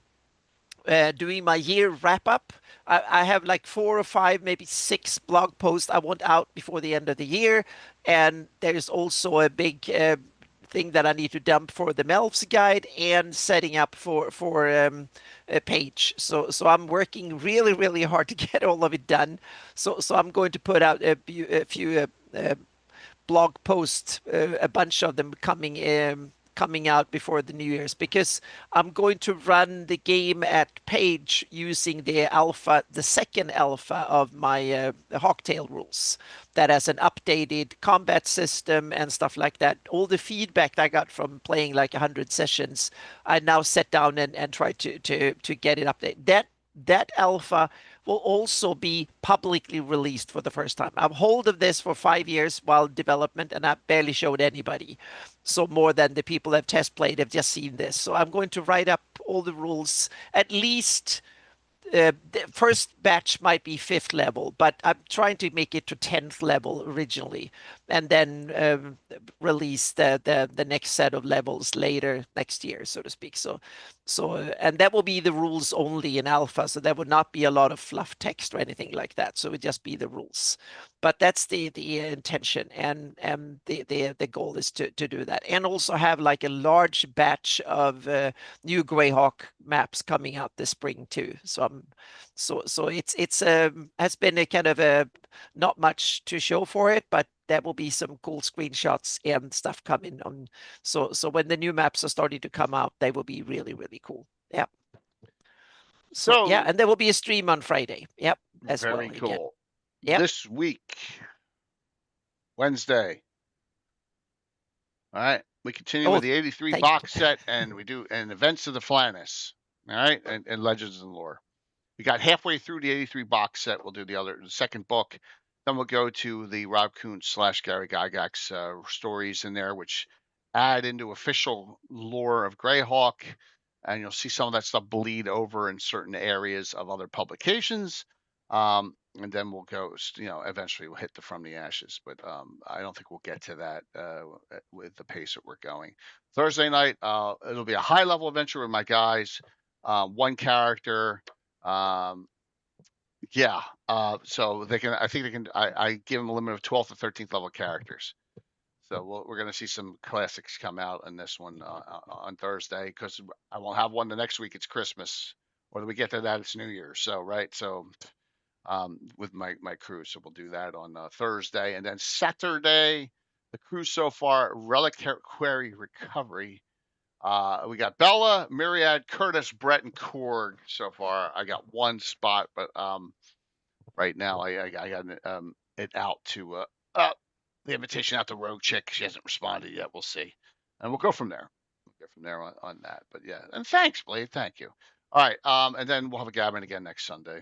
doing my year wrap up. I have like 4 or 5, maybe 6 blog posts I want out before the end of the year. And there's also a big thing that I need to dump for the Melf's guide and setting up for a page. So I'm working really, really hard to get all of it done. So I'm going to put out a few blog posts, a bunch of them coming out before the New Year's, because I'm going to run the game at page using the second alpha of my Hawktail rules that has an updated combat system and stuff like that. All the feedback I got from playing like 100 sessions, I now set down and try to get it updated. That alpha will also be publicly released for the first time. I've hold of this for 5 years while development, and I barely showed anybody. So more than the people that have test played have just seen this. So I'm going to write up all the rules, at least the first batch might be 5th level, but I'm trying to make it to 10th level originally, and then release the next set of levels later next year, so to speak. So and that will be the rules only in alpha, so there would not be a lot of fluff text or anything like that. So it would just be the rules. But that's the intention, and the goal is to do that, and also have like a large batch of new Greyhawk maps coming out this spring too. So it's has been a kind of a not much to show for it, but there will be some cool screenshots and stuff coming on. So when the new maps are starting to come out, they will be really, really cool. Yeah. So yeah, and there will be a stream on Friday. Yep. As well. Very cool. Yep. This week, Wednesday. All right. We continue with the 83 box set, and we do Events of the Flannis. All right. And Legends and Lore. We got halfway through the 83 box set. We'll do the second book. Then we'll go to the Rob Kuntz / Gary Gygax stories in there, which add into official lore of Greyhawk. And you'll see some of that stuff bleed over in certain areas of other publications. And then we'll go, eventually we'll hit the From the Ashes. But I don't think we'll get to that with the pace that we're going. Thursday night, it'll be a high-level adventure with my guys. One character. So they can. I think they can. I give them a limit of 12th to 13th level characters. So we're going to see some classics come out in this one on Thursday, because I won't have one the next week. It's Christmas, or the week after that it's New Year's. So with my crew, so we'll do that on Thursday, and then Saturday, the crew so far: Reliquary Recovery. We got Bella, Myriad, Curtis, Brett, and Korg so far. I got one spot, but right now I got it out to the invitation out to Rogue Chick. She hasn't responded yet. We'll see, and we'll go from there. On that. But yeah, and thanks, Blade. Thank you. All right, and then we'll have a Gabbin again next Sunday.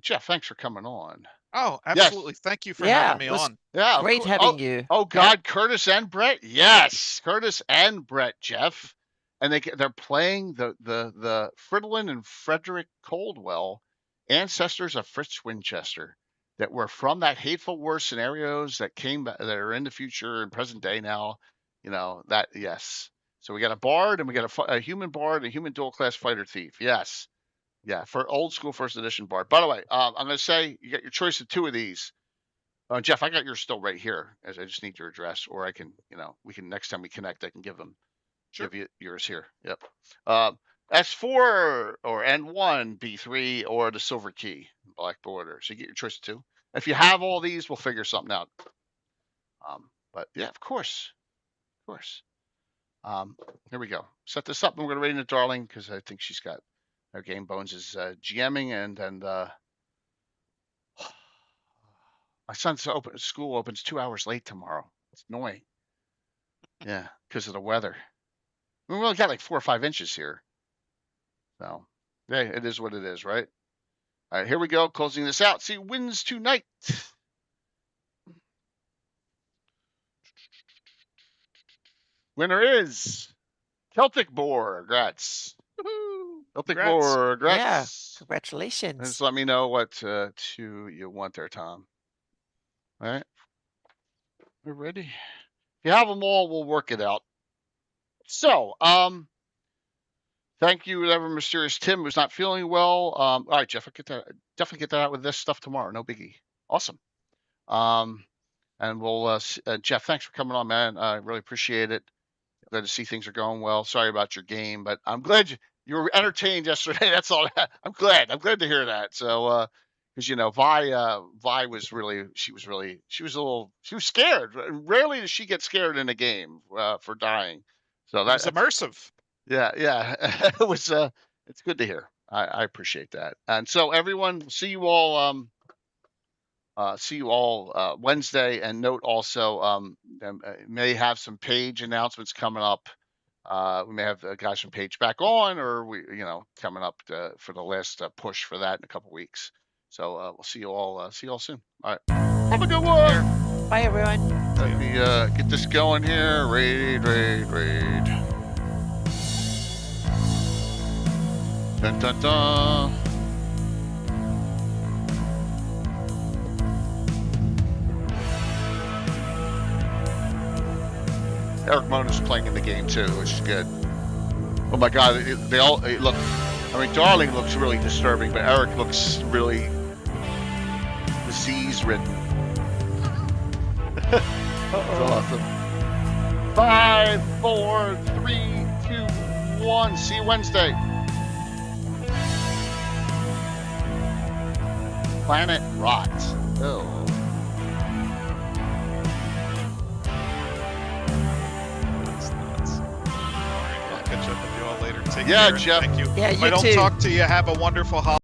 Jeff, thanks for coming on. Oh, absolutely. Yes. Thank you for having me on. Yeah, great having you. Oh God, Curtis and Brett. Yes, Curtis and Brett, Jeff, and they're playing the Fridolin and Frederick Coldwell, ancestors of Fritz Winchester, that were from that Hateful War scenarios that are in the future and present day now. Yes. So we got a bard, and we got a human bard, and a human dual class fighter thief. Yes. Yeah, for old school first edition bard. By the way, I'm going to say you got your choice of 2 of these. Jeff, I got yours still right here. As I just need your address, or I can, we can, next time we connect, I can give you yours here. Yep. S4 or N1, B3, or the silver key, black border. So you get your choice of 2. If you have all these, we'll figure something out. But yeah, of course. Here we go. Set this up, and we're going to raid into Darling, because I think she's got her game bones is GMing, and my son's school opens 2 hours late tomorrow. It's annoying. Yeah, because of the weather. We only got like 4 or 5 inches here. So, hey, it is what it is, right? All right, here we go. Closing this out. See who wins tonight. Winner is Celtic Boar. Congrats. Celtic Boar. Congrats. Yeah, congratulations. And just let me know what 2 you want there, Tom. All right. We're ready. If you have them all, we'll work it out. So, thank you, Ever Mysterious Tim, who's not feeling well. All right, Jeff, definitely get that out with this stuff tomorrow. No biggie. Awesome. And we'll, Jeff, thanks for coming on, man. I really appreciate it. Glad to see things are going well. Sorry about your game, but I'm glad you were entertained yesterday. That's all. I'm glad to hear that. So, because Vi was really, she was scared. Rarely does she get scared in a game for dying. So that's immersive. Yeah. It was. It's good to hear. I appreciate that. And so everyone, see you all Wednesday. And note also, may have some page announcements coming up. We may have the guys from Page back on, or we, coming up for the last push for that in a couple weeks. So we'll see you all soon. All right. Have a good one. Bye, everyone. Let me get this going here. Raid. Dun dun dun. Eric Mona's playing in the game too, which is good. Oh my God, they all look. I mean, Darling looks really disturbing, but Eric looks really disease-ridden. It's awesome. 5, 4, 3, 2, 1. See you Wednesday. Planet Rot. Oh. Catch up with you all later. Take care. Jeff. Thank you. Yeah, if I don't talk to you, have a wonderful holiday.